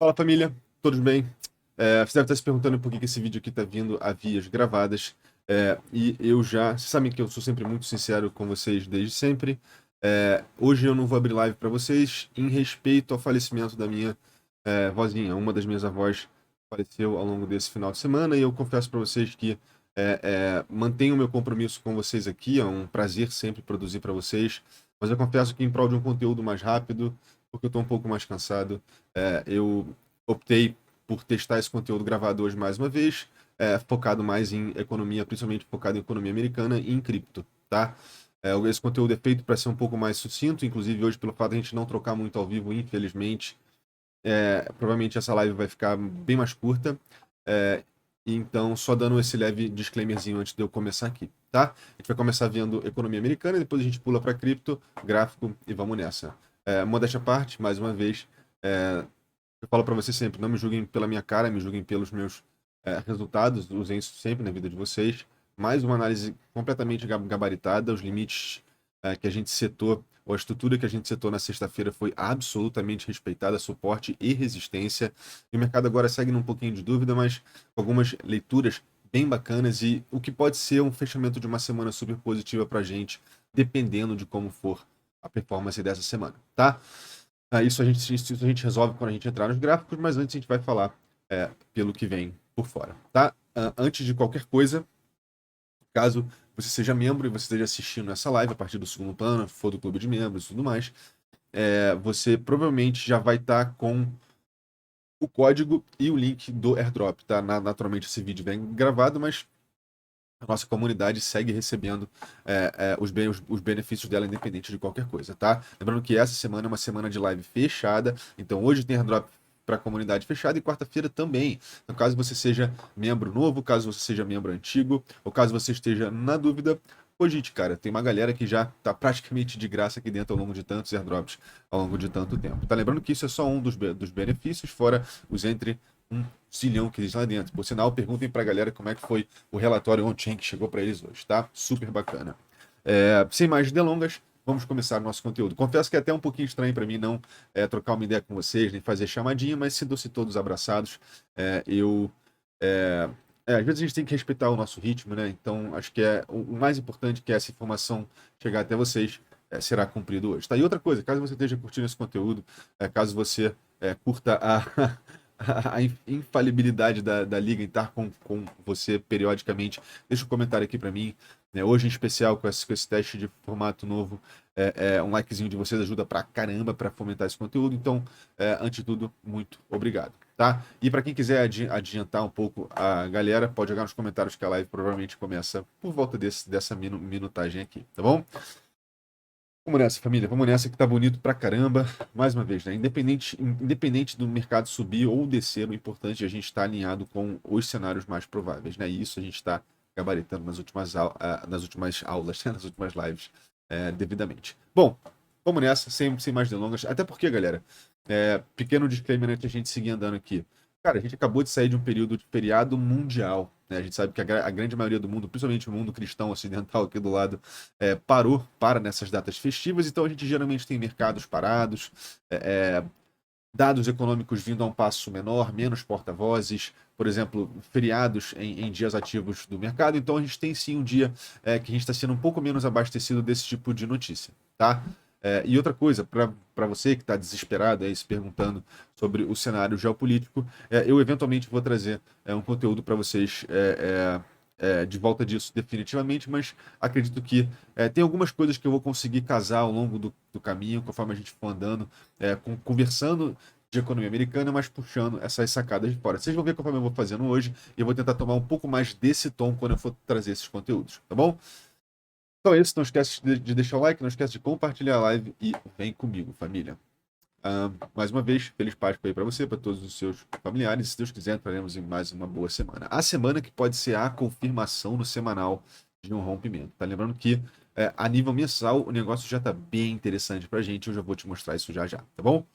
Fala família, todos bem? Você deve estar se perguntando por que esse vídeo aqui está vindo a vias gravadas. E eu já. Vocês sabem que eu sou sempre muito sincero com vocês desde sempre. Hoje eu não vou abrir live para vocês em respeito ao falecimento da minha vozinha. Uma das minhas avós faleceu ao longo desse final de semana e eu confesso para vocês que mantenho o meu compromisso com vocês aqui. É um prazer sempre produzir para vocês. Mas eu confesso que em prol de um conteúdo mais rápido, porque eu estou um pouco mais cansado. Eu optei por testar esse conteúdo gravado hoje mais uma vez, focado mais em economia, principalmente focado em economia americana e em cripto, tá? Esse conteúdo é feito para ser um pouco mais sucinto, inclusive hoje, pelo fato de a gente não trocar muito ao vivo, infelizmente, provavelmente essa live vai ficar bem mais curta. Então, só dando esse leve disclaimerzinho antes de eu começar aqui, tá? A gente vai começar vendo economia americana, depois a gente pula para cripto, gráfico e vamos nessa. Modéstia à parte, mais uma vez, eu falo para vocês sempre, não me julguem pela minha cara, me julguem pelos meus resultados, usem isso sempre na vida de vocês. Mais uma análise completamente gabaritada, os limites que a gente setou, ou a estrutura que a gente setou na sexta-feira foi absolutamente respeitada, suporte e resistência. E o mercado agora segue num pouquinho de dúvida, mas com algumas leituras bem bacanas e o que pode ser um fechamento de uma semana super positiva para a gente, dependendo de como for a performance dessa semana, tá? Isso a gente resolve quando a gente entrar nos gráficos, mas antes a gente vai falar pelo que vem por fora, tá? Antes de qualquer coisa, caso você seja membro e você esteja assistindo essa live a partir do segundo plano, for do clube de membros e tudo mais, você provavelmente já vai estar com o código e o link do airdrop, tá? Naturalmente esse vídeo vem gravado, mas a nossa comunidade segue recebendo os benefícios dela independente de qualquer coisa, tá? Lembrando que essa semana é uma semana de live fechada, então hoje tem airdrop para a comunidade fechada e quarta-feira também. Então, caso você seja membro novo, caso você seja membro antigo, ou caso você esteja na dúvida, cogite, cara. Tem uma galera que já tá praticamente de graça aqui dentro ao longo de tantos airdrops, ao longo de tanto tempo. Tá lembrando que isso é só um dos benefícios, fora os entre um zilhão que existe lá dentro. Por sinal, perguntem pra galera como é que foi o relatório on-chain que chegou para eles hoje, tá? Super bacana. Sem mais delongas, vamos começar o nosso conteúdo. Confesso que é até um pouquinho estranho para mim não trocar uma ideia com vocês, nem fazer chamadinha, mas sintam-se todos abraçados. Eu. Às vezes a gente tem que respeitar o nosso ritmo, né? Então, acho que o mais importante que é essa informação chegar até vocês será cumprido hoje. Tá? E outra coisa, caso você esteja curtindo esse conteúdo, caso você curta a infalibilidade da liga em estar com você periodicamente, deixa um comentário aqui para mim. Né? Hoje, em especial, com esse teste de formato novo, um likezinho de vocês ajuda pra caramba para fomentar esse conteúdo. Então, antes de tudo, muito obrigado. Tá? E para quem quiser adiantar um pouco a galera, pode jogar nos comentários que a live provavelmente começa por volta dessa minutagem aqui, tá bom? Vamos nessa, família. Vamos nessa que tá bonito pra caramba. Mais uma vez, né? Independente do mercado subir ou descer, o importante é a gente estar alinhado com os cenários mais prováveis, né? E isso a gente está gabaritando nas últimas aulas, nas últimas lives, devidamente. Bom, vamos nessa, sem mais delongas. Até porque, galera, pequeno disclaimer antes de a gente seguir andando aqui. Cara, a gente acabou de sair de um período de feriado mundial, né? A gente sabe que a grande maioria do mundo, principalmente o mundo cristão ocidental aqui do lado, para nessas datas festivas, então a gente geralmente tem mercados parados, dados econômicos vindo a um passo menor, menos porta-vozes, por exemplo, feriados em dias ativos do mercado, então a gente tem sim um dia que a gente está sendo um pouco menos abastecido desse tipo de notícia, tá? E outra coisa, para você que está desesperado aí se perguntando sobre o cenário geopolítico, eu eventualmente vou trazer um conteúdo para vocês de volta disso definitivamente, mas acredito que tem algumas coisas que eu vou conseguir casar ao longo do caminho, conforme a gente for andando, conversando de economia americana, mas puxando essas sacadas de fora. Vocês vão ver conforme eu vou fazendo hoje, e eu vou tentar tomar um pouco mais desse tom quando eu for trazer esses conteúdos, tá bom? Então é isso, não esquece de deixar o like, não esquece de compartilhar a live e vem comigo, família. Mais uma vez, feliz Páscoa aí para você, para todos os seus familiares. Se Deus quiser, entraremos em mais uma boa semana. A semana que pode ser a confirmação no semanal de um rompimento. Tá lembrando que a nível mensal o negócio já está bem interessante para a gente. Eu já vou te mostrar isso já já, tá bom?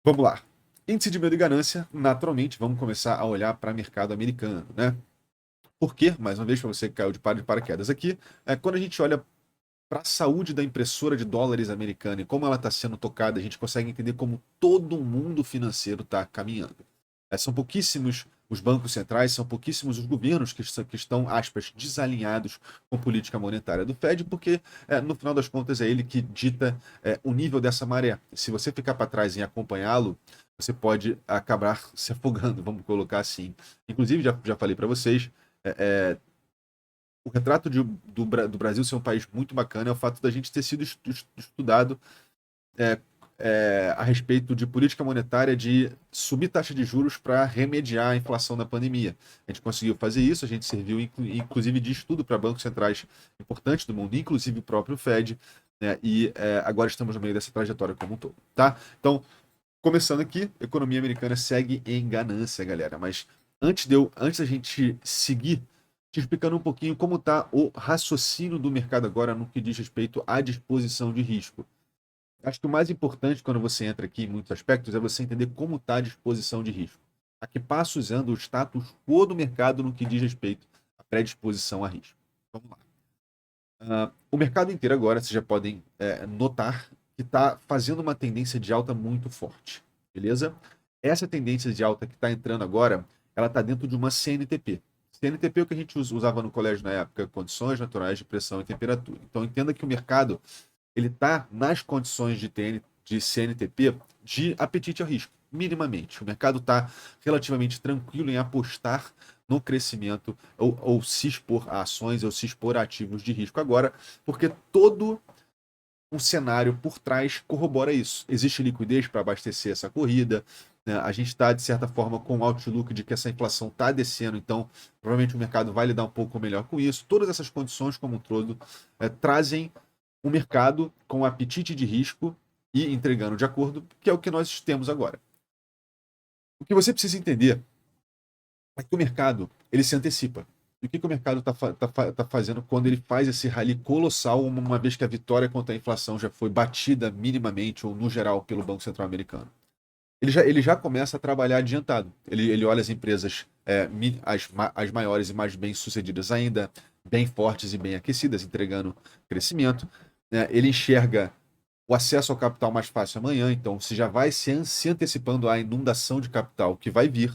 Vamos lá. Índice de medo e ganância, naturalmente, vamos começar a olhar para o mercado americano, né? Por quê? Mais uma vez, para você que caiu de paraquedas aqui, quando a gente olha para a saúde da impressora de dólares americana e como ela está sendo tocada, a gente consegue entender como todo o mundo financeiro está caminhando. São pouquíssimos os bancos centrais, são pouquíssimos os governos que estão, aspas, desalinhados com a política monetária do Fed, porque, no final das contas, é ele que dita o nível dessa maré. Se você ficar para trás em acompanhá-lo, você pode acabar se afogando, vamos colocar assim. Inclusive, já falei para vocês, o retrato do Brasil ser um país muito bacana é o fato da gente ter sido estudado é, a respeito de política monetária de subir taxa de juros para remediar a inflação da pandemia. A gente conseguiu fazer isso, a gente serviu inclusive de estudo para bancos centrais importantes do mundo, inclusive o próprio Fed, né? E agora estamos no meio dessa trajetória como um todo, tá? Então, começando aqui, a economia americana segue em ganância, galera, mas antes da gente seguir te explicando um pouquinho como está o raciocínio do mercado agora no que diz respeito à disposição de risco. Acho que o mais importante quando você entra aqui em muitos aspectos é você entender como está a disposição de risco. A que passos anda o status quo do mercado no que diz respeito à predisposição a risco. Vamos lá. O mercado inteiro agora, vocês já podem notar que está fazendo uma tendência de alta muito forte. Beleza? Essa tendência de alta que está entrando agora, ela está dentro de uma CNTP. CNTP é o que a gente usava no colégio na época, condições naturais de pressão e temperatura. Então entenda que o mercado ele está nas condições de CNTP de apetite ao risco, minimamente. O mercado está relativamente tranquilo em apostar no crescimento ou se expor a ações ou se expor a ativos de risco agora, porque todo um cenário por trás corrobora isso. Existe liquidez para abastecer essa corrida, né? A gente está, de certa forma, com o outlook de que essa inflação está descendo, então provavelmente o mercado vai lidar um pouco melhor com isso. Todas essas condições, como um todo, trazem um mercado com apetite de risco e entregando de acordo, que é o que nós temos agora. O que você precisa entender é que o mercado ele se antecipa. E o que o mercado está fazendo quando ele faz esse rally colossal, uma vez que a vitória contra a inflação já foi batida minimamente ou no geral pelo Banco Central americano? Ele já começa a trabalhar adiantado. Ele olha as empresas, as maiores e mais bem-sucedidas ainda, bem fortes e bem aquecidas, entregando crescimento, né? Ele enxerga o acesso ao capital mais fácil amanhã, então se já vai se antecipando à inundação de capital que vai vir.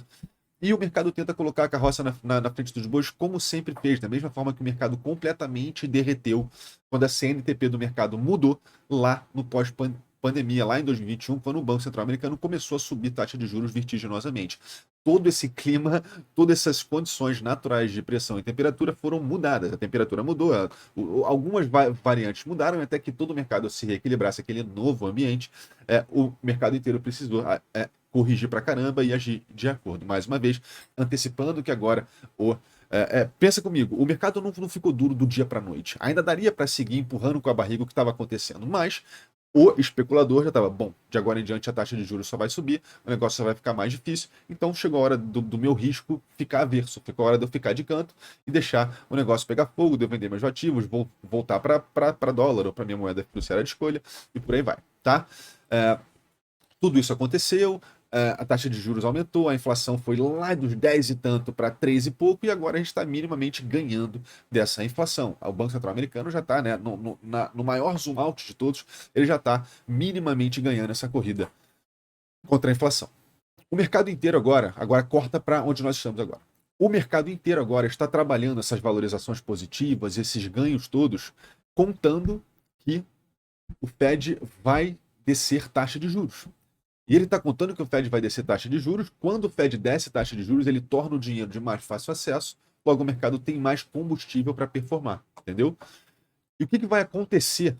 E o mercado tenta colocar a carroça na frente dos bois, como sempre fez, da mesma forma que o mercado completamente derreteu quando a CNTP do mercado mudou lá no pós-pandemia, lá em 2021, quando o Banco Central americano começou a subir taxa de juros vertiginosamente. Todo esse clima, todas essas condições naturais de pressão e temperatura foram mudadas. A temperatura mudou, algumas variantes mudaram, até que todo o mercado se reequilibrasse aquele novo ambiente. O mercado inteiro precisou corrigir pra caramba e agir de acordo. Mais uma vez, antecipando que agora pensa comigo, o mercado não ficou duro do dia para noite. Ainda daria para seguir empurrando com a barriga o que estava acontecendo, mas o especulador já estava, bom, de agora em diante a taxa de juros só vai subir, o negócio só vai ficar mais difícil, então chegou a hora do meu risco ficar averso, ficou a hora de eu ficar de canto e deixar o negócio pegar fogo, de eu vender meus ativos, voltar para dólar ou para minha moeda fiduciária de escolha e por aí vai, tá? Tudo isso aconteceu, a taxa de juros aumentou, a inflação foi lá dos 10 e tanto para 3 e pouco, e agora a gente está minimamente ganhando dessa inflação. O Banco Central americano já está, né, no maior zoom out de todos, ele já está minimamente ganhando essa corrida contra a inflação. O mercado inteiro agora corta para onde nós estamos agora. O mercado inteiro agora está trabalhando essas valorizações positivas, esses ganhos todos, contando que o Fed vai descer taxa de juros. E ele está contando que o Fed vai descer taxa de juros. Quando o Fed desce taxa de juros, ele torna o dinheiro de mais fácil acesso. Logo, o mercado tem mais combustível para performar, entendeu? E o que vai acontecer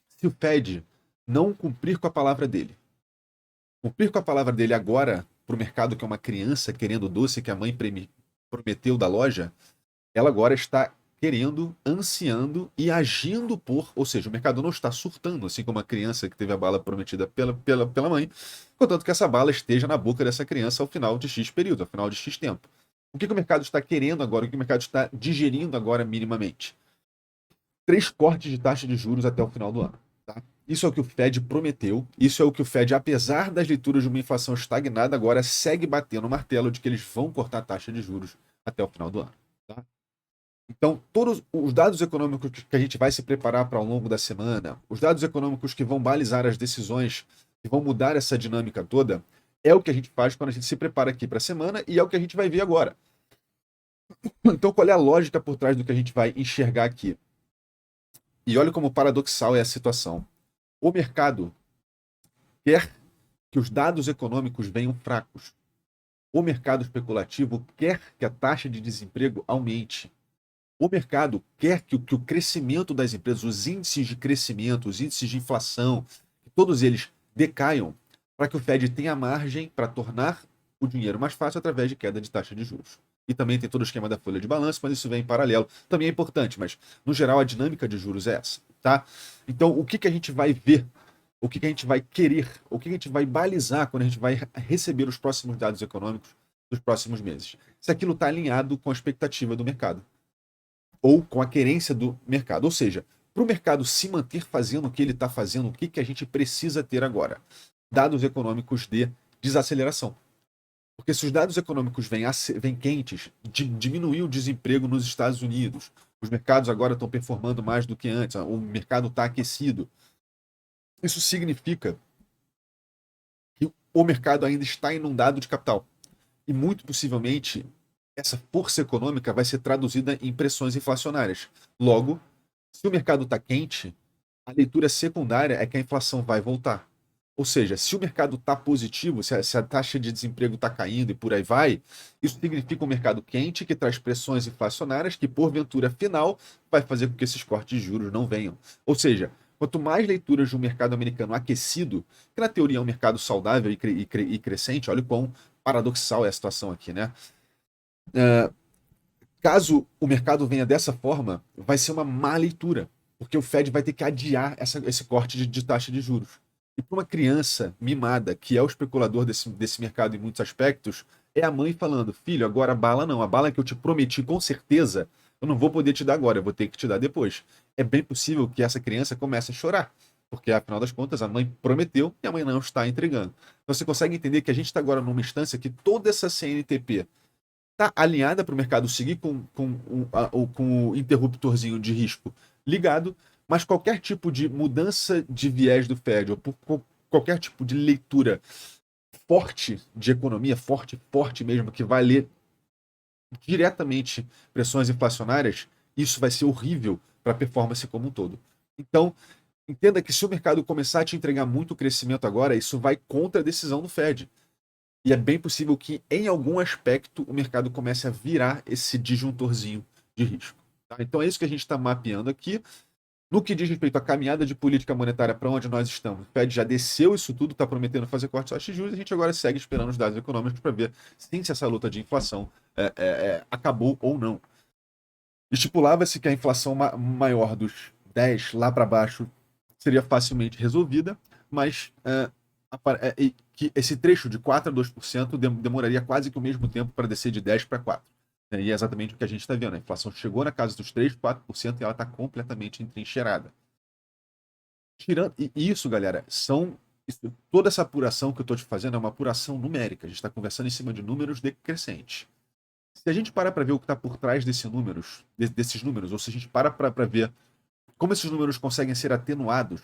se o Fed não cumprir com a palavra dele? Cumprir com a palavra dele agora, para o mercado que é uma criança querendo doce que a mãe prometeu da loja, ela agora está querendo, ansiando e agindo por, ou seja, o mercado não está surtando, assim como a criança que teve a bala prometida pela mãe, contanto que essa bala esteja na boca dessa criança ao final de X período, ao final de X tempo. O que o mercado está querendo agora, o que o mercado está digerindo agora minimamente? 3 cortes de taxa de juros até o final do ano. Tá? Isso é o que o Fed prometeu, isso é o que o Fed, apesar das leituras de uma inflação estagnada, agora segue batendo o martelo de que eles vão cortar a taxa de juros até o final do ano. Tá? Então, todos os dados econômicos que a gente vai se preparar para ao longo da semana, os dados econômicos que vão balizar as decisões, que vão mudar essa dinâmica toda, é o que a gente faz quando a gente se prepara aqui para a semana e é o que a gente vai ver agora. Então, qual é a lógica por trás do que a gente vai enxergar aqui? E olha como paradoxal é a situação. O mercado quer que os dados econômicos venham fracos. O mercado especulativo quer que a taxa de desemprego aumente. O mercado quer que o crescimento das empresas, os índices de crescimento, os índices de inflação, todos eles decaiam para que o Fed tenha margem para tornar o dinheiro mais fácil através de queda de taxa de juros. E também tem todo o esquema da folha de balanço, mas isso vem em paralelo. Também é importante, mas no geral a dinâmica de juros é essa, tá? Então, o que, que a gente vai ver? O que, que a gente vai querer? O que, que a gente vai balizar quando a gente vai receber os próximos dados econômicos dos próximos meses? Se aquilo está alinhado com a expectativa do mercado ou com a querência do mercado. Ou seja, para o mercado se manter fazendo o que ele está fazendo, o que, que a gente precisa ter agora? Dados econômicos de desaceleração. Porque se os dados econômicos vêm quentes, diminuir o desemprego nos Estados Unidos, os mercados agora estão performando mais do que antes, o mercado está aquecido. Isso significa que o mercado ainda está inundado de capital. E muito possivelmente essa força econômica vai ser traduzida em pressões inflacionárias. Logo, se o mercado está quente, a leitura secundária é que a inflação vai voltar. Ou seja, se o mercado está positivo, se a taxa de desemprego está caindo e por aí vai, isso significa um mercado quente que traz pressões inflacionárias que, porventura final, vai fazer com que esses cortes de juros não venham. Ou seja, quanto mais leituras de um mercado americano aquecido, que na teoria é um mercado saudável e crescente, olha o quão paradoxal é a situação aqui, né? Caso o mercado venha dessa forma, vai ser uma má leitura, porque o Fed vai ter que adiar esse corte de taxa de juros. E para uma criança mimada, que é o especulador desse mercado em muitos aspectos, é a mãe falando: filho, agora a bala não, a bala que eu te prometi com certeza, eu não vou poder te dar agora, eu vou ter que te dar depois. É bem possível que essa criança comece a chorar, porque afinal das contas a mãe prometeu e a mãe não está entregando. Então você consegue entender que a gente está agora numa instância que toda essa CNTP está alinhada para o mercado seguir com o interruptorzinho de risco ligado, mas qualquer tipo de mudança de viés do Fed, ou qualquer tipo de leitura forte de economia, forte mesmo, que vai ler diretamente pressões inflacionárias, isso vai ser horrível para a performance como um todo. Então, entenda que se o mercado começar a te entregar muito crescimento agora, isso vai contra a decisão do Fed. E é bem possível que, em algum aspecto, o mercado comece a virar esse disjuntorzinho de risco. Tá? Então é isso que a gente está mapeando aqui. No que diz respeito à caminhada de política monetária para onde nós estamos, o Fed já desceu isso tudo, está prometendo fazer cortes de taxa de juros, e a gente agora segue esperando os dados econômicos para ver se essa luta de inflação acabou ou não. Estipulava-se que a inflação maior dos 10 lá para baixo seria facilmente resolvida, mas que esse trecho de 4 a 2% demoraria quase que o mesmo tempo para descer de 10 para 4. E é exatamente o que a gente está vendo. A inflação chegou na casa dos 3, 4% e ela está completamente entrincheirada. E isso, galera, toda essa apuração que eu estou te fazendo é uma apuração numérica. A gente está conversando em cima de números decrescentes. Se a gente parar para ver o que está por trás desses números, ou se a gente para ver como esses números conseguem ser atenuados,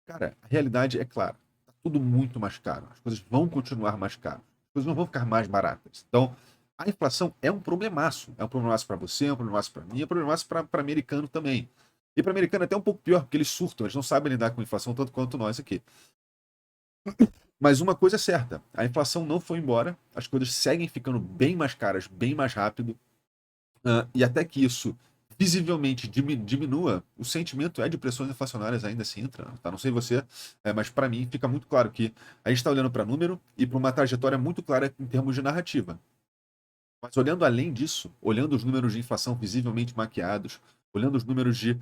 cara, a realidade é clara. Está tudo muito mais caro. As coisas vão continuar mais caras. As coisas não vão ficar mais baratas. Então, a inflação é um problemaço. É um problemaço para você, é um problemaço para mim, é um problemaço para americano também. E para americano é até um pouco pior, porque eles surtam, eles não sabem lidar com a inflação tanto quanto nós aqui. Mas uma coisa é certa, a inflação não foi embora, as coisas seguem ficando bem mais caras, bem mais rápido, e até que isso visivelmente diminua, o sentimento é de pressões inflacionárias ainda se entra, tá? Não sei você, mas para mim fica muito claro que a gente está olhando para número e para uma trajetória muito clara em termos de narrativa. Mas olhando além disso, olhando os números de inflação visivelmente maquiados, olhando os números de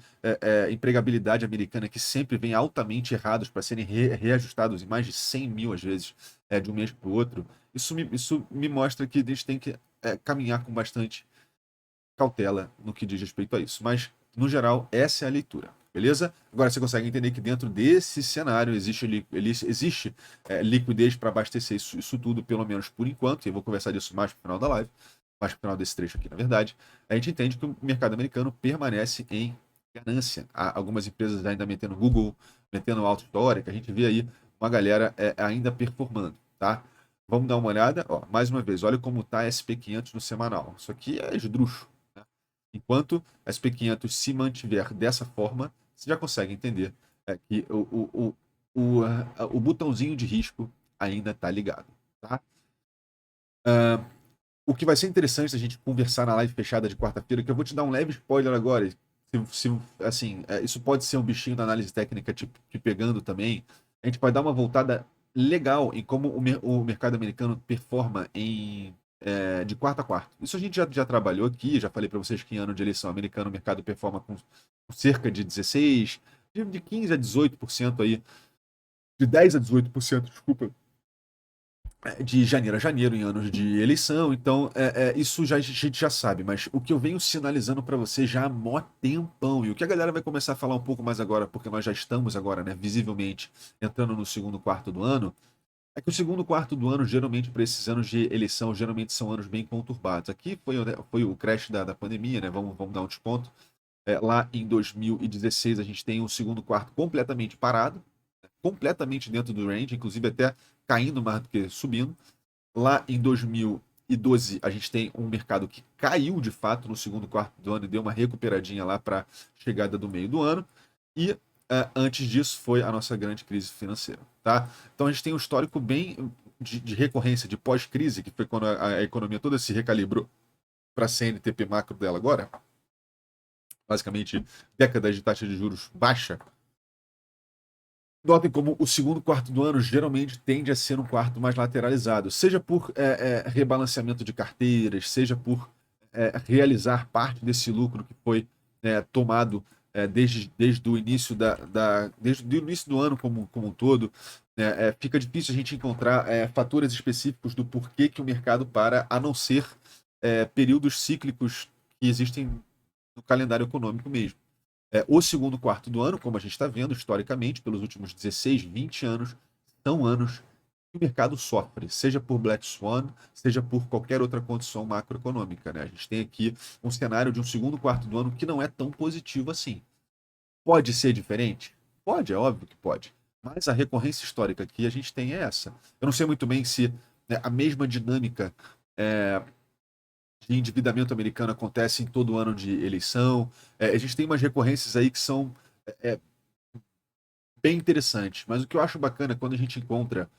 empregabilidade americana que sempre vêm altamente errados para serem reajustados em mais de 100 mil, às vezes, de um mês para o outro, isso me mostra que a gente tem que caminhar com bastante cautela no que diz respeito a isso. Mas, no geral, essa é a leitura. Beleza? Agora você consegue entender que dentro desse cenário existe liquidez para abastecer isso tudo, pelo menos por enquanto, e eu vou conversar disso mais no final da live. mais pro final desse trecho aqui, na verdade, a gente entende que o mercado americano permanece em ganância. Há algumas empresas ainda metendo Google, metendo alta histórica, a gente vê aí uma galera ainda performando, tá? Vamos dar uma olhada, ó, mais uma vez, olha como está a SP500 no semanal. Isso aqui é esdrúxulo, né? Enquanto a SP500 se mantiver dessa forma, você já consegue entender que o botãozinho de risco ainda está ligado, tá? Uh, o que vai ser interessante a gente conversar na live fechada de quarta-feira, que eu vou te dar um leve spoiler agora. Assim, isso pode ser um bichinho da análise técnica te pegando também. A gente vai dar uma voltada legal em como o mercado americano performa de quarta a quarta. Isso a gente já trabalhou aqui, já falei para vocês que em ano de eleição americana o mercado performa com cerca de 16, de 15 a 18% aí, de 10 a 18%, desculpa, de janeiro a janeiro, em anos de eleição. Então, isso a gente já sabe, mas o que eu venho sinalizando para você já há mó tempão, e o que a galera vai começar a falar um pouco mais agora, porque nós já estamos agora, né, visivelmente, entrando no segundo quarto do ano, é que o segundo quarto do ano, geralmente, para esses anos de eleição, geralmente são anos bem conturbados. Aqui foi o crash da pandemia, né? Vamos dar um desconto. Lá em 2016, a gente tem um segundo quarto completamente parado, completamente dentro do range, inclusive até caindo mais do que subindo. Lá em 2012, a gente tem um mercado que caiu de fato no segundo quarto do ano e deu uma recuperadinha lá para a chegada do meio do ano. E antes disso foi a nossa grande crise financeira. Tá? Então a gente tem um histórico bem de recorrência, de pós-crise, que foi quando a economia toda se recalibrou para a CNTP macro dela agora. Basicamente, décadas de taxa de juros baixa. Notem como o segundo quarto do ano geralmente tende a ser um quarto mais lateralizado, seja por rebalanceamento de carteiras, seja por realizar parte desse lucro que foi tomado desde o início desde o início do ano como um todo. Fica difícil a gente encontrar fatores específicos do porquê que o mercado para, a não ser períodos cíclicos que existem no calendário econômico mesmo. O segundo quarto do ano, como a gente está vendo historicamente, pelos últimos 16, 20 anos, são anos que o mercado sofre, seja por Black Swan, seja por qualquer outra condição macroeconômica. Né? A gente tem aqui um cenário de um segundo quarto do ano que não é tão positivo assim. Pode ser diferente? Pode, é óbvio que pode. Mas a recorrência histórica que a gente tem é essa. Eu não sei muito bem se a mesma dinâmica de endividamento americano acontece em todo ano de eleição. A gente tem umas recorrências aí que são é, bem interessantes, mas o que eu acho bacana quando a gente encontra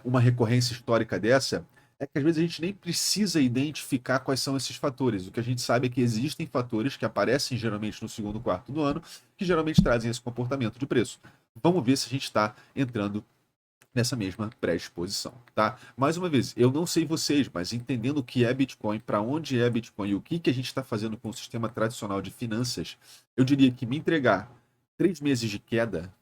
uma recorrência histórica dessa é que às vezes a gente nem precisa identificar quais são esses fatores. O que a gente sabe é que existem fatores que aparecem geralmente no segundo quarto do ano que geralmente trazem esse comportamento de preço. Vamos ver se a gente está entrando nessa mesma predisposição, tá? Mais uma vez, eu não sei vocês, mas entendendo o que é Bitcoin, para onde é Bitcoin e o que a gente está fazendo com o sistema tradicional de finanças, eu diria que me entregar 3 meses de queda,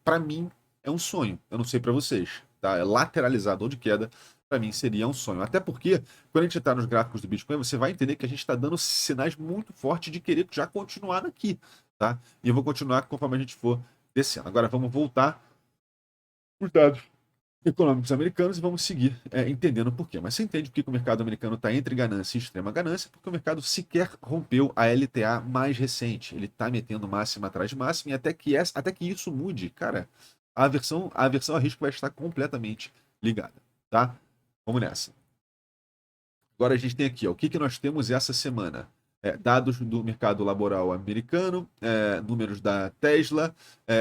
para mim, é um sonho. Eu não sei para vocês, tá? Lateralizador de queda, para mim, seria um sonho. Até porque, quando a gente está nos gráficos do Bitcoin, você vai entender que a gente está dando sinais muito fortes de querer já continuar aqui, tá? E eu vou continuar conforme a gente for descendo. Agora, vamos voltar os dados econômicos americanos e vamos seguir entendendo por quê. Mas você entende por que o mercado americano está entre ganância e extrema ganância? Porque o mercado sequer rompeu a LTA mais recente. Ele está metendo máxima atrás de máxima e até que isso mude, cara, a aversão a risco vai estar completamente ligada, tá? Vamos nessa. Agora a gente tem aqui, ó, o que nós temos essa semana? Dados do mercado laboral americano, números da Tesla,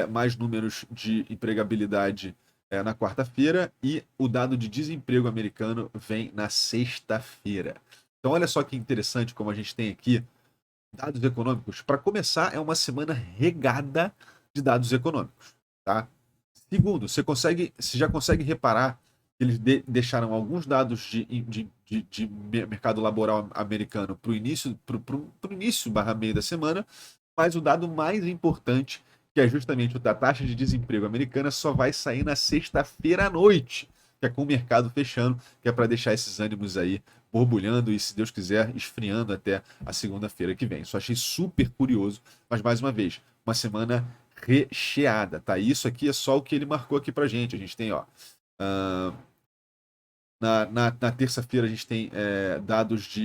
mais números de empregabilidade na quarta-feira e o dado de desemprego americano vem na sexta-feira. Então, olha só que interessante como a gente tem aqui dados econômicos. Para começar, é uma semana regada de dados econômicos, tá? Segundo, você já consegue reparar que eles deixaram alguns dados de mercado laboral americano para o início, pro início barra meio da semana, mas o dado mais importante, que é justamente o da taxa de desemprego americana, só vai sair na sexta-feira à noite, que é com o mercado fechando, que é para deixar esses ânimos aí borbulhando e, se Deus quiser, esfriando até a segunda-feira que vem. Isso achei super curioso, mas mais uma vez, uma semana recheada, tá? Isso aqui é só o que ele marcou aqui pra gente. A gente tem, ó, Na terça-feira a gente tem dados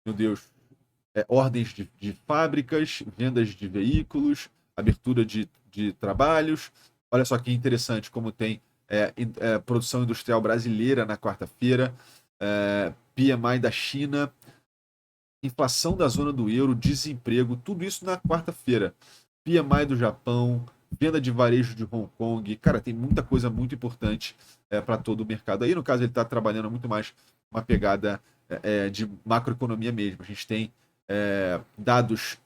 meu Deus, ordens de fábricas, vendas de veículos, abertura de trabalhos. Olha só que interessante como tem produção industrial brasileira na quarta-feira, PMI da China, inflação da zona do euro, desemprego, tudo isso na quarta-feira. PMI do Japão, venda de varejo de Hong Kong. Cara, tem muita coisa muito importante para todo o mercado. Aí, no caso, ele está trabalhando muito mais uma pegada de macroeconomia mesmo. A gente tem dados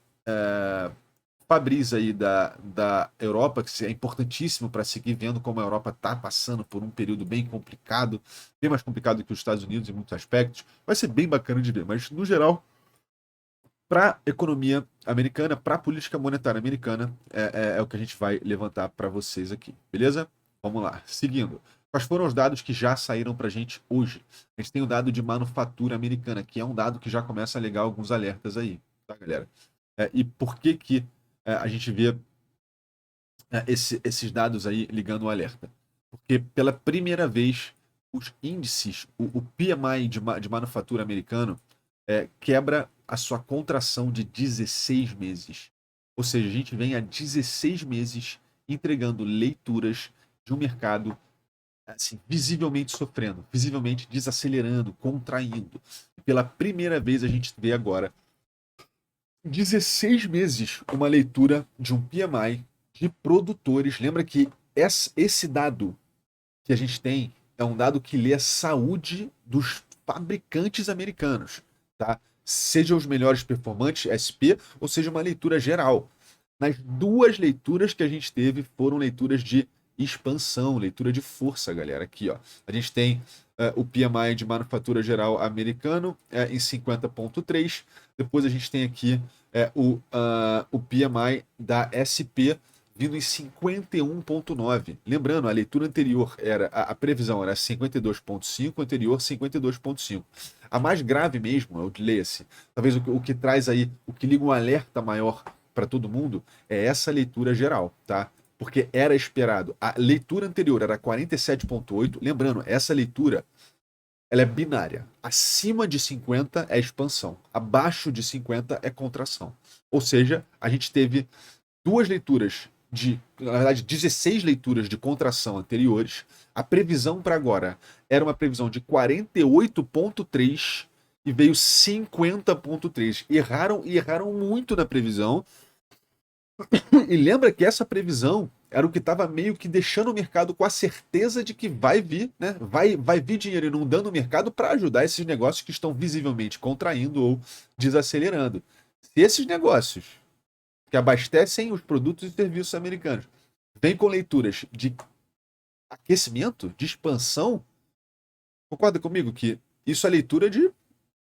Fabris aí da Europa, que é importantíssimo para seguir vendo como a Europa está passando por um período bem complicado, bem mais complicado que os Estados Unidos em muitos aspectos. Vai ser bem bacana de ver, mas no geral, para a economia americana, para a política monetária americana, é o que a gente vai levantar para vocês aqui, beleza? Vamos lá, seguindo. Quais foram os dados que já saíram para a gente hoje? A gente tem o dado de manufatura americana, que é um dado que já começa a ligar alguns alertas aí, tá, galera? E por que que a gente vê esses dados aí ligando o alerta? Porque pela primeira vez, os índices, o PMI de manufatura americano, quebra a sua contração de 16 meses. Ou seja, a gente vem há 16 meses entregando leituras de um mercado assim, visivelmente sofrendo, visivelmente desacelerando, contraindo. Pela primeira vez a gente vê agora 16 meses uma leitura de um PMI de produtores. Lembra que esse dado que a gente tem é um dado que lê a saúde dos fabricantes americanos, tá? Seja os melhores performantes, SP, ou seja uma leitura geral. Nas duas leituras que a gente teve foram leituras de expansão, leitura de força, galera. Aqui, ó. A gente tem o PMI de manufatura geral americano em 50,3. Depois a gente tem aqui o PMI da SP vindo em 51,9. Lembrando, a leitura anterior era a previsão era 52,5, anterior 52,5. A mais grave mesmo, eu leia-se, talvez o que traz aí, o que liga um alerta maior para todo mundo é essa leitura geral, tá? Porque era esperado. A leitura anterior era 47,8. Lembrando, essa leitura ela é binária. Acima de 50 é expansão, abaixo de 50 é contração. Ou seja, a gente teve duas leituras na verdade, 16 leituras de contração anteriores. A previsão para agora era uma previsão de 48,3 e veio 50,3. Erraram e erraram muito na previsão. E lembra que essa previsão era o que estava meio que deixando o mercado com a certeza de que vai vir, né? Vai vir dinheiro inundando o mercado para ajudar esses negócios que estão visivelmente contraindo ou desacelerando. Se esses negócios que abastecem os produtos e serviços americanos vêm com leituras de aquecimento, de expansão, concorda comigo que isso é leitura de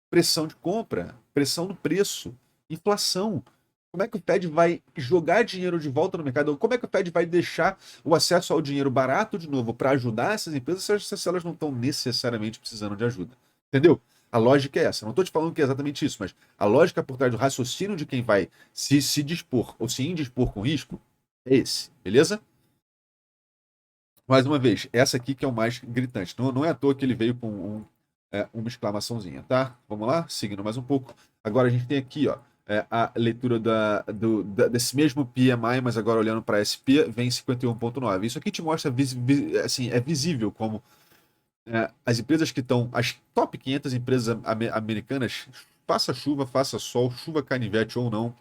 pressão de compra, pressão no preço, inflação. Como é que o Fed vai jogar dinheiro de volta no mercado? Como é que o Fed vai deixar o acesso ao dinheiro barato de novo para ajudar essas empresas se elas não estão necessariamente precisando de ajuda? Entendeu? A lógica é essa. Não estou te falando que é exatamente isso, mas a lógica por trás do raciocínio de quem vai se dispor ou se indispor com risco é esse, beleza? Mais uma vez, essa aqui que é o mais gritante. Não é à toa que ele veio com uma exclamaçãozinha, tá? Vamos lá? Seguindo mais um pouco. Agora a gente tem aqui, ó, a leitura desse mesmo PMI, mas agora olhando para SP, vem 51,9. Isso aqui te mostra, assim, é visível como as empresas que estão, as top 500 empresas americanas, faça chuva, faça sol, chuva canivete ou não,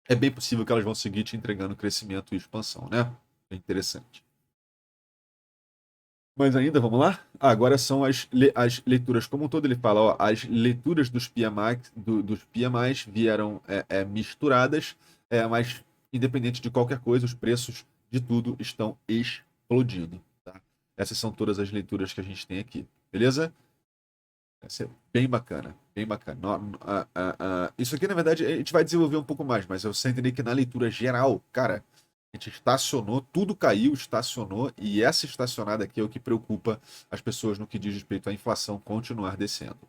é bem possível que elas vão seguir te entregando crescimento e expansão, né? É interessante. Mas ainda, vamos lá? Agora são as leituras como um todo. Ele fala, ó, as leituras dos PMI, dos PMIs vieram misturadas, mas independente de qualquer coisa, os preços de tudo estão explodindo. Tá? Essas são todas as leituras que a gente tem aqui, beleza? Essa é bem bacana, bem bacana. Isso aqui, na verdade, a gente vai desenvolver um pouco mais, mas você entender que na leitura geral, cara, a gente estacionou, tudo caiu, estacionou, e essa estacionada aqui é o que preocupa as pessoas no que diz respeito à inflação continuar descendo.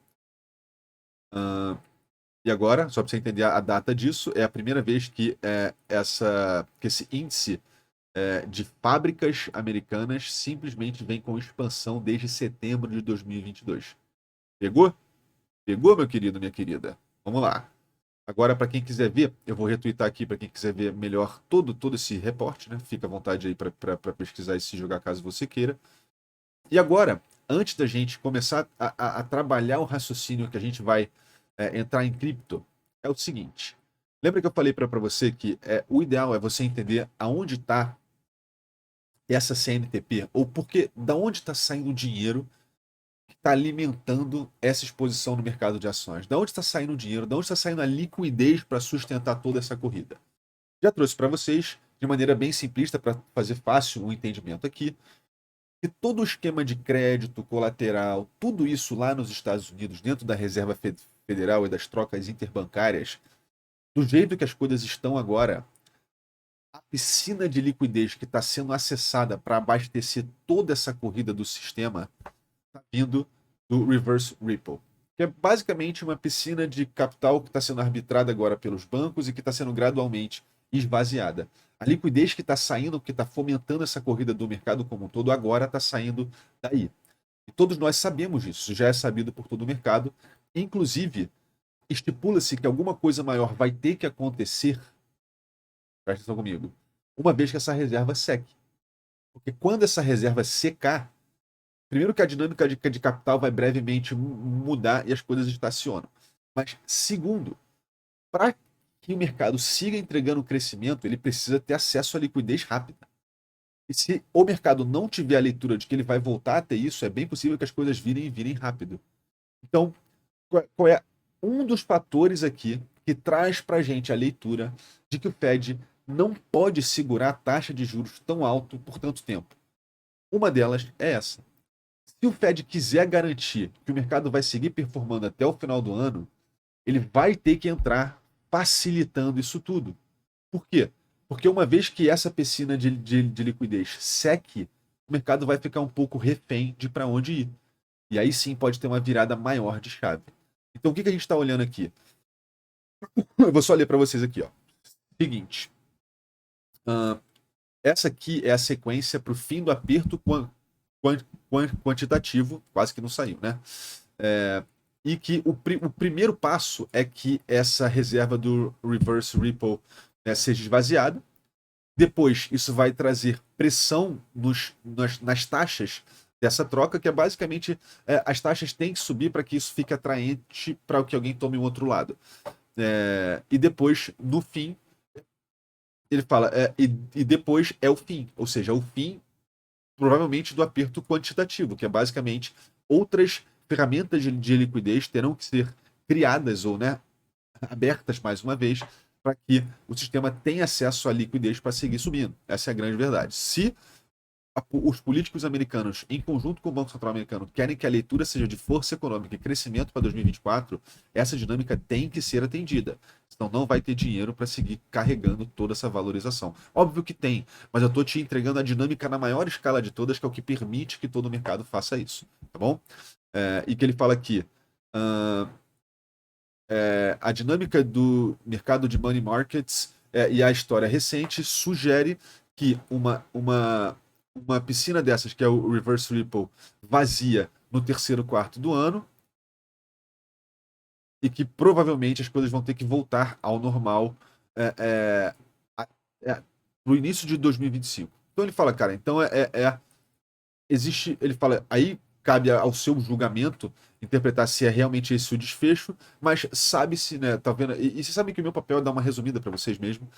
E agora, só para você entender a data disso, é a primeira vez que esse índice de fábricas americanas simplesmente vem com expansão desde setembro de 2022. Pegou? Pegou, meu querido, minha querida? Vamos lá. Agora, para quem quiser ver, eu vou retweetar aqui para quem quiser ver melhor todo esse reporte, né? Fica à vontade aí para pesquisar e se jogar caso você queira. E agora, antes da gente começar a trabalhar o raciocínio que a gente vai entrar em cripto, é o seguinte. Lembra que eu falei para você que o ideal é você entender aonde está essa CNTP, ou porque, da onde está saindo o dinheiro que está alimentando essa exposição no mercado de ações? Da onde está saindo o dinheiro? Da onde está saindo a liquidez para sustentar toda essa corrida? Já trouxe para vocês, de maneira bem simplista, para fazer fácil o entendimento aqui, que todo o esquema de crédito, colateral, tudo isso lá nos Estados Unidos, dentro da Reserva Federal e das trocas interbancárias, do jeito que as coisas estão agora, a piscina de liquidez que está sendo acessada para abastecer toda essa corrida do sistema está vindo do Reverse Repo, que é basicamente uma piscina de capital que está sendo arbitrada agora pelos bancos e que está sendo gradualmente esvaziada. A liquidez que está saindo, que está fomentando essa corrida do mercado como um todo, agora está saindo daí. E todos nós sabemos disso, isso já é sabido por todo o mercado. Inclusive, estipula-se que alguma coisa maior vai ter que acontecer, presta atenção comigo, uma vez que essa reserva seque. Porque quando essa reserva secar, primeiro que a dinâmica de capital vai brevemente mudar e as coisas estacionam. Mas, segundo, para que o mercado siga entregando crescimento, ele precisa ter acesso à liquidez rápida. E se o mercado não tiver a leitura de que ele vai voltar a ter isso, é bem possível que as coisas virem rápido. Então, qual é um dos fatores aqui que traz para a gente a leitura de que o Fed não pode segurar a taxa de juros tão alto por tanto tempo? Uma delas é essa. Se o Fed quiser garantir que o mercado vai seguir performando até o final do ano, ele vai ter que entrar facilitando isso tudo. Por quê? Porque uma vez que essa piscina de liquidez seque, o mercado vai ficar um pouco refém de para onde ir. E aí sim pode ter uma virada maior de chave. Então o que a gente está olhando aqui? Eu vou só ler para vocês aqui. Ó. Seguinte. Essa aqui é a sequência para o fim do aperto quantitativo, quase que não saiu, né? E que o primeiro passo é que essa reserva do reverse repo seja esvaziada. Depois, isso vai trazer pressão nas taxas dessa troca, que é basicamente as taxas têm que subir para que isso fique atraente para que alguém tome o outro lado. E depois, no fim, ele fala, e depois é o fim, ou seja, o fim provavelmente do aperto quantitativo, que é basicamente outras ferramentas de liquidez terão que ser criadas ou abertas mais uma vez para que o sistema tenha acesso à liquidez para seguir subindo. Essa é a grande verdade. Se os políticos americanos, em conjunto com o Banco Central americano, querem que a leitura seja de força econômica e crescimento para 2024, essa dinâmica tem que ser atendida. Senão não vai ter dinheiro para seguir carregando toda essa valorização. Óbvio que tem, mas eu estou te entregando a dinâmica na maior escala de todas, que é o que permite que todo o mercado faça isso. Tá bom? E que ele fala aqui. A dinâmica do mercado de money markets e a história recente sugere que uma piscina dessas, que é o reverse repo, vazia no terceiro quarto do ano e que provavelmente as coisas vão ter que voltar ao normal no início de 2025. Então ele fala, cara, então existe, ele fala, aí cabe ao seu julgamento interpretar se é realmente esse o desfecho, mas sabe-se, né, tá vendo? E você sabe que o meu papel é dar uma resumida para vocês mesmo.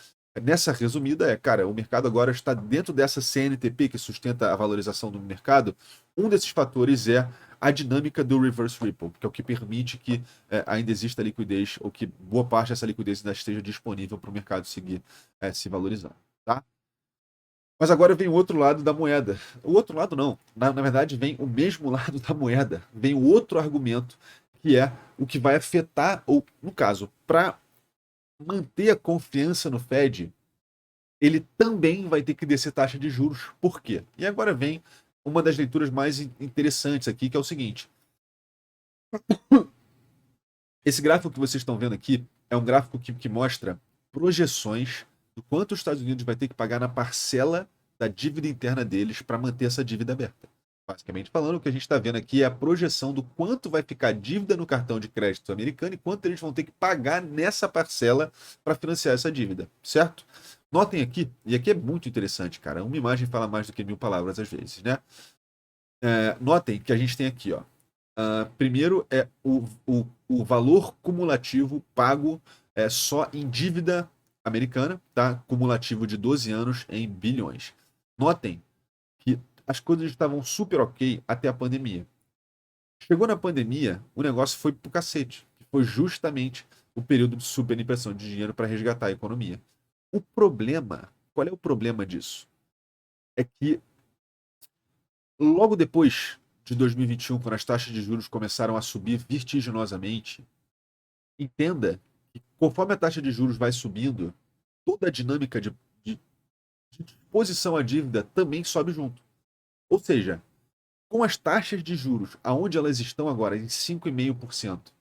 Nessa resumida cara, o mercado agora está dentro dessa CNTP que sustenta a valorização do mercado. Um desses fatores é a dinâmica do reverse repo, que é o que permite que ainda exista liquidez, ou que boa parte dessa liquidez ainda esteja disponível para o mercado seguir se valorizando, tá? Mas agora vem o outro lado da moeda. O outro lado não. Na verdade, vem o mesmo lado da moeda. Vem o outro argumento, que é o que vai afetar, ou, no caso, para manter a confiança no Fed, ele também vai ter que descer taxa de juros. Por quê? E agora vem uma das leituras mais interessantes aqui, que é o seguinte. Esse gráfico que vocês estão vendo aqui é um gráfico que mostra projeções do quanto os Estados Unidos vai ter que pagar na parcela da dívida interna deles para manter essa dívida aberta. Basicamente falando, o que a gente está vendo aqui é a projeção do quanto vai ficar a dívida no cartão de crédito americano e quanto eles vão ter que pagar nessa parcela para financiar essa dívida, certo? Notem aqui, e aqui é muito interessante, cara. Uma imagem fala mais do que 1000 palavras às vezes, né? Notem que a gente tem aqui, ó. Primeiro é o valor cumulativo pago só em dívida americana, tá? Cumulativo de 12 anos em bilhões. Notem que as coisas estavam super ok até a pandemia. Chegou na pandemia, o negócio foi pro cacete. Que foi justamente o período de superimpressão de dinheiro para resgatar a economia. O problema, qual é o problema disso? É que logo depois de 2021, quando as taxas de juros começaram a subir vertiginosamente, entenda que conforme a taxa de juros vai subindo, toda a dinâmica de exposição à dívida também sobe junto. Ou seja, com as taxas de juros aonde elas estão agora, em 5,5%,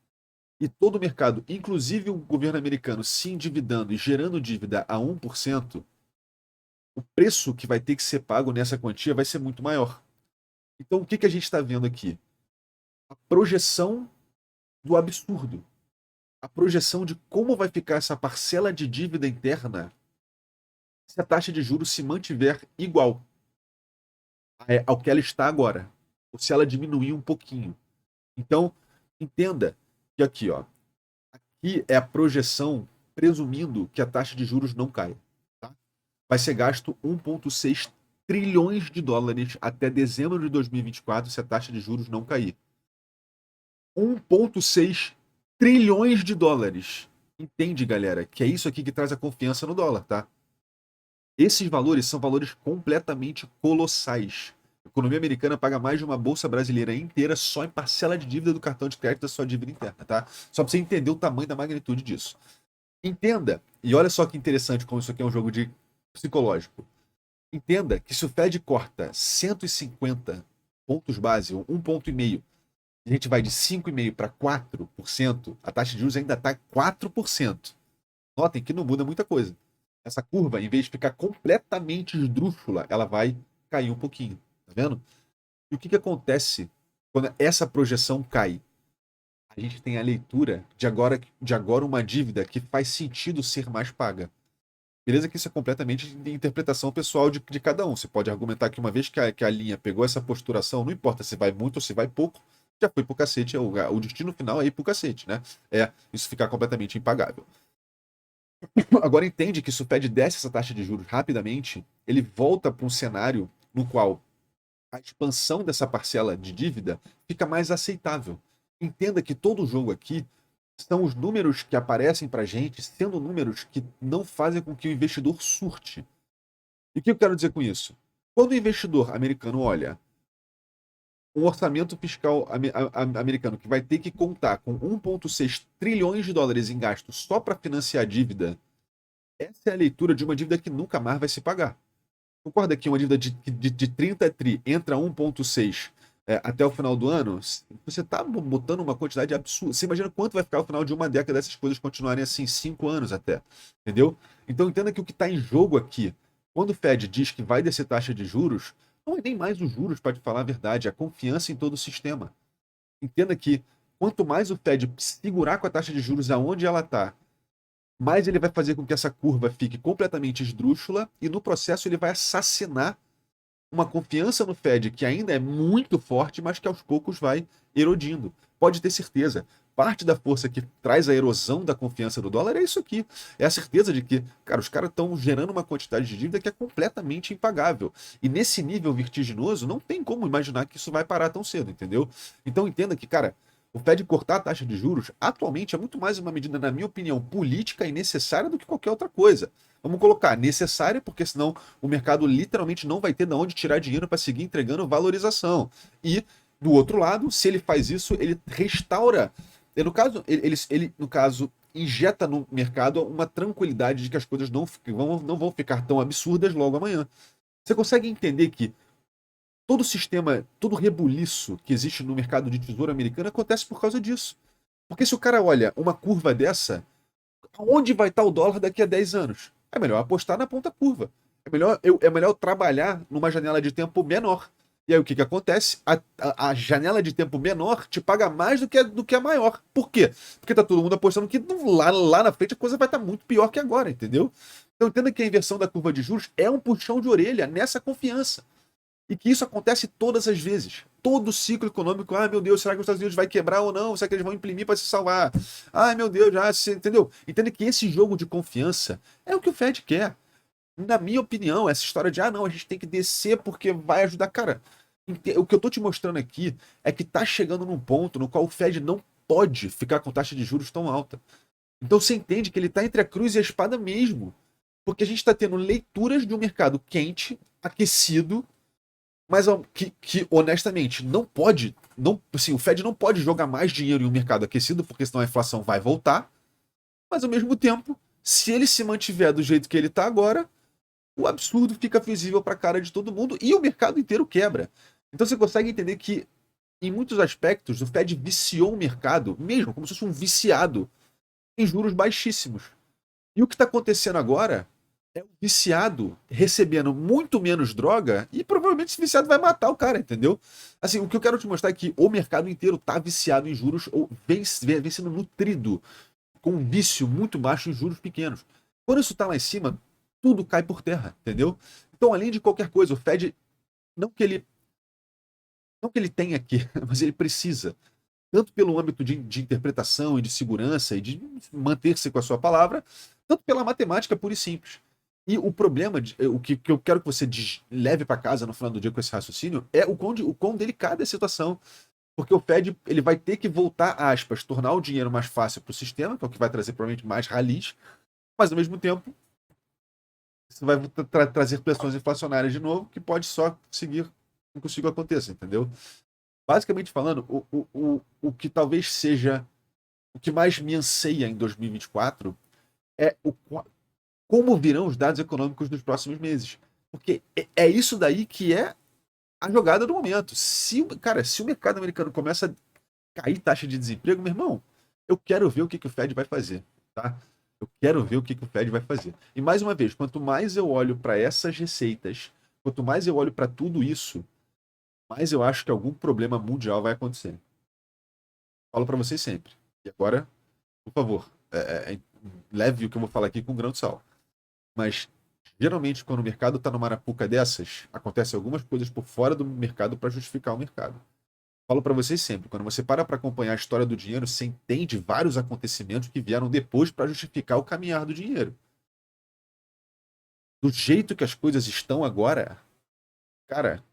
e todo o mercado, inclusive o governo americano, se endividando e gerando dívida a 1%, o preço que vai ter que ser pago nessa quantia vai ser muito maior. Então, o que a gente está vendo aqui? A projeção do absurdo. A projeção de como vai ficar essa parcela de dívida interna se a taxa de juros se mantiver igual ao que ela está agora, ou se ela diminuir um pouquinho. Então, entenda que aqui, ó, aqui é a projeção presumindo que a taxa de juros não caia. Tá? Vai ser gasto 1,6 trilhões de dólares até dezembro de 2024 se a taxa de juros não cair. 1,6 trilhões de dólares. Entende, galera, que é isso aqui que traz a confiança no dólar, tá? Esses valores são valores completamente colossais. A economia americana paga mais de uma bolsa brasileira inteira só em parcela de dívida do cartão de crédito da sua dívida interna, tá? Só para você entender o tamanho da magnitude disso. Entenda, e olha só que interessante como isso aqui é um jogo de psicológico. Entenda que se o Fed corta 150 pontos base, 1,5 ponto, a gente vai de 5,5% para 4%, a taxa de juros ainda está 4%. Notem que não muda muita coisa. Essa curva, em vez de ficar completamente esdrúxula, ela vai cair um pouquinho. Tá vendo? E o que acontece quando essa projeção cai? A gente tem a leitura de agora uma dívida que faz sentido ser mais paga. Beleza que isso é completamente de interpretação pessoal de cada um. Você pode argumentar que uma vez que a linha pegou essa posturação, não importa se vai muito ou se vai pouco, já foi pro cacete. O destino final é ir pro cacete, né? Isso ficar completamente impagável. Agora entende que se o Fed desce essa taxa de juros rapidamente, ele volta para um cenário no qual a expansão dessa parcela de dívida fica mais aceitável. Entenda que todo o jogo aqui são os números que aparecem para a gente sendo números que não fazem com que o investidor surte. E o que eu quero dizer com isso? Quando o investidor americano olha um orçamento fiscal americano que vai ter que contar com 1,6 trilhões de dólares em gastos só para financiar a dívida, essa é a leitura de uma dívida que nunca mais vai se pagar. Concorda que uma dívida de 30 tri entra 1,6 até o final do ano? Você está botando uma quantidade absurda. Você imagina quanto vai ficar ao final de uma década dessas coisas continuarem assim, 5 anos até. Entendeu? Então entenda que o que está em jogo aqui, quando o Fed diz que vai descer taxa de juros, não é nem mais os juros, para te falar a verdade, é a confiança em todo o sistema. Entenda que quanto mais o Fed segurar com a taxa de juros aonde ela está, mais ele vai fazer com que essa curva fique completamente esdrúxula e no processo ele vai assassinar uma confiança no Fed que ainda é muito forte, mas que aos poucos vai erodindo. Pode ter certeza. Parte da força que traz a erosão da confiança do dólar é isso aqui. É a certeza de que, cara, os caras estão gerando uma quantidade de dívida que é completamente impagável. E nesse nível vertiginoso, não tem como imaginar que isso vai parar tão cedo, entendeu? Então entenda que, cara, o Fed cortar a taxa de juros atualmente é muito mais uma medida, na minha opinião, política e necessária do que qualquer outra coisa. Vamos colocar necessária, porque senão o mercado literalmente não vai ter de onde tirar dinheiro para seguir entregando valorização. E, do outro lado, se ele faz isso, ele restaura. No caso, ele no caso, injeta no mercado uma tranquilidade de que as coisas não vão ficar tão absurdas logo amanhã. Você consegue entender que todo o sistema, todo o rebuliço que existe no mercado de tesouro americano acontece por causa disso. Porque se o cara olha uma curva dessa, onde vai estar o dólar daqui a 10 anos? É melhor apostar na ponta curva. É melhor trabalhar numa janela de tempo menor. E aí o que que acontece? A janela de tempo menor te paga mais do que a maior. Por quê? Porque tá todo mundo apostando que lá na frente a coisa vai estar muito pior que agora, entendeu? Então entenda que a inversão da curva de juros é um puxão de orelha nessa confiança. E que isso acontece todas as vezes. Todo ciclo econômico, ah, meu Deus, será que os Estados Unidos vai quebrar ou não? Será que eles vão imprimir para se salvar? Ai, meu Deus, já, entendeu? Entenda que esse jogo de confiança é o que o Fed quer. Na minha opinião, essa história de, ah, não, a gente tem que descer porque vai ajudar. Cara, o que eu tô te mostrando aqui é que tá chegando num ponto no qual o Fed não pode ficar com taxa de juros tão alta. Então você entende que ele tá entre a cruz e a espada mesmo. Porque a gente está tendo leituras de um mercado quente, aquecido, mas que honestamente não pode, não, assim, o Fed não pode jogar mais dinheiro em um mercado aquecido, porque senão a inflação vai voltar. Mas ao mesmo tempo, se ele se mantiver do jeito que ele está agora, o absurdo fica visível para a cara de todo mundo e o mercado inteiro quebra. Então você consegue entender que, em muitos aspectos, o Fed viciou o mercado, mesmo como se fosse um viciado, em juros baixíssimos. E o que está acontecendo agora é o viciado recebendo muito menos droga e provavelmente esse viciado vai matar o cara, entendeu? Assim, o que eu quero te mostrar é que o mercado inteiro está viciado em juros ou vem sendo nutrido com um vício muito baixo em juros pequenos. Quando isso está lá em cima, tudo cai por terra, entendeu? Então, além de qualquer coisa, o Fed, não que ele, não que ele tenha que, mas ele precisa, tanto pelo âmbito de interpretação e de segurança e de manter-se com a sua palavra, tanto pela matemática pura e simples. E o problema, o que eu quero que você leve para casa no final do dia com esse raciocínio, é o quão delicada é a situação. Porque o Fed ele vai ter que voltar, aspas, tornar o dinheiro mais fácil para o sistema, que é o que vai trazer provavelmente mais ralis, mas ao mesmo tempo isso vai trazer pressões inflacionárias de novo, que pode só seguir com que isso aconteça, entendeu? Basicamente falando, o que talvez seja o que mais me anseia em 2024 é como virão os dados econômicos nos próximos meses. Porque é isso daí que é a jogada do momento. Cara, se o mercado americano começa a cair taxa de desemprego, meu irmão, eu quero ver o que o Fed vai fazer, tá? Eu quero ver o que o Fed vai fazer. E mais uma vez, quanto mais eu olho para essas receitas, quanto mais eu olho para tudo isso, mais eu acho que algum problema mundial vai acontecer. Falo para vocês sempre. E agora, por favor, leve o que eu vou falar aqui com um grão de sal. Mas geralmente, quando o mercado está numa arapuca dessas, acontecem algumas coisas por fora do mercado para justificar o mercado. Falo para vocês sempre, quando você para acompanhar a história do dinheiro, você entende vários acontecimentos que vieram depois para justificar o caminhar do dinheiro. Do jeito que as coisas estão agora, cara,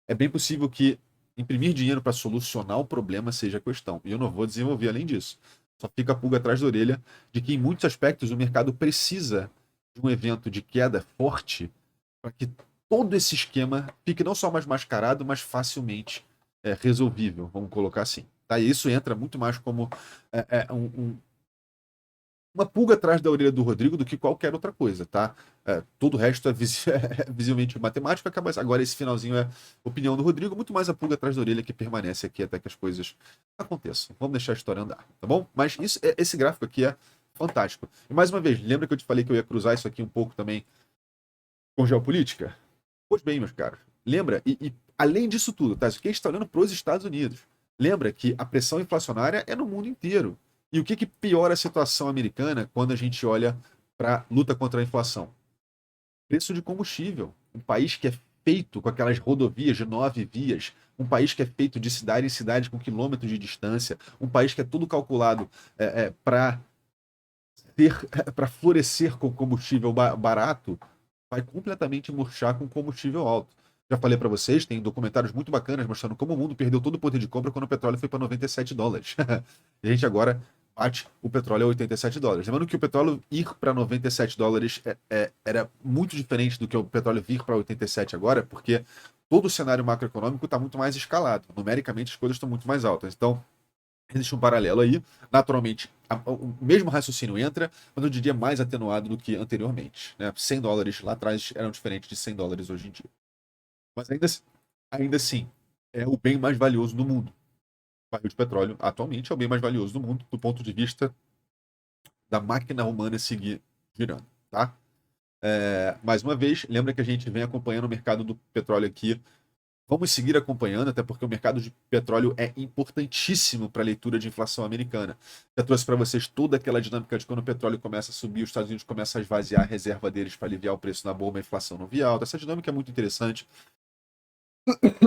é bem possível que imprimir dinheiro para solucionar o problema seja a questão. E eu não vou desenvolver além disso. Só fica a pulga atrás da orelha de que, em muitos aspectos, o mercado precisa de um evento de queda forte para que todo esse esquema fique não só mais mascarado, mas facilmente resolvível, vamos colocar assim. Tá? E isso entra muito mais como uma pulga atrás da orelha do Rodrigo do que qualquer outra coisa, tá? Todo o resto é, é visivelmente matemático, acaba agora esse finalzinho é opinião do Rodrigo, muito mais a pulga atrás da orelha que permanece aqui até que as coisas aconteçam. Vamos deixar a história andar, tá bom? Mas esse gráfico aqui é fantástico. E mais uma vez, lembra que eu te falei que eu ia cruzar isso aqui um pouco também com geopolítica? Pois bem, meus caros, lembra, e além disso tudo, tá? Isso aqui está olhando para os Estados Unidos. Lembra que a pressão inflacionária é no mundo inteiro. E o que piora a situação americana quando a gente olha para a luta contra a inflação? Preço de combustível. Um país que é feito com aquelas rodovias de 9 vias, um país que é feito de cidade em cidade com quilômetros de distância, um país que é tudo calculado para para florescer com combustível barato, vai completamente murchar com combustível alto. Já falei para vocês, tem documentários muito bacanas mostrando como o mundo perdeu todo o poder de compra quando o petróleo foi para $97. E a gente agora bate o petróleo a $87. Lembrando que o petróleo ir para $97 era muito diferente do que o petróleo vir para 87 agora, porque todo o cenário macroeconômico está muito mais escalado. Numericamente, as coisas estão muito mais altas. Então, existe um paralelo aí. Naturalmente, o mesmo raciocínio entra, mas eu diria mais atenuado do que anteriormente. Né? $100 lá atrás eram diferentes de $100 hoje em dia. Mas ainda assim, é o bem mais valioso do mundo. O barril de petróleo, atualmente, é o bem mais valioso do mundo, do ponto de vista da máquina humana seguir girando. Tá? Mais uma vez, lembra que a gente vem acompanhando o mercado do petróleo aqui. Vamos seguir acompanhando, até porque o mercado de petróleo é importantíssimo para a leitura de inflação americana. Já trouxe para vocês toda aquela dinâmica de quando o petróleo começa a subir, os Estados Unidos começam a esvaziar a reserva deles para aliviar o preço na bomba, a inflação não via alta. Essa dinâmica é muito interessante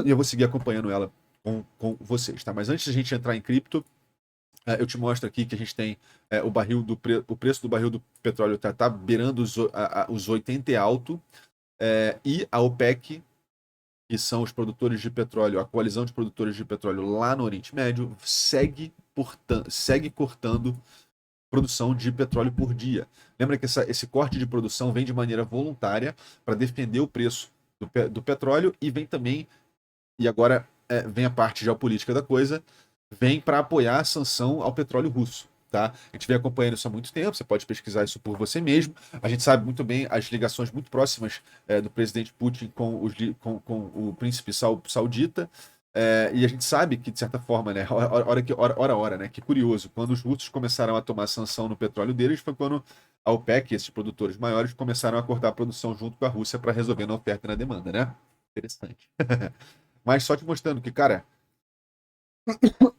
e eu vou seguir acompanhando ela com vocês, tá? Mas antes de a gente entrar em cripto, eu te mostro aqui que a gente tem o preço do barril do petróleo tá beirando os 80 e alto, e a OPEC, que são os produtores de petróleo, a coalizão de produtores de petróleo lá no Oriente Médio, segue cortando produção de petróleo por dia. Lembra que esse corte de produção vem de maneira voluntária para defender o preço do petróleo e vem também, e agora vem a parte geopolítica da coisa, vem para apoiar a sanção ao petróleo russo. Tá? A gente vem acompanhando isso há muito tempo, você pode pesquisar isso por você mesmo. A gente sabe muito bem as ligações muito próximas do presidente Putin com o príncipe saudita. E a gente sabe que, de certa forma, né, hora, né, que curioso, quando os russos começaram a tomar sanção no petróleo deles, foi quando a OPEC, esses produtores maiores, começaram a cortar a produção junto com a Rússia para resolver na oferta e na demanda, né? Interessante. Mas só te mostrando que, cara,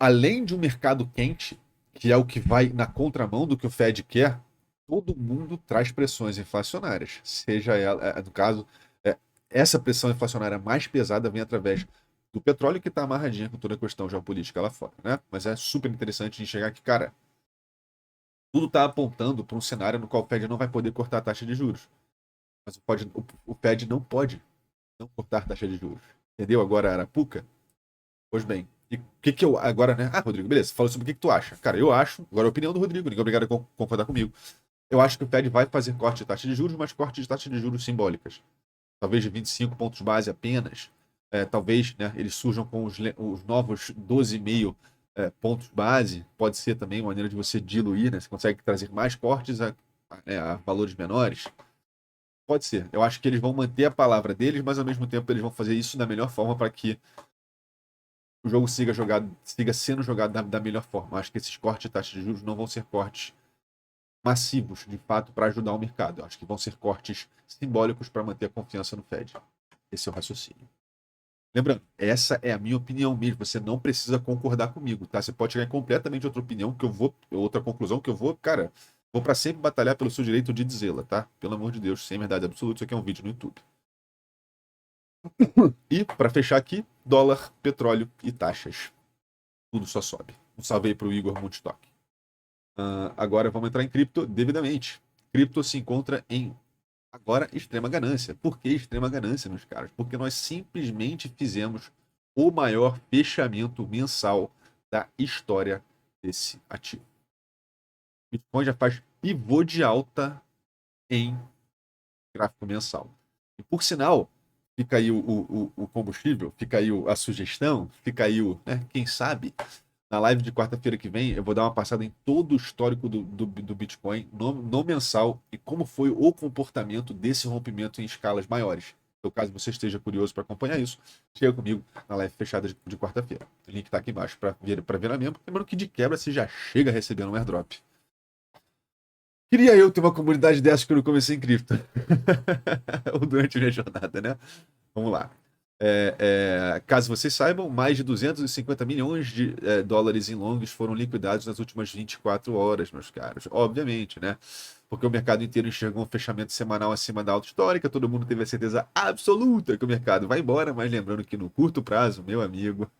além de um mercado quente, que é o que vai na contramão do que o Fed quer, todo mundo traz pressões inflacionárias. Seja ela, no caso, essa pressão inflacionária mais pesada vem através do petróleo, que está amarradinha com toda a questão geopolítica lá fora, né? Mas é super interessante enxergar que, cara, tudo está apontando para um cenário no qual o Fed não vai poder cortar a taxa de juros. Mas o Fed não pode não cortar a taxa de juros. Entendeu agora, Arapuca? Pois bem, e o que que eu. Agora, né? Ah, Rodrigo, beleza, fala sobre o que que tu acha. Cara, eu acho, agora é a opinião do Rodrigo, ninguém é obrigado a concordar comigo. Eu acho que o Fed vai fazer corte de taxa de juros, mas corte de taxa de juros simbólicas. Talvez de 25 pontos base apenas. Talvez, né, eles surjam com os novos 12,5 pontos base. Pode ser também uma maneira de você diluir, né? Você consegue trazer mais cortes a valores menores. Pode ser. Eu acho que eles vão manter a palavra deles, mas ao mesmo tempo eles vão fazer isso da melhor forma para que o jogo siga sendo jogado da melhor forma. Acho que esses cortes de taxa de juros não vão ser cortes massivos, de fato, para ajudar o mercado. Acho que vão ser cortes simbólicos para manter a confiança no Fed. Esse é o raciocínio. Lembrando, essa é a minha opinião mesmo. Você não precisa concordar comigo, tá? Você pode chegar em completamente outra opinião, outra conclusão que eu vou, cara, vou para sempre batalhar pelo seu direito de dizê-la, tá? Pelo amor de Deus, sem verdade absoluta, isso aqui é um vídeo no YouTube. E, para fechar aqui, dólar, petróleo e taxas. Tudo só sobe. Um salve aí pro Igor Mundstock. Agora vamos entrar em cripto devidamente. Cripto se encontra em agora extrema ganância. Por que extrema ganância, meus caros? Porque nós simplesmente fizemos o maior fechamento mensal da história desse ativo. Bitcoin já faz pivô de alta em gráfico mensal. E por sinal, fica aí o combustível, fica aí a sugestão, fica aí né, quem sabe, na live de quarta-feira que vem, eu vou dar uma passada em todo o histórico do Bitcoin no mensal e como foi o comportamento desse rompimento em escalas maiores. Então, caso você esteja curioso para acompanhar isso, chega comigo na live fechada de quarta-feira. O link está aqui embaixo para ver a membro. Lembrando que de quebra você já chega recebendo um airdrop. Queria eu ter uma comunidade dessa quando eu comecei em cripto. Ou durante a minha jornada, né? Vamos lá. Caso vocês saibam, mais de 250 milhões de dólares em longs foram liquidados nas últimas 24 horas, meus caros. Obviamente, né? Porque o mercado inteiro enxergou um fechamento semanal acima da alta histórica, todo mundo teve a certeza absoluta que o mercado vai embora, mas lembrando que no curto prazo, meu amigo,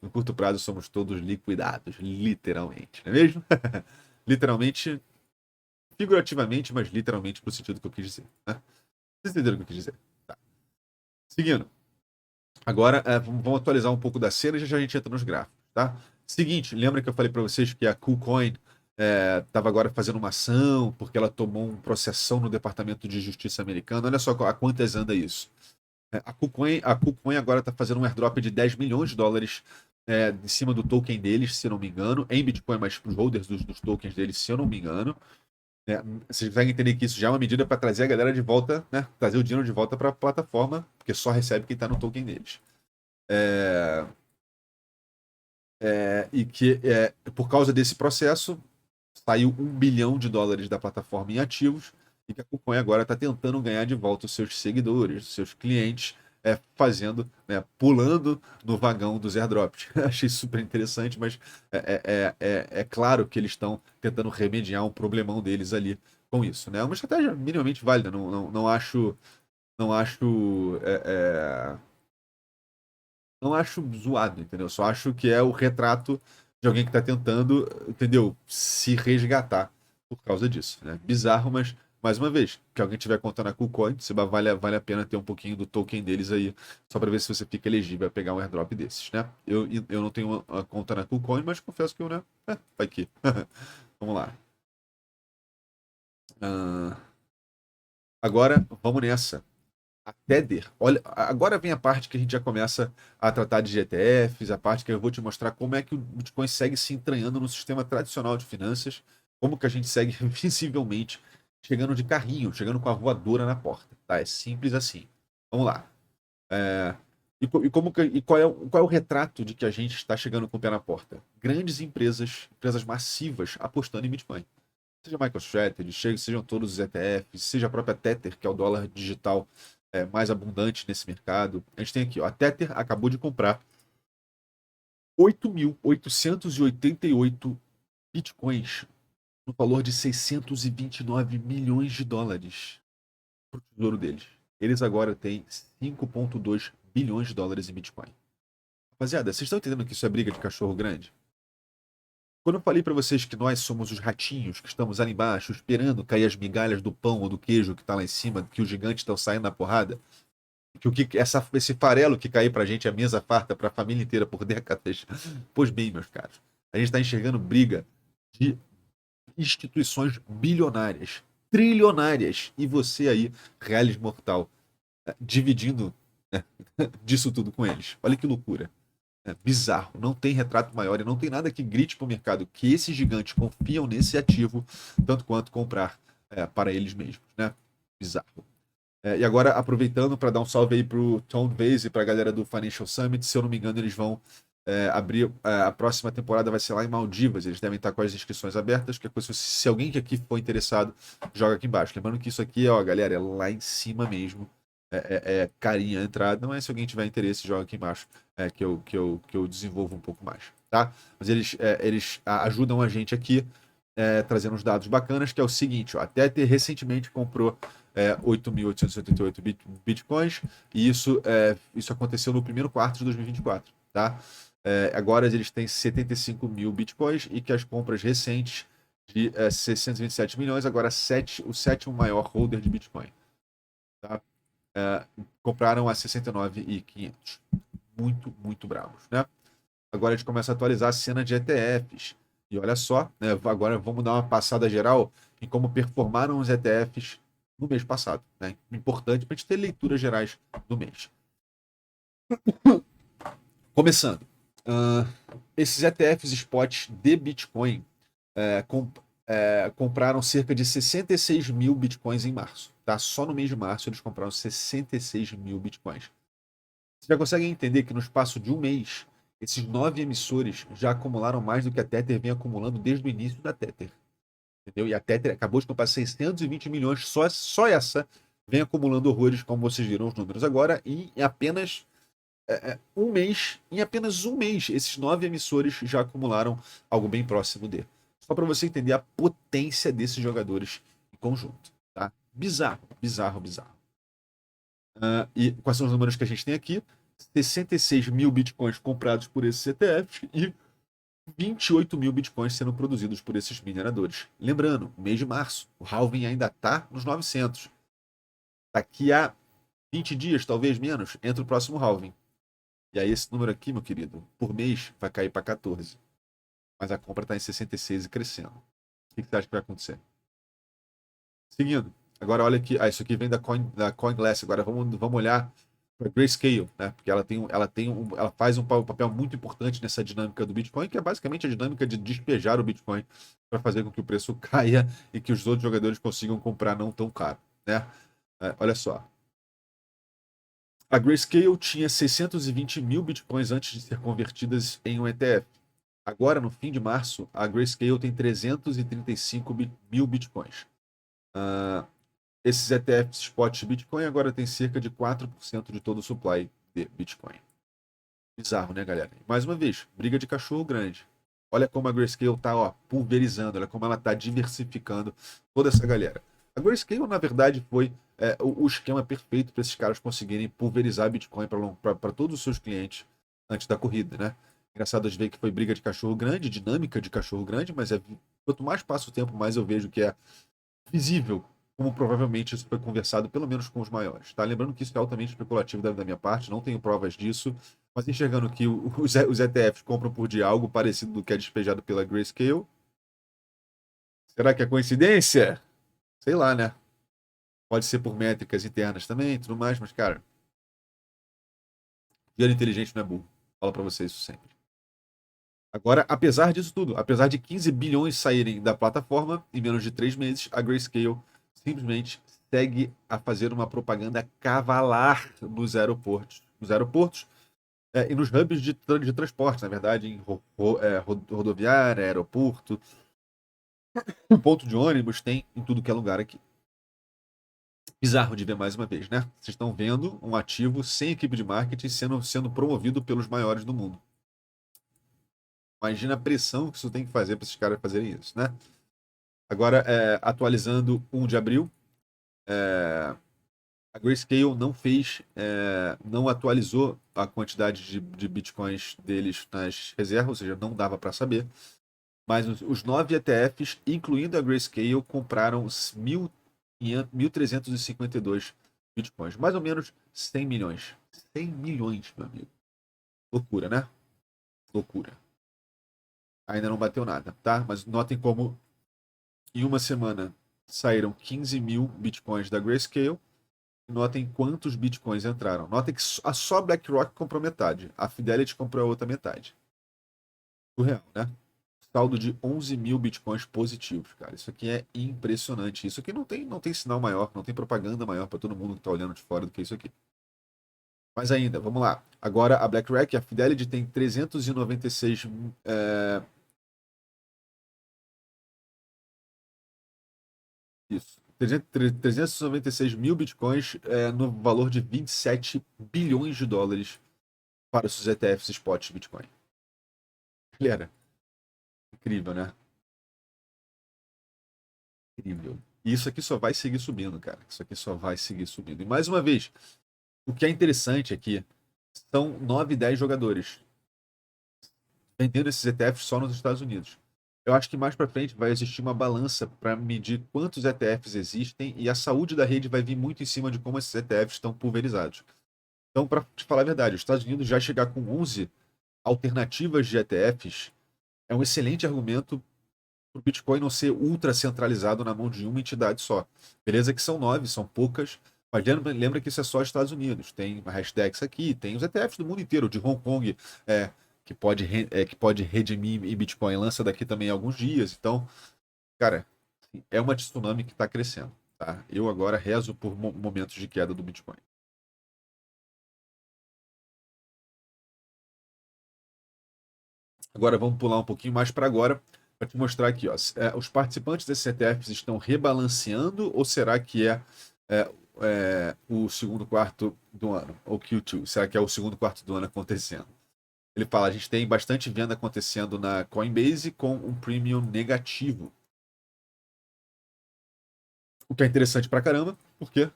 no curto prazo somos todos liquidados, literalmente, não é mesmo? Literalmente, figurativamente, mas literalmente pro sentido que eu quis dizer, né? Vocês entenderam o que eu quis dizer? Tá. Seguindo. Agora, vamos atualizar um pouco da cena e já a gente entra nos gráficos, tá? Seguinte, lembra que eu falei para vocês que a KuCoin estava agora fazendo uma ação porque ela tomou um processão no Departamento de Justiça americano. Olha só a quantas anda isso. A KuCoin agora está fazendo um airdrop de 10 milhões de dólares em cima do token deles, se não me engano, em Bitcoin, mas para os holders dos tokens deles, se eu não me engano. Vocês conseguem entender que isso já é uma medida para trazer a galera de volta, né? Trazer o dinheiro de volta para a plataforma, porque só recebe quem está no token deles. É, e que, por causa desse processo, saiu 1 bilhão de dólares da plataforma em ativos. e que a KuCoin agora está tentando ganhar de volta os seus seguidores, os seus clientes, fazendo, né, pulando no vagão dos airdrops. Achei super interessante, mas é claro que eles estão tentando remediar um problemão deles ali com isso, né? É uma estratégia minimamente válida, não acho, não acho, não acho zoado, entendeu? Só acho que é o retrato de alguém que está tentando, entendeu? Se resgatar por causa disso, né? Bizarro, mas mais uma vez, que alguém tiver conta na KuCoin, se vale a pena ter um pouquinho do token deles aí, só para ver se você fica elegível a pegar um airdrop desses, né? Eu não tenho uma conta na KuCoin, mas confesso que eu, né? Vai que. Vamos lá. Ah, agora, vamos nessa. A Tether, olha, agora vem a parte que a gente já começa a tratar de GTFs, a parte que eu vou te mostrar como é que o Bitcoin segue se entranhando no sistema tradicional de finanças, como que a gente segue visivelmente chegando de carrinho, chegando com a voadora na porta, tá? É simples assim. Vamos lá. É, qual é o retrato de que a gente está chegando com o pé na porta? Grandes empresas, empresas massivas apostando em Bitcoin. Seja MicroStrategy, sejam todos os ETFs, seja a própria Tether, que é o dólar digital mais abundante nesse mercado. A gente tem aqui, ó, a Tether acabou de comprar 8.888 bitcoins no valor de 629 milhões de dólares para o tesouro deles. Eles agora têm 5,2 bilhões de dólares em Bitcoin. Rapaziada, vocês estão entendendo que isso é briga de cachorro grande? Quando eu falei para vocês que nós somos os ratinhos que estamos ali embaixo esperando cair as migalhas do pão ou do queijo que está lá em cima, que os gigantes estão saindo na porrada, esse farelo que cair para a gente é mesa farta para a família inteira por décadas. Pois bem, meus caros, a gente está enxergando briga de instituições bilionárias, trilionárias, e você aí, reales mortal, dividindo, né, disso tudo com eles. Olha que loucura. É bizarro, não tem retrato maior e não tem nada que grite para o mercado que esses gigantes confiam nesse ativo tanto quanto comprar para eles mesmos, né? Bizarro. E agora, aproveitando para dar um salve aí pro Tom Vase e para a galera do Financial Summit, se eu não me engano, eles vão abrir a próxima temporada, vai ser lá em Maldivas. Eles devem estar com as inscrições abertas. Que coisa, se alguém que aqui for interessado, joga aqui embaixo. Lembrando que isso aqui, ó, galera, é lá em cima mesmo. É carinha a entrada, mas se alguém tiver interesse, joga aqui embaixo, que eu desenvolvo um pouco mais, tá? Mas eles ajudam a gente aqui, trazendo uns dados bacanas, que é o seguinte, ó, a Tether recentemente comprou 8.888 bitcoins, e isso aconteceu no primeiro quarto de 2024, tá? Agora eles têm 75 mil bitcoins e que as compras recentes de 627 milhões, agora o sétimo maior holder de bitcoin, tá? Compraram a 69.500. Muito, muito bravos, né? Agora a gente começa a atualizar a cena de ETFs. E olha só, né, agora vamos dar uma passada geral em como performaram os ETFs no mês passado. Né? Importante para a gente ter leituras gerais do mês. Começando. Esses ETFs spots de Bitcoin compraram cerca de 66 mil Bitcoins em março. Tá? Só no mês de março eles compraram 66 mil Bitcoins. Você já consegue entender que no espaço de um mês, esses 9 emissores já acumularam mais do que a Tether vem acumulando desde o início da Tether. Entendeu? E a Tether acabou de comprar 620 milhões, só essa vem acumulando horrores, como vocês viram os números agora, e em apenas um mês, esses 9 emissores já acumularam algo bem próximo dele. Só para você entender a potência desses jogadores em conjunto. Tá? Bizarro, bizarro, bizarro. E quais são os números que a gente tem aqui? 66 mil bitcoins comprados por esses ETFs e 28 mil bitcoins sendo produzidos por esses mineradores. Lembrando, mês de março, o halving ainda está nos 900. Daqui a 20 dias, talvez menos, entra o próximo halving. E aí esse número aqui, meu querido, por mês vai cair para 14. Mas a compra está em 66 e crescendo. O que você acha que vai acontecer? Seguindo. Agora olha aqui. Isso aqui vem da CoinGlass. Agora vamos olhar para Grayscale, né? Porque ela faz um papel muito importante nessa dinâmica do Bitcoin, que é basicamente a dinâmica de despejar o Bitcoin para fazer com que o preço caia e que os outros jogadores consigam comprar não tão caro, né? Olha só. A Grayscale tinha 620 mil Bitcoins antes de ser convertidas em um ETF. Agora, no fim de março, a Grayscale tem 335 mil Bitcoins. esses ETFs spot de Bitcoin agora tem cerca de 4% de todo o supply de Bitcoin. Bizarro, né, galera? Mais uma vez, briga de cachorro grande. Olha como a Grayscale tá, ó, pulverizando, olha como ela tá diversificando toda essa galera. A Grayscale, na verdade, foi o esquema perfeito para esses caras conseguirem pulverizar Bitcoin para todos os seus clientes antes da corrida, né? Engraçado de ver que foi briga de cachorro grande, dinâmica de cachorro grande, mas quanto mais passa o tempo, mais eu vejo que é visível como provavelmente isso foi conversado, pelo menos com os maiores. Tá? Lembrando que isso é altamente especulativo da minha parte, não tenho provas disso, mas enxergando que os ETFs compram por dia algo parecido do que é despejado pela Grayscale, será que é coincidência? Sei lá, né? Pode ser por métricas internas também e tudo mais, mas, cara, dinheiro inteligente não é burro. Falo pra vocês isso sempre. Agora, apesar disso tudo, apesar de 15 bilhões saírem da plataforma em menos de 3 meses, a Grayscale simplesmente segue a fazer uma propaganda cavalar nos aeroportos e nos hubs de transporte, na verdade, em rodoviária, aeroporto, um ponto de ônibus, tem em tudo que é lugar aqui. Bizarro de ver mais uma vez, né? Vocês estão vendo um ativo sem equipe de marketing sendo promovido pelos maiores do mundo. Imagina a pressão que isso tem que fazer para esses caras fazerem isso, né? Agora, atualizando 1 de abril, a Grayscale não atualizou a quantidade de bitcoins deles nas reservas, ou seja, não dava para saber. Mas os 9 ETFs, incluindo a Grayscale, compraram 1.352 bitcoins. Mais ou menos 100 milhões. 100 milhões, meu amigo. Loucura, né? Loucura. Ainda não bateu nada, tá? Mas notem como em uma semana saíram 15 mil bitcoins da Grayscale. Notem quantos bitcoins entraram. Notem que só BlackRock comprou metade. A Fidelity comprou a outra metade. Surreal, né? Saldo de 11 mil bitcoins positivos, cara. Isso aqui é impressionante. Isso aqui não tem sinal maior, não tem propaganda maior para todo mundo que está olhando de fora do que isso aqui. Mas ainda, vamos lá. Agora a BlackRock, a Fidelity tem 396. Isso. 396 mil bitcoins no valor de 27 bilhões de dólares para os ETFs spot de Bitcoin. Galera, incrível, né? Incrível. E isso aqui só vai seguir subindo, cara. Isso aqui só vai seguir subindo. E mais uma vez, o que é interessante aqui são 9, 10 jogadores vendendo esses ETFs só nos Estados Unidos. Eu acho que mais para frente vai existir uma balança para medir quantos ETFs existem e a saúde da rede vai vir muito em cima de como esses ETFs estão pulverizados. Então, para te falar a verdade, os Estados Unidos já chegar com 11 alternativas de ETFs é um excelente argumento para o Bitcoin não ser ultra centralizado na mão de uma entidade só. Beleza que são 9, são poucas, mas lembra que isso é só Estados Unidos. Tem a Hashdex aqui, tem os ETFs do mundo inteiro, de Hong Kong, que pode redimir em Bitcoin, lança daqui também a alguns dias. Então, cara, é uma tsunami que está crescendo. Tá? Eu agora rezo por momentos de queda do Bitcoin. Agora vamos pular um pouquinho mais para agora, para te mostrar aqui. Ó, os participantes desses ETFs estão rebalanceando ou será que é, o segundo quarto do ano, ou Q2? Será que é o segundo quarto do ano acontecendo? Ele fala, a gente tem bastante venda acontecendo na Coinbase com um premium negativo. O que é interessante pra caramba, porque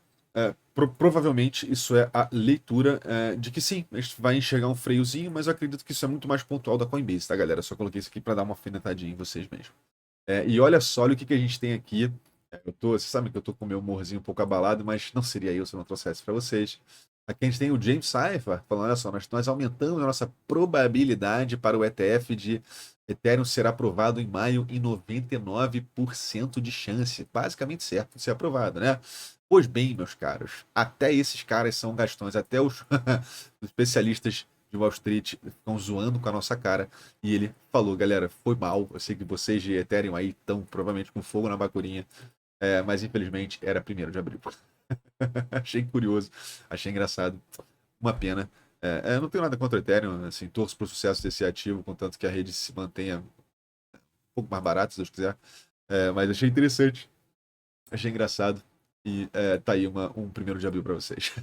provavelmente isso é a leitura de que sim, a gente vai enxergar um freiozinho, mas eu acredito que isso é muito mais pontual da Coinbase, tá, galera? Eu só coloquei isso aqui para dar uma alfinetadinha em vocês mesmo. E olha o que a gente tem aqui. Vocês sabem que eu tô com o meu humorzinho um pouco abalado, mas não seria eu se eu não trouxesse para vocês. Aqui a gente tem o James Cipher falando: olha só, nós aumentamos a nossa probabilidade para o ETF de Ethereum ser aprovado em maio em 99% de chance. Basicamente certo de ser aprovado, né? Pois bem, meus caros, até esses caras são gastões, até os especialistas de Wall Street estão zoando com a nossa cara. E ele falou, galera, foi mal. Eu sei que vocês de Ethereum aí estão provavelmente com fogo na bacurinha, mas infelizmente era 1º de abril. Achei curioso, achei engraçado. Uma pena. Não tenho nada contra o Ethereum, assim, torço para o sucesso desse ativo, contanto que a rede se mantenha um pouco mais barata, se Deus quiser. Mas achei interessante, achei engraçado. E tá aí um 1º de abril para vocês.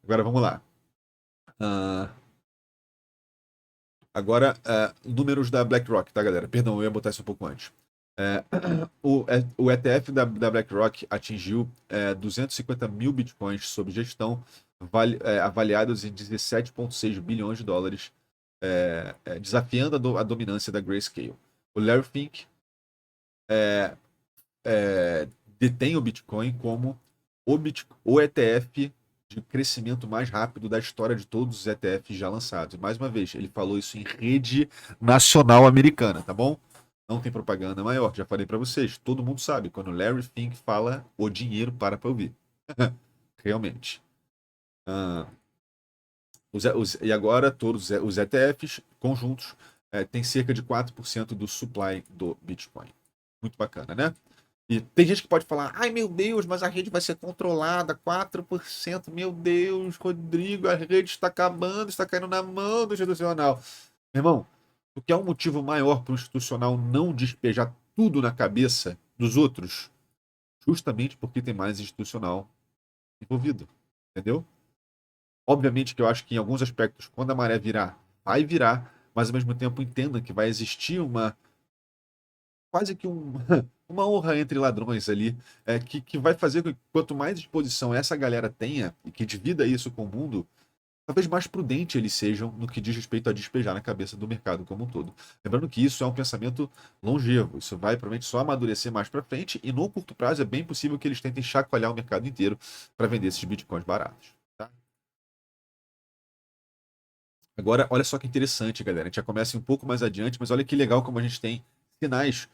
Agora vamos lá. Ah, agora, números da BlackRock, tá, galera? Perdão, eu ia botar isso um pouco antes. É, o ETF da BlackRock atingiu 250 mil bitcoins sob gestão, avaliados em 17,6 bilhões de dólares, desafiando a dominância da Grayscale. O Larry Fink é, detém o Bitcoin como o ETF de crescimento mais rápido da história de todos os ETFs já lançados. E mais uma vez, ele falou isso em rede nacional americana, tá bom? Não tem propaganda maior, já falei para vocês. Todo mundo sabe, quando Larry Fink fala, o dinheiro para ouvir. Realmente. Ah, e agora, todos os ETFs conjuntos têm cerca de 4% do supply do Bitcoin. Muito bacana, né? E tem gente que pode falar, ai meu Deus, mas a rede vai ser controlada, 4%, meu Deus, Rodrigo, a rede está acabando, está caindo na mão do institucional. Meu irmão, o que é um motivo maior para o institucional não despejar tudo na cabeça dos outros? Justamente porque tem mais institucional envolvido, entendeu? Obviamente que eu acho que em alguns aspectos, quando a maré virar, vai virar, mas ao mesmo tempo entenda que vai existir quase que uma honra entre ladrões ali, que vai fazer com que quanto mais exposição essa galera tenha e que divida isso com o mundo, talvez mais prudente eles sejam no que diz respeito a despejar na cabeça do mercado como um todo. Lembrando que isso é um pensamento longevo, isso vai provavelmente só amadurecer mais para frente e no curto prazo é bem possível que eles tentem chacoalhar o mercado inteiro para vender esses bitcoins baratos. Tá? Agora, olha só que interessante, galera. A gente já começa um pouco mais adiante, mas olha que legal como a gente tem sinais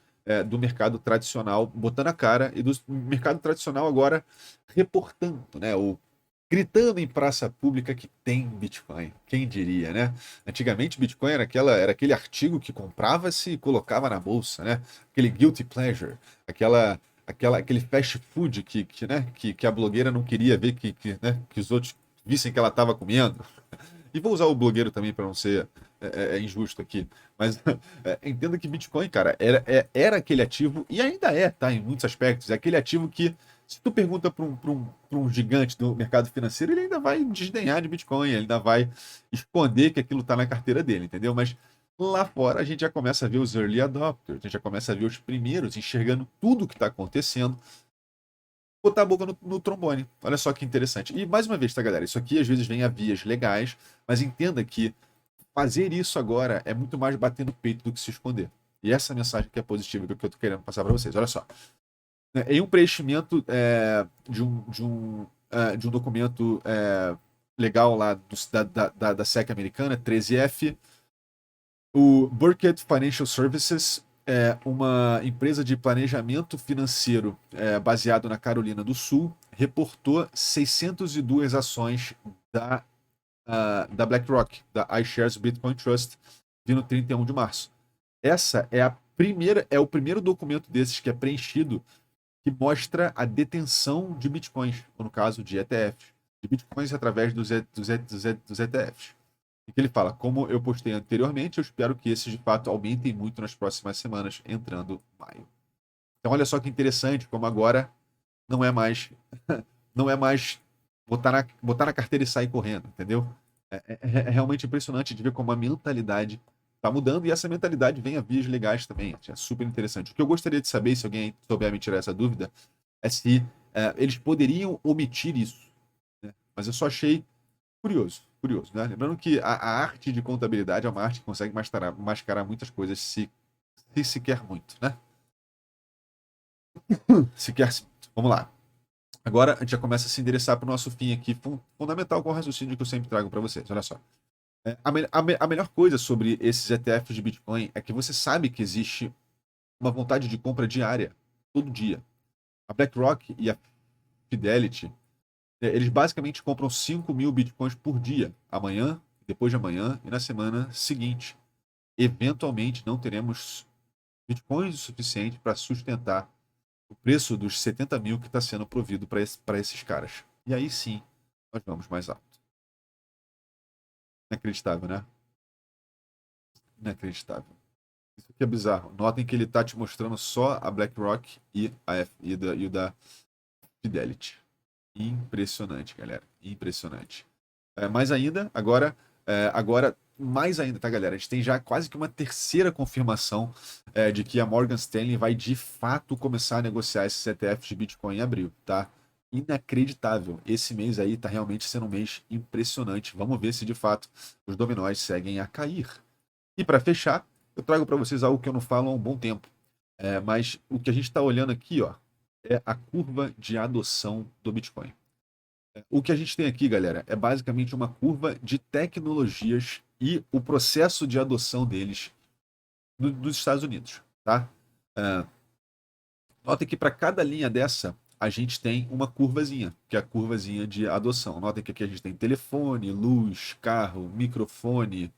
do mercado tradicional botando a cara e do mercado tradicional agora reportando, né? Ou gritando em praça pública que tem Bitcoin. Quem diria, né? Antigamente, Bitcoin era aquele artigo que comprava-se e colocava na bolsa, né? Aquele guilty pleasure, aquele fast food que a blogueira não queria ver que os outros vissem que ela estava comendo. E vou usar o blogueiro também para não ser injusto aqui. Mas entenda que Bitcoin, cara, era aquele ativo, e ainda tá, em muitos aspectos. É aquele ativo que, se tu pergunta para um gigante do mercado financeiro, ele ainda vai desdenhar de Bitcoin, ele ainda vai esconder que aquilo está na carteira dele, entendeu? Mas lá fora a gente já começa a ver os early adopters, a gente já começa a ver os primeiros enxergando tudo o que está acontecendo, botar a boca no trombone. Olha só que interessante. E mais uma vez, tá, galera? Isso aqui às vezes vem a vias legais, mas entenda que fazer isso agora é muito mais bater no peito do que se esconder. E essa mensagem que é positiva que eu tô querendo passar para vocês. Olha só. Em um preenchimento de um documento legal lá da SEC americana, 13F, o Burkett Financial Services é uma empresa de planejamento financeiro baseado na Carolina do Sul, reportou 602 ações da BlackRock, da iShares Bitcoin Trust, vindo 31 de março. Essa é o primeiro documento desses que é preenchido que mostra a detenção de bitcoins, ou no caso de ETFs, de bitcoins através dos ETFs. E que ele fala, como eu postei anteriormente, eu espero que esses de fato aumentem muito nas próximas semanas, entrando maio. Então olha só que interessante, como agora não é mais não é mais botar na carteira e sair correndo, entendeu? É realmente impressionante de ver como a mentalidade está mudando e essa mentalidade vem a vias legais também. É super interessante. O que eu gostaria de saber, se alguém souber me tirar essa dúvida, é se eles poderiam omitir isso. Né? Mas eu só achei curioso, curioso, né? Lembrando que a arte de contabilidade é uma arte que consegue mascarar muitas coisas se quer muito, né? Se quer muito. Vamos lá. Agora a gente já começa a se endereçar para o nosso fim aqui, fundamental com o raciocínio que eu sempre trago para vocês. Olha só. A melhor coisa sobre esses ETFs de Bitcoin é que você sabe que existe uma vontade de compra diária, todo dia. A BlackRock e a Fidelity, eles basicamente compram 5 mil Bitcoins por dia, amanhã, depois de amanhã e na semana seguinte. Eventualmente não teremos Bitcoins o suficiente para sustentar o preço dos 70 mil que está sendo provido para esses caras. E aí sim, nós vamos mais alto. Inacreditável, né? Inacreditável. Isso aqui é bizarro. Notem que ele está te mostrando só a BlackRock e o da Fidelity. Impressionante, galera. Impressionante. Mais ainda, agora, mais ainda, tá, galera? A gente tem já quase que uma terceira confirmação de que a Morgan Stanley vai de fato começar a negociar esses ETFs de Bitcoin em abril, tá? Inacreditável. Esse mês aí tá realmente sendo um mês impressionante. Vamos ver se de fato os dominós seguem a cair. E para fechar, eu trago para vocês algo que eu não falo há um bom tempo. Mas o que a gente está olhando aqui, ó, é a curva de adoção do Bitcoin. O que a gente tem aqui, galera, é basicamente uma curva de tecnologias e o processo de adoção deles nos Estados Unidos, tá? É, Notem que para cada linha dessa, a gente tem uma curvazinha, que é a curvazinha de adoção. Notem que aqui a gente tem telefone, luz, carro, microfone,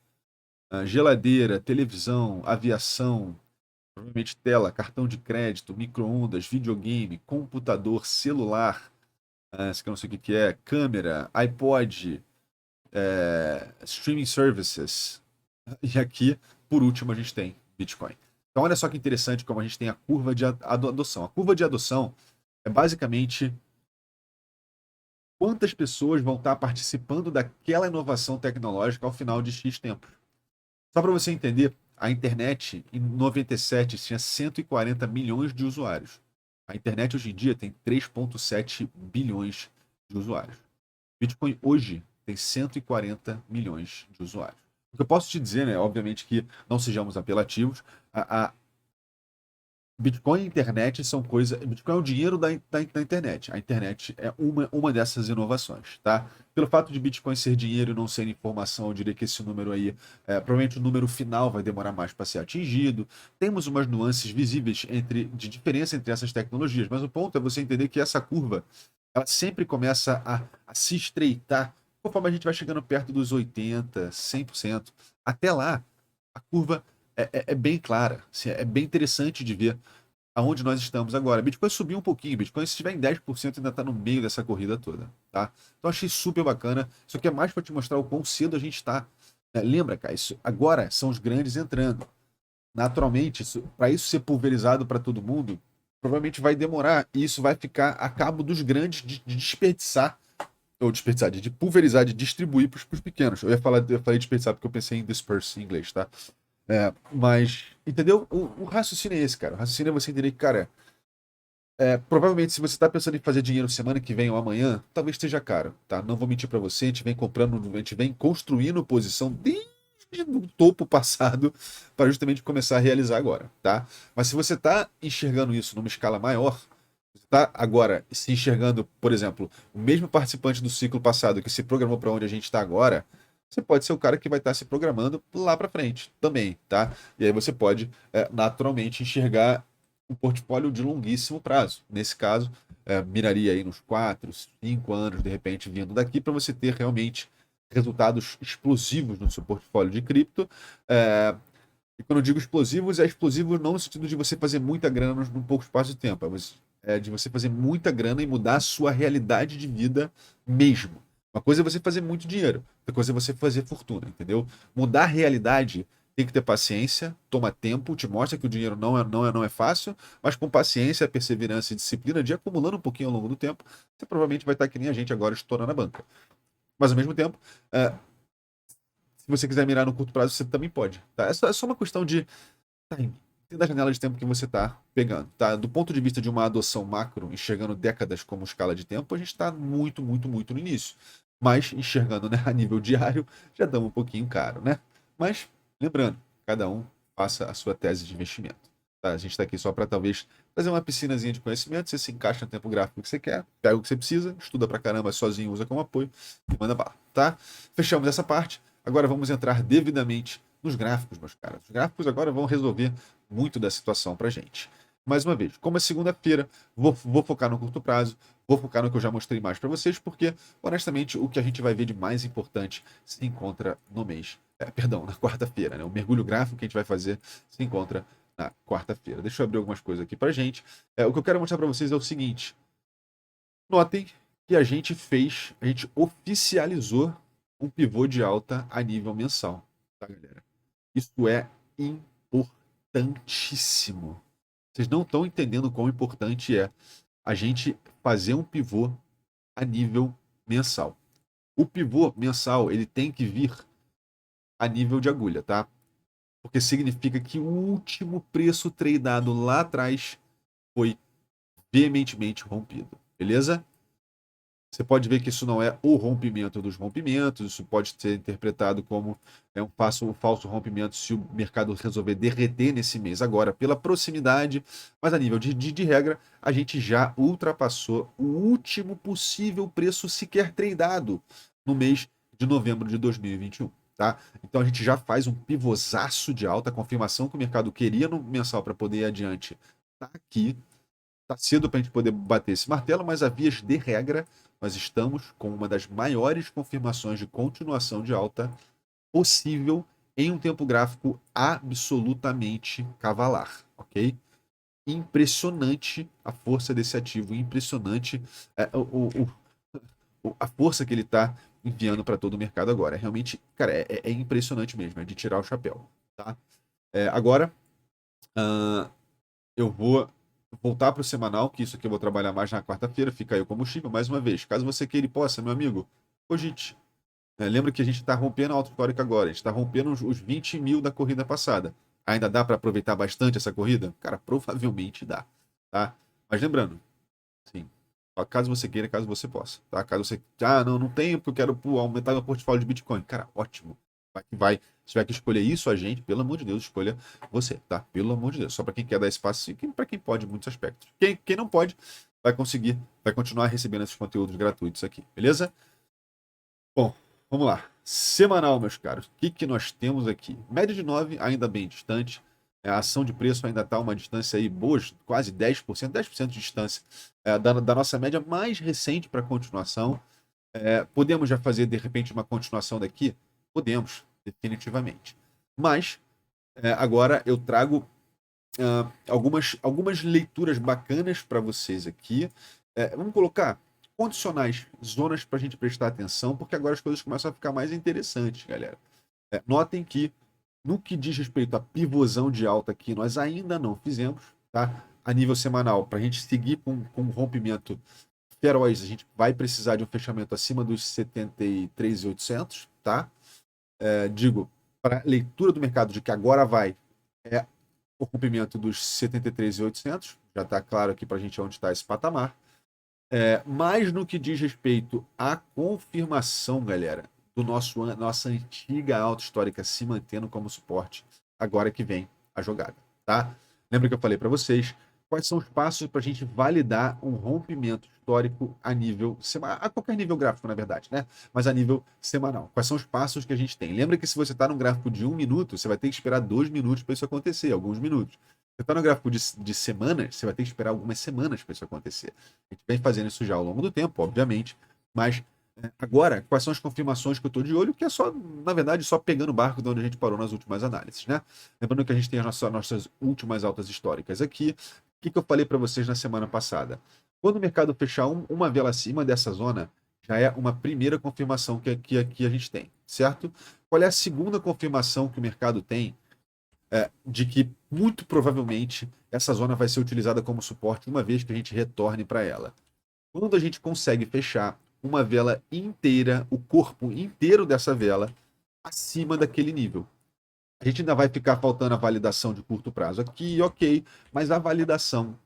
geladeira, televisão, aviação, provavelmente tela, cartão de crédito, micro-ondas, videogame, computador, celular, esse que eu não sei o que que é, câmera, iPod, streaming services. E aqui, por último, a gente tem Bitcoin. Então, olha só que interessante como a gente tem a curva de adoção. A curva de adoção é basicamente quantas pessoas vão estar participando daquela inovação tecnológica ao final de X tempo. Só para você entender, a internet em 97 tinha 140 milhões de usuários. A internet hoje em dia tem 3,7 bilhões de usuários. Bitcoin hoje tem 140 milhões de usuários. O que eu posso te dizer, né, obviamente que não sejamos apelativos, a Bitcoin e internet são coisas. Bitcoin é o dinheiro da internet. A internet é uma dessas inovações, tá? Pelo fato de Bitcoin ser dinheiro e não ser informação, eu diria que esse número aí, provavelmente o número final vai demorar mais para ser atingido. Temos umas nuances visíveis de diferença entre essas tecnologias, mas o ponto é você entender que essa curva ela sempre começa a se estreitar conforme a gente vai chegando perto dos 80, 100%. Até lá, a curva é bem clara. Assim, é bem interessante de ver aonde nós estamos agora. Bitcoin subiu um pouquinho. Bitcoin, se estiver em 10%, ainda está no meio dessa corrida toda. Tá? Então, achei super bacana. Isso aqui é mais para te mostrar o quão cedo a gente está. Lembra, cara, agora são os grandes entrando. Naturalmente, para isso ser pulverizado para todo mundo, provavelmente vai demorar. E isso vai ficar a cabo dos grandes de desperdiçar ou desperdiçar, de pulverizar, de distribuir para os pequenos. Eu falei desperdiçar porque eu pensei em disperse em inglês, tá? Mas, entendeu? O raciocínio é esse, cara. O raciocínio é você entender que, cara, provavelmente se você está pensando em fazer dinheiro semana que vem ou amanhã, talvez esteja caro, tá? Não vou mentir para você, a gente vem comprando, a gente vem construindo posição desde o topo passado para justamente começar a realizar agora, tá? Mas se você está enxergando isso numa escala maior, você está agora se enxergando, por exemplo, o mesmo participante do ciclo passado que se programou para onde a gente está agora, você pode ser o cara que vai estar se programando lá para frente também, tá? E aí você pode naturalmente enxergar um portfólio de longuíssimo prazo. Nesse caso, miraria aí nos 4, 5 anos, de repente, vindo daqui para você ter realmente resultados explosivos no seu portfólio de cripto. E quando eu digo explosivos, é explosivo não no sentido de você fazer muita grana num pouco espaço de tempo, é de você fazer muita grana e mudar a sua realidade de vida mesmo. Uma coisa é você fazer muito dinheiro, outra coisa é você fazer fortuna, entendeu? Mudar a realidade tem que ter paciência, toma tempo, te mostra que o dinheiro não é fácil, mas com paciência, perseverança e disciplina, de acumulando um pouquinho ao longo do tempo, você provavelmente vai estar que nem a gente agora estourando a banca. Mas ao mesmo tempo, se você quiser mirar no curto prazo, você também pode. Tá? É só uma questão de time. Tem da janela de tempo que você está pegando. Tá? Do ponto de vista de uma adoção macro, enxergando décadas como escala de tempo, a gente está muito, muito, muito no início. Mas enxergando, né, a nível diário, já dá um pouquinho caro, né? Mas, lembrando, cada um faça a sua tese de investimento. Tá? A gente está aqui só para talvez fazer uma piscinazinha de conhecimento. Você se encaixa no tempo gráfico que você quer, pega o que você precisa, estuda pra caramba sozinho, usa como apoio e manda bala, tá? Fechamos essa parte. Agora vamos entrar devidamente nos gráficos, meus caras. Os gráficos agora vão resolver muito da situação pra gente. Mais uma vez, como é segunda-feira, vou focar no curto prazo, vou focar no que eu já mostrei mais para vocês, porque, honestamente, o que a gente vai ver de mais importante se encontra no mês. Perdão, na quarta-feira, né? O mergulho gráfico que a gente vai fazer se encontra na quarta-feira. Deixa eu abrir algumas coisas aqui pra gente. O que eu quero mostrar para vocês é o seguinte. Notem que a gente oficializou um pivô de alta a nível mensal, tá, galera? Isso é importantíssimo. Vocês não estão entendendo quão importante é. a gente fazer um pivô a nível mensal. O pivô mensal, ele tem que vir a nível de agulha, tá? Porque significa que o último preço tradeado lá atrás foi veementemente rompido, beleza? Você pode ver que isso não é o rompimento dos rompimentos, isso pode ser interpretado como um falso rompimento se o mercado resolver derreter nesse mês agora pela proximidade, mas a nível de regra, a gente já ultrapassou o último possível preço sequer tradeado no mês de novembro de 2021. Tá? Então a gente já faz um pivôzaço de alta, a confirmação que o mercado queria no mensal para poder ir adiante está aqui. Tá cedo para a gente poder bater esse martelo, mas a vias de regra, nós estamos com uma das maiores confirmações de continuação de alta possível em um tempo gráfico absolutamente cavalar, ok? Impressionante a força desse ativo, impressionante a força que ele está enviando para todo o mercado agora. É realmente, cara, é impressionante mesmo, é de tirar o chapéu, tá? Agora, eu vou voltar para o semanal, que isso aqui eu vou trabalhar mais na quarta-feira, fica aí o combustível, mais uma vez. Caso você queira e possa, meu amigo, cogite. Lembra que a gente está rompendo a alta histórica agora, a gente está rompendo os 20 mil da corrida passada. Ainda dá para aproveitar bastante essa corrida? Cara, provavelmente dá, tá? Mas lembrando, sim, caso você queira, caso você possa, tá? Caso você, não tenho porque eu quero aumentar meu portfólio de Bitcoin. Cara, ótimo. Vai que vai. Se tiver que escolher isso, a gente, pelo amor de Deus, escolha você, tá? Pelo amor de Deus. Só para quem quer dar espaço e para quem pode, em muitos aspectos. Quem não pode, vai conseguir, vai continuar recebendo esses conteúdos gratuitos aqui, beleza? Bom, vamos lá. Semanal, meus caros. O que nós temos aqui? Média de 9, ainda bem distante. A ação de preço ainda está uma distância aí boa, quase 10% de distância da nossa média mais recente para continuação. Podemos já fazer, de repente, uma continuação daqui? Podemos, definitivamente. Mas, agora eu trago algumas leituras bacanas para vocês aqui. Vamos colocar condicionais, zonas para a gente prestar atenção, porque agora as coisas começam a ficar mais interessantes, galera. Notem que, no que diz respeito à pivôzão de alta aqui, nós ainda não fizemos, tá? A nível semanal, para a gente seguir com um rompimento feroz, a gente vai precisar de um fechamento acima dos 73.800, tá? Digo, para leitura do mercado de que agora vai, o rompimento dos 73.800, já está claro aqui para a gente onde está esse patamar. Mas no que diz respeito à confirmação, galera, do nossa antiga alta histórica se mantendo como suporte, agora que vem a jogada, tá? Lembra que eu falei para vocês quais são os passos para a gente validar um rompimento histórico a nível semanal, a qualquer nível gráfico, na verdade, né? Mas a nível semanal. Quais são os passos que a gente tem? Lembra que se você está num gráfico de 1 minuto, você vai ter que esperar 2 minutos para isso acontecer, alguns minutos. Você está no gráfico de semanas, você vai ter que esperar algumas semanas para isso acontecer. A gente vem fazendo isso já ao longo do tempo, obviamente, mas agora, quais são as confirmações que eu estou de olho? Que é só, na verdade, só pegando o barco de onde a gente parou nas últimas análises, né? Lembrando que a gente tem as nossas últimas altas históricas aqui. O que eu falei para vocês na semana passada? Quando o mercado fechar uma vela acima dessa zona, já é uma primeira confirmação que aqui a gente tem, certo? Qual é a segunda confirmação que o mercado tem de que muito provavelmente essa zona vai ser utilizada como suporte uma vez que a gente retorne para ela? Quando a gente consegue fechar uma vela inteira, o corpo inteiro dessa vela, acima daquele nível. A gente ainda vai ficar faltando a validação de curto prazo aqui, ok, mas a validação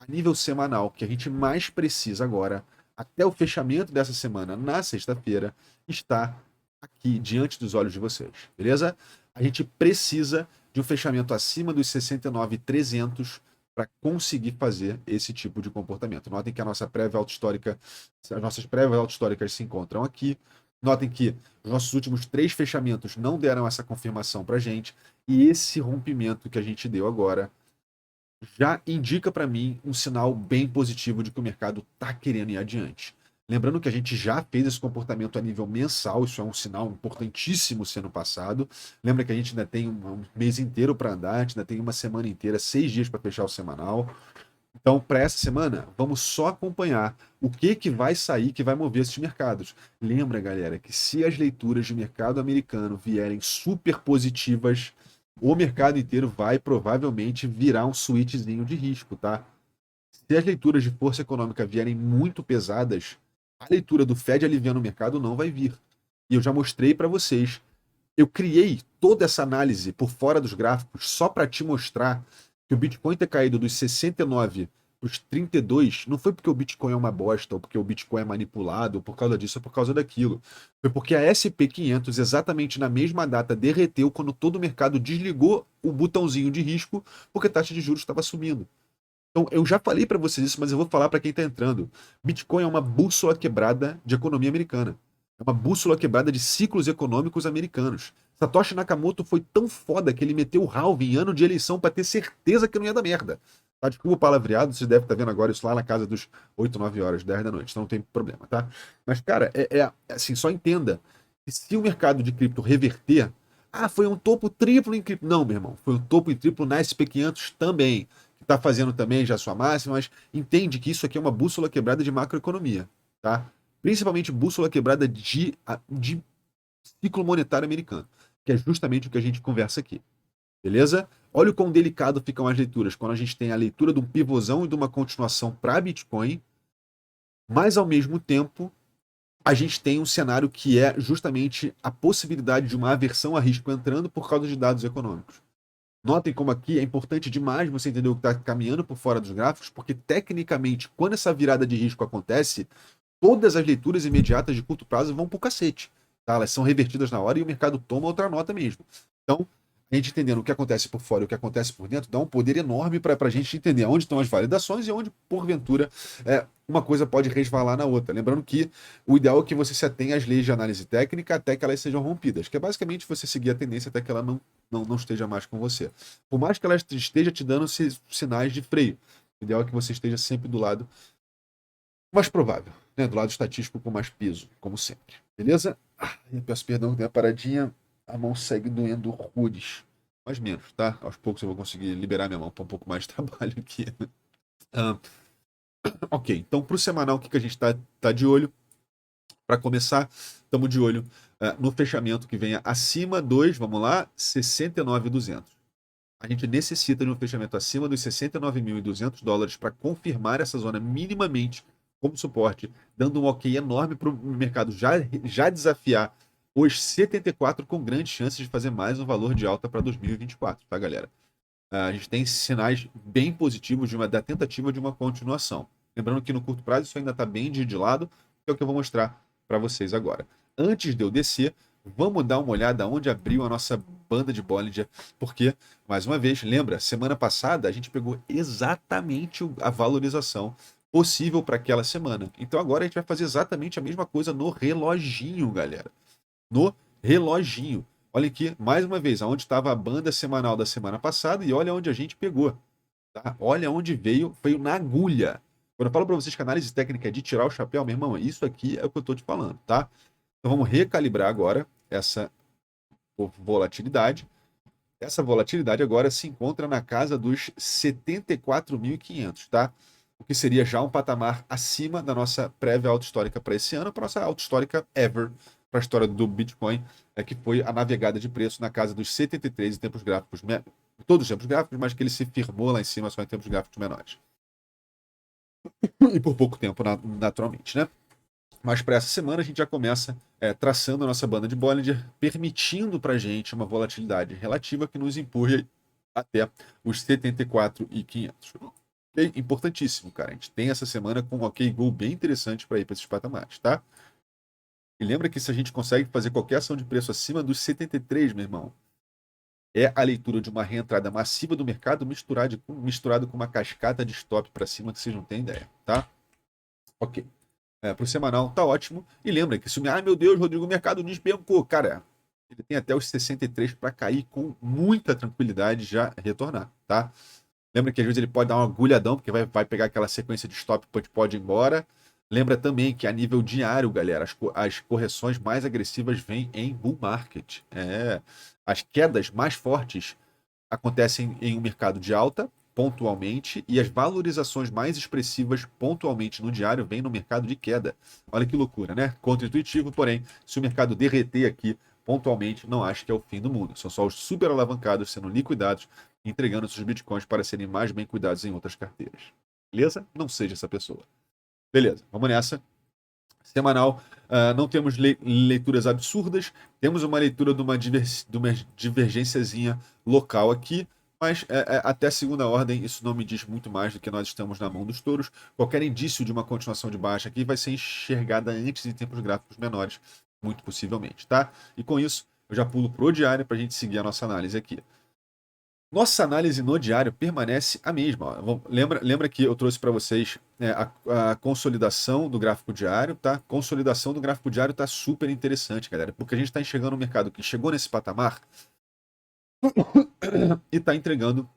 a nível semanal que a gente mais precisa agora, até o fechamento dessa semana, na sexta-feira, está aqui diante dos olhos de vocês, beleza? A gente precisa de um fechamento acima dos 69.300 para conseguir fazer esse tipo de comportamento. Notem que a nossa prévia autohistórica, as nossas prévias autohistóricas se encontram aqui. Notem que os nossos últimos 3 fechamentos não deram essa confirmação para a gente. E esse rompimento que a gente deu agora já indica para mim um sinal bem positivo de que o mercado está querendo ir adiante. Lembrando que a gente já fez esse comportamento a nível mensal, isso é um sinal importantíssimo sendo passado. Lembra que a gente ainda tem um mês inteiro para andar, a gente ainda tem uma semana inteira, 6 dias para fechar o semanal. Então, para essa semana, vamos só acompanhar o que vai sair, que vai mover esses mercados. Lembra, galera, que se as leituras de mercado americano vierem super positivas, o mercado inteiro vai provavelmente virar um switchzinho de risco, tá? Se as leituras de força econômica vierem muito pesadas, a leitura do Fed aliviando o mercado não vai vir. E eu já mostrei para vocês. Eu criei toda essa análise por fora dos gráficos só para te mostrar que o Bitcoin ter caído dos 69 para os 32 não foi porque o Bitcoin é uma bosta, ou porque o Bitcoin é manipulado, ou por causa disso, ou por causa daquilo. Foi porque a SP500, exatamente na mesma data, derreteu quando todo o mercado desligou o botãozinho de risco, porque a taxa de juros estava subindo. Então, eu já falei para vocês isso, mas eu vou falar para quem está entrando. Bitcoin é uma bússola quebrada de economia americana. É uma bússola quebrada de ciclos econômicos americanos. Satoshi Nakamoto foi tão foda que ele meteu o halving em ano de eleição para ter certeza que não ia dar merda. Tá? Desculpa o palavreado, você deve estar vendo agora isso lá na casa dos 8, 9 horas, 10 da noite, então não tem problema, tá? Mas, cara, assim, só entenda que se o mercado de cripto reverter, foi um topo triplo em cripto. Não, meu irmão, foi um topo em triplo na SP500 também, que está fazendo também já sua máxima, mas entende que isso aqui é uma bússola quebrada de macroeconomia, tá? Principalmente bússola quebrada de ciclo monetário americano, que é justamente o que a gente conversa aqui, beleza? Olha o quão delicado ficam as leituras quando a gente tem a leitura de um pivôzão e de uma continuação para Bitcoin, mas ao mesmo tempo a gente tem um cenário que é justamente a possibilidade de uma aversão a risco entrando por causa de dados econômicos. Notem como aqui é importante demais você entender o que está caminhando por fora dos gráficos, porque tecnicamente, quando essa virada de risco acontece, todas as leituras imediatas de curto prazo vão para o cacete. Tá? Elas são revertidas na hora e o mercado toma outra nota mesmo. Então, a gente entendendo o que acontece por fora e o que acontece por dentro, dá um poder enorme para a gente entender onde estão as validações e onde, porventura, uma coisa pode resvalar na outra. Lembrando que o ideal é que você se atenha às leis de análise técnica até que elas sejam rompidas, que é basicamente você seguir a tendência até que ela não esteja mais com você. Por mais que ela esteja te dando sinais de freio, o ideal é que você esteja sempre do lado mais provável, né? Do lado estatístico com mais peso, como sempre. Beleza? Eu peço perdão que dei uma paradinha, a mão segue doendo rudes. Mais menos, tá? Aos poucos eu vou conseguir liberar minha mão para um pouco mais de trabalho aqui. Ah, ok, então para o semanal, o que a gente tá de olho? Para começar, estamos de olho no fechamento que venha acima dos, vamos lá, 69.200. A gente necessita de um fechamento acima dos $69.200 para confirmar essa zona minimamente como suporte, dando um ok enorme para o mercado já desafiar os 74 com grandes chances de fazer mais um valor de alta para 2024, tá, galera? A gente tem sinais bem positivos da tentativa de uma continuação. Lembrando que no curto prazo isso ainda está bem de lado, que é o que eu vou mostrar para vocês agora. Antes de eu descer, vamos dar uma olhada onde abriu a nossa banda de Bollinger, porque, mais uma vez, lembra, semana passada a gente pegou exatamente a valorização possível para aquela semana. Então agora a gente vai fazer exatamente a mesma coisa no reloginho, galera. No reloginho. Olha aqui, mais uma vez, aonde estava a banda semanal da semana passada e olha onde a gente pegou. Tá? Olha onde veio na agulha. Quando eu falo para vocês que a análise técnica é de tirar o chapéu, meu irmão, isso aqui é o que eu estou te falando, tá? Então vamos recalibrar agora essa volatilidade. Essa volatilidade agora se encontra na casa dos 74.500, tá? O que seria já um patamar acima da nossa prévia alta histórica para esse ano, para nossa alta histórica ever, para a história do Bitcoin, que foi a navegada de preço na casa dos 73 em tempos gráficos, todos os tempos gráficos, mas que ele se firmou lá em cima só em tempos gráficos menores. E por pouco tempo, naturalmente, né? Mas para essa semana a gente já começa traçando a nossa banda de Bollinger, permitindo para a gente uma volatilidade relativa que nos empurre até os 74.500. Okay? Importantíssimo, cara. A gente tem essa semana com um ok goal bem interessante para ir para esses patamares, tá? E lembra que se a gente consegue fazer qualquer ação de preço acima dos 73, meu irmão, é a leitura de uma reentrada massiva do mercado misturado com uma cascata de stop para cima que vocês não têm ideia, tá? Ok. Para o semanal tá ótimo. E lembra que se meu Deus, Rodrigo, o mercado despencou. Cara, ele tem até os 63 para cair com muita tranquilidade e já retornar, tá? Lembra que às vezes ele pode dar um agulhadão, porque vai pegar aquela sequência de stop, pode ir embora. Lembra também que a nível diário, galera, as correções mais agressivas vêm em bull market. As quedas mais fortes acontecem em um mercado de alta, pontualmente, e as valorizações mais expressivas pontualmente no diário vêm no mercado de queda. Olha que loucura, né? Contra-intuitivo, porém, se o mercado derreter aqui pontualmente, não acho que é o fim do mundo. São só os super alavancados sendo liquidados, entregando seus bitcoins para serem mais bem cuidados em outras carteiras. beleza? Não seja essa pessoa. Beleza, vamos nessa. Semanal, não temos leituras absurdas, temos uma leitura de uma divergênciazinha local aqui, mas até a segunda ordem isso não me diz muito mais do que nós estamos na mão dos touros. Qualquer indício de uma continuação de baixa aqui vai ser enxergada antes em tempos gráficos menores, muito possivelmente, tá? E com isso, eu já pulo pro diário para a gente seguir a nossa análise aqui. Nossa análise no diário permanece a mesma. Ó. Lembra que eu trouxe para vocês a consolidação do gráfico diário, tá? Consolidação do gráfico diário tá super interessante, galera, porque a gente está enxergando um mercado que chegou nesse patamar e está entregando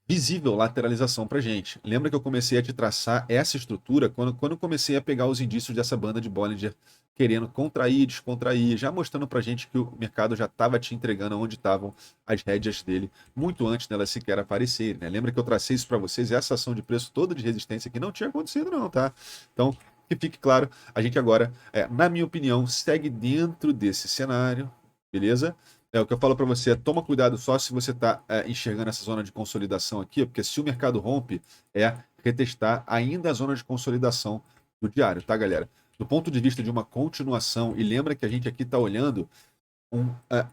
visível lateralização para gente. Lembra que eu comecei a te traçar essa estrutura quando eu comecei a pegar os indícios dessa banda de Bollinger querendo contrair, descontrair, já mostrando para gente que o mercado já estava te entregando onde estavam as rédeas dele, muito antes delas sequer aparecerem. Né? Lembra que eu tracei isso para vocês, essa ação de preço toda de resistência que não tinha acontecido não, tá? Então, que fique claro, a gente agora, na minha opinião, segue dentro desse cenário, beleza? O que eu falo para você é toma cuidado só se você está enxergando essa zona de consolidação aqui, porque se o mercado rompe, é retestar ainda a zona de consolidação do diário, tá, galera? Do ponto de vista de uma continuação, e lembra que a gente aqui está olhando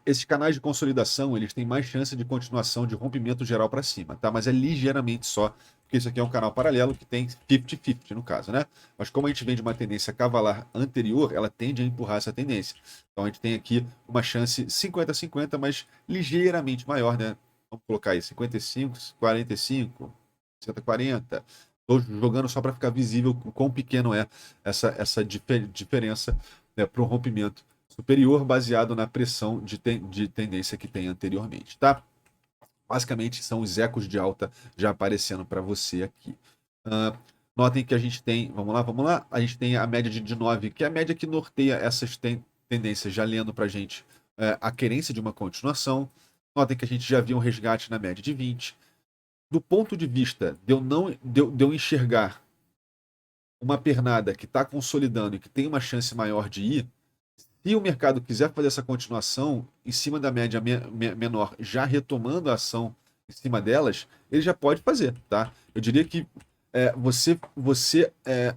esses canais de consolidação, eles têm mais chance de continuação de rompimento geral para cima, tá? Mas é ligeiramente só, porque isso aqui é um canal paralelo que tem 50-50 no caso, né? Mas como a gente vem de uma tendência cavalar anterior, ela tende a empurrar essa tendência. Então a gente tem aqui uma chance 50-50, mas ligeiramente maior, né? Vamos colocar aí 55, 45, 60-40. Estou jogando só para ficar visível o quão pequeno é essa diferença, né, para o rompimento superior baseado na pressão de tendência que tem anteriormente, tá? Basicamente são os ecos de alta já aparecendo para você aqui. Notem que a gente tem, vamos lá, a gente tem a média de 9, que é a média que norteia essas tendências, já lendo para a gente a querência de uma continuação. Notem que a gente já viu um resgate na média de 20. Do ponto de vista de eu enxergar uma pernada que está consolidando e que tem uma chance maior de ir, se o mercado quiser fazer essa continuação em cima da média menor, já retomando a ação em cima delas, ele já pode fazer, tá? Eu diria que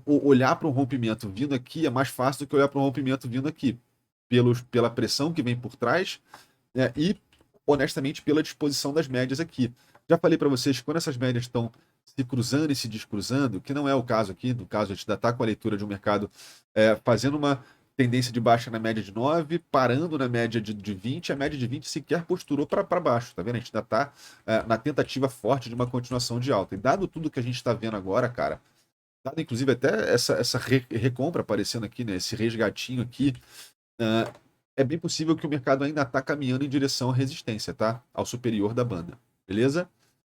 olhar para um rompimento vindo aqui é mais fácil do que olhar para um rompimento vindo aqui, pela pressão que vem por trás, e, honestamente, pela disposição das médias aqui. Já falei para vocês que quando essas médias estão se cruzando e se descruzando, que não é o caso aqui, no caso a gente ainda está com a leitura de um mercado fazendo uma tendência de baixa na média de 9, parando na média de 20, a média de 20 sequer posturou para baixo, tá vendo? A gente ainda está na tentativa forte de uma continuação de alta. E dado tudo que a gente está vendo agora, cara, dado inclusive até essa recompra aparecendo aqui, né, esse resgatinho aqui, é bem possível que o mercado ainda está caminhando em direção à resistência, tá? Ao superior da banda, beleza?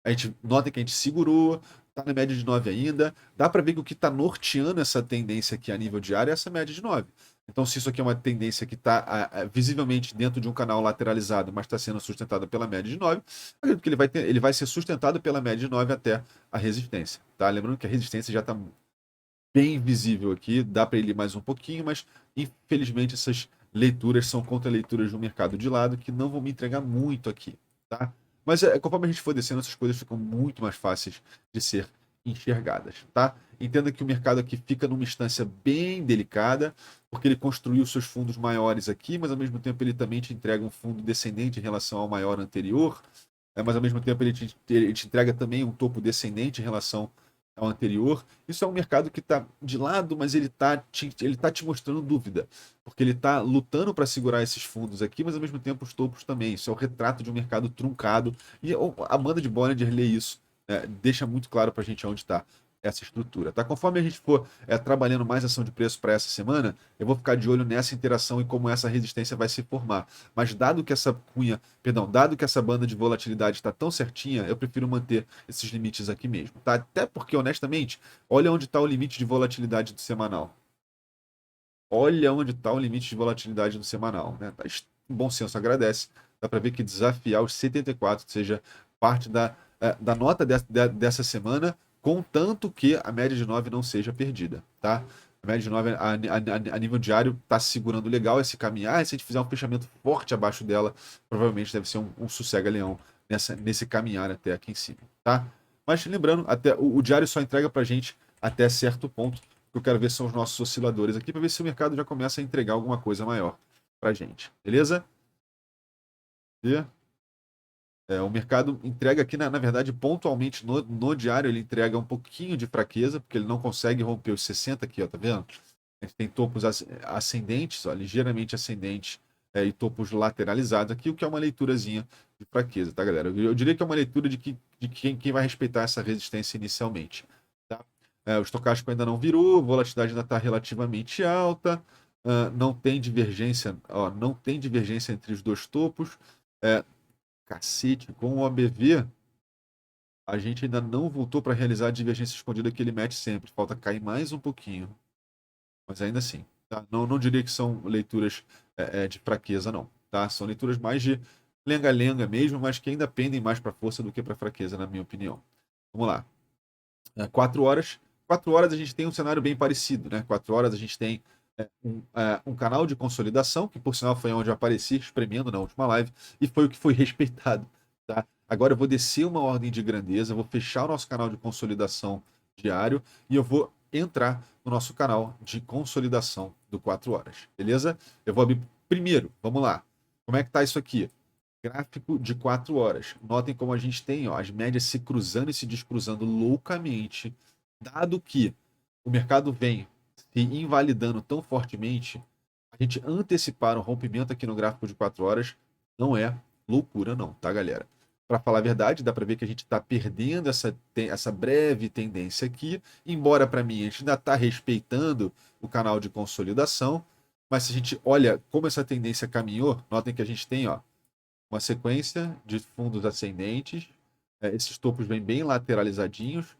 A gente nota que a gente segurou, está na média de 9 ainda. Dá para ver que o que está norteando essa tendência aqui a nível diário é essa média de 9. Então, se isso aqui é uma tendência que está visivelmente dentro de um canal lateralizado, mas está sendo sustentada pela média de 9, acredito que ele vai ser sustentado pela média de 9 até a resistência. Tá? Lembrando que a resistência já está bem visível aqui, dá para ele ir mais um pouquinho, mas infelizmente essas leituras são contra-leituras do mercado de lado que não vão me entregar muito aqui. Tá? Mas conforme a gente for descendo, essas coisas ficam muito mais fáceis de ser enxergadas, tá? Entenda que o mercado aqui fica numa instância bem delicada, porque ele construiu seus fundos maiores aqui, mas ao mesmo tempo ele também te entrega um fundo descendente em relação ao maior anterior, mas ao mesmo tempo ele te entrega também um topo descendente em relação ao anterior. Isso é um mercado que está de lado, mas ele tá te mostrando dúvida, porque ele está lutando para segurar esses fundos aqui, mas ao mesmo tempo os topos também. Isso é o retrato de um mercado truncado, e a banda de Bollinger lê isso, deixa muito claro para a gente onde está essa estrutura. Tá? Conforme a gente for trabalhando mais ação de preço para essa semana, eu vou ficar de olho nessa interação e como essa resistência vai se formar. Mas dado que essa banda de volatilidade está tão certinha, eu prefiro manter esses limites aqui mesmo. Tá? Até porque, honestamente, olha onde está o limite de volatilidade do semanal. Olha onde está o limite de volatilidade do semanal. Né? Tá, bom senso agradece. Dá para ver que desafiar os 74 seja parte da nota dessa semana, contanto que a média de 9 não seja perdida, tá? A média de 9 a nível diário está segurando legal esse caminhar, e se a gente fizer um fechamento forte abaixo dela, provavelmente deve ser um sossega-leão nesse caminhar até aqui em cima, tá? Mas lembrando, até o diário só entrega para a gente até certo ponto. O que eu quero ver são os nossos osciladores aqui, para ver se o mercado já começa a entregar alguma coisa maior para a gente. Beleza? E, o mercado entrega aqui, na verdade, pontualmente no diário, ele entrega um pouquinho de fraqueza, porque ele não consegue romper os 60 aqui, ó, tá vendo? A gente tem topos ascendentes, ó, ligeiramente ascendentes, e topos lateralizados aqui, o que é uma leiturazinha de fraqueza, tá, galera? Eu diria que é uma leitura de quem vai respeitar essa resistência inicialmente, tá? O estocástico ainda não virou, a volatilidade ainda está relativamente alta, não tem divergência, ó, não tem divergência entre os dois topos. Cacete, com o ABV, a gente ainda não voltou para realizar a divergência escondida que ele mete sempre. Falta cair mais um pouquinho. Mas ainda assim, tá? Não diria que são leituras de fraqueza, não. Tá? São leituras mais de lenga-lenga mesmo, mas que ainda pendem mais para força do que para fraqueza, na minha opinião. Vamos lá. 4 horas. 4 horas a gente tem um cenário bem parecido, né? 4 horas a gente tem um canal de consolidação, que por sinal foi onde eu apareci espremendo na última live, e foi o que foi respeitado. Tá? Agora eu vou descer uma ordem de grandeza, vou fechar o nosso canal de consolidação diário e eu vou entrar no nosso canal de consolidação do 4 horas, beleza? Eu vou abrir primeiro, vamos lá. Como é que tá isso aqui? Gráfico de 4 horas. Notem como a gente tem, ó, as médias se cruzando e se descruzando loucamente, dado que o mercado vem se invalidando tão fortemente, a gente antecipar um rompimento aqui no gráfico de 4 horas não é loucura não, tá, galera? Para falar a verdade, dá para ver que a gente está perdendo essa breve tendência aqui, embora para mim a gente ainda está respeitando o canal de consolidação, mas se a gente olha como essa tendência caminhou, notem que a gente tem, ó, uma sequência de fundos ascendentes, esses topos vêm bem lateralizadinhos,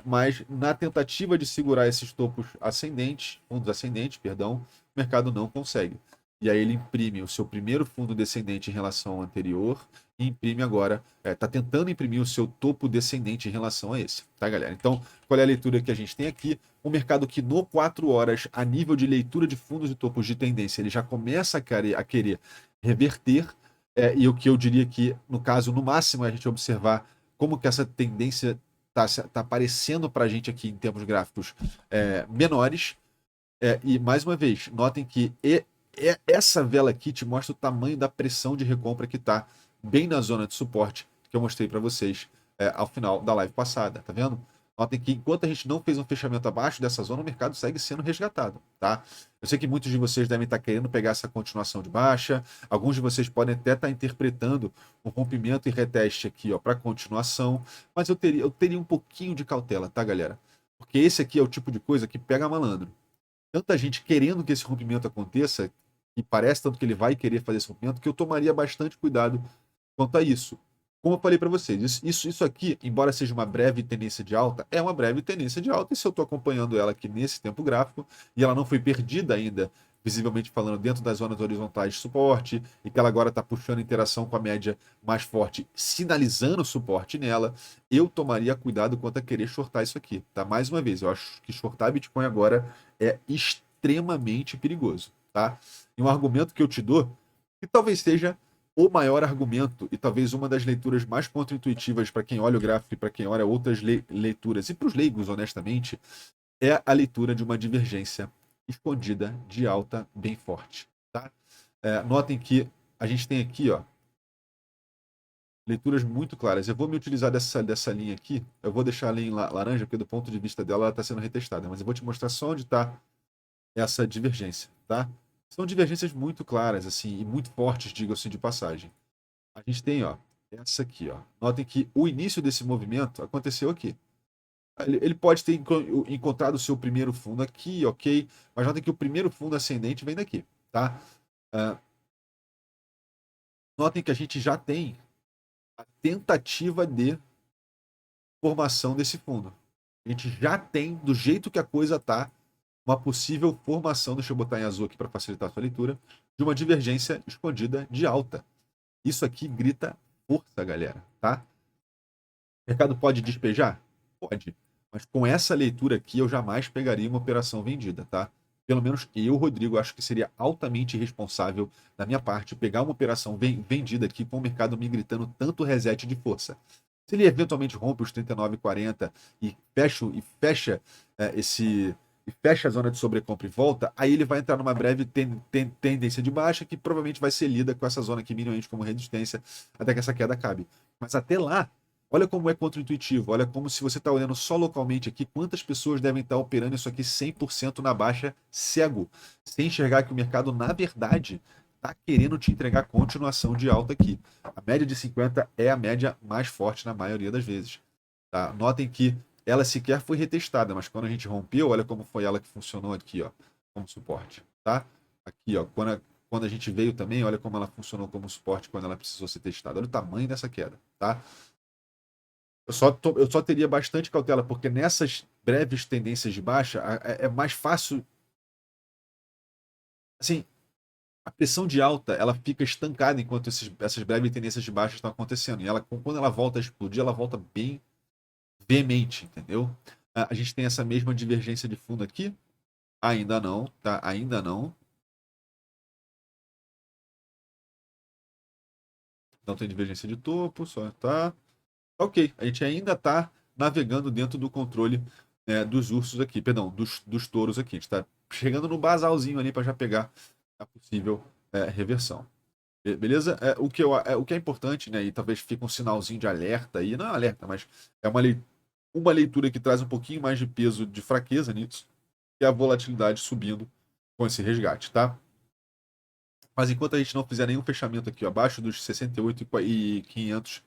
mas na tentativa de segurar esses topos ascendentes, fundos ascendentes, perdão, o mercado não consegue. E aí ele imprime o seu primeiro fundo descendente em relação ao anterior e imprime agora, está tentando imprimir o seu topo descendente em relação a esse, tá, galera? Então, qual é a leitura que a gente tem aqui? Um mercado que no 4 horas, a nível de leitura de fundos e topos de tendência, ele já começa a querer reverter, e o que eu diria que, no caso, no máximo, é a gente observar como que essa tendência tá aparecendo para a gente aqui em termos gráficos menores. E, mais uma vez, notem que essa vela aqui te mostra o tamanho da pressão de recompra que está bem na zona de suporte que eu mostrei para vocês ao final da live passada, tá vendo? Notem que enquanto a gente não fez um fechamento abaixo dessa zona, o mercado segue sendo resgatado, tá? Eu sei que muitos de vocês devem estar querendo pegar essa continuação de baixa, alguns de vocês podem até estar interpretando um rompimento e reteste aqui, ó, para continuação, mas eu teria um pouquinho de cautela, tá, galera? Porque esse aqui é o tipo de coisa que pega malandro. Tanta gente querendo que esse rompimento aconteça, e parece tanto que ele vai querer fazer esse rompimento, que eu tomaria bastante cuidado quanto a isso. Como eu falei para vocês, isso aqui, embora seja uma breve tendência de alta, é uma breve tendência de alta, e se eu estou acompanhando ela aqui nesse tempo gráfico, e ela não foi perdida ainda, visivelmente falando, dentro das zonas horizontais de suporte, e que ela agora está puxando interação com a média mais forte, sinalizando suporte nela, eu tomaria cuidado quanto a querer shortar isso aqui, tá? Mais uma vez, eu acho que shortar Bitcoin agora é extremamente perigoso, tá? E um argumento que eu te dou, que talvez seja o maior argumento e talvez uma das leituras mais contraintuitivas para quem olha o gráfico e para quem olha outras leituras, e para os leigos, honestamente, é a leitura de uma divergência escondida de alta bem forte. Tá? Notem que a gente tem aqui, ó, leituras muito claras. Eu vou me utilizar dessa linha aqui, eu vou deixar a linha em laranja, porque do ponto de vista dela ela está sendo retestada, mas eu vou te mostrar só onde está essa divergência. Tá? São divergências muito claras assim e muito fortes, diga-se de passagem. A gente tem, ó, essa aqui, ó. Notem que o início desse movimento aconteceu aqui. Ele pode ter encontrado o seu primeiro fundo aqui, ok, mas notem que o primeiro fundo ascendente vem daqui, tá? Uh, notem que a gente já tem a tentativa de formação desse fundo. A gente já tem, do jeito que a coisa tá, uma possível formação, deixa eu botar em azul aqui para facilitar a sua leitura, de uma divergência escondida de alta. Isso aqui grita força, galera, tá? O mercado pode despejar? Pode. Mas com essa leitura aqui, eu jamais pegaria uma operação vendida, tá? Pelo menos eu, Rodrigo, acho que seria altamente irresponsável da minha parte pegar uma operação vendida aqui com o mercado me gritando tanto reset de força. Se ele eventualmente rompe os 39,40 e fecha a zona de sobrecompra e volta, aí ele vai entrar numa breve tendência de baixa que provavelmente vai ser lida com essa zona aqui minimamente como resistência até que essa queda acabe. Mas até lá, olha como é contra-intuitivo, olha como se você está olhando só localmente aqui, quantas pessoas devem estar operando isso aqui 100% na baixa, cego, sem enxergar que o mercado, na verdade, está querendo te entregar continuação de alta aqui. A média de 50 é a média mais forte na maioria das vezes. Tá? Notem que ela sequer foi retestada, mas quando a gente rompeu, olha como foi ela que funcionou aqui, ó, como suporte. Tá? Aqui, ó, quando a gente veio também, olha como ela funcionou como suporte quando ela precisou ser testada. Olha o tamanho dessa queda. Tá? Eu só teria bastante cautela, porque nessas breves tendências de baixa é mais fácil. Assim, a pressão de alta ela fica estancada enquanto essas breves tendências de baixa estão acontecendo. E ela, quando ela volta a explodir, ela volta bem veemente, entendeu? A gente tem essa mesma divergência de fundo aqui? Ainda não, tá? Ainda não. Não tem divergência de topo, só tá. Ok, a gente ainda está navegando dentro do controle dos ursos aqui, perdão, dos touros aqui. A gente está chegando no basalzinho ali para já pegar a possível reversão. Beleza? O que é importante, né? E talvez fique um sinalzinho de alerta aí, não é alerta, mas é uma leitura que traz um pouquinho mais de peso de fraqueza nisso, que é a volatilidade subindo com esse resgate, tá? Mas enquanto a gente não fizer nenhum fechamento aqui ó, abaixo dos 68,500,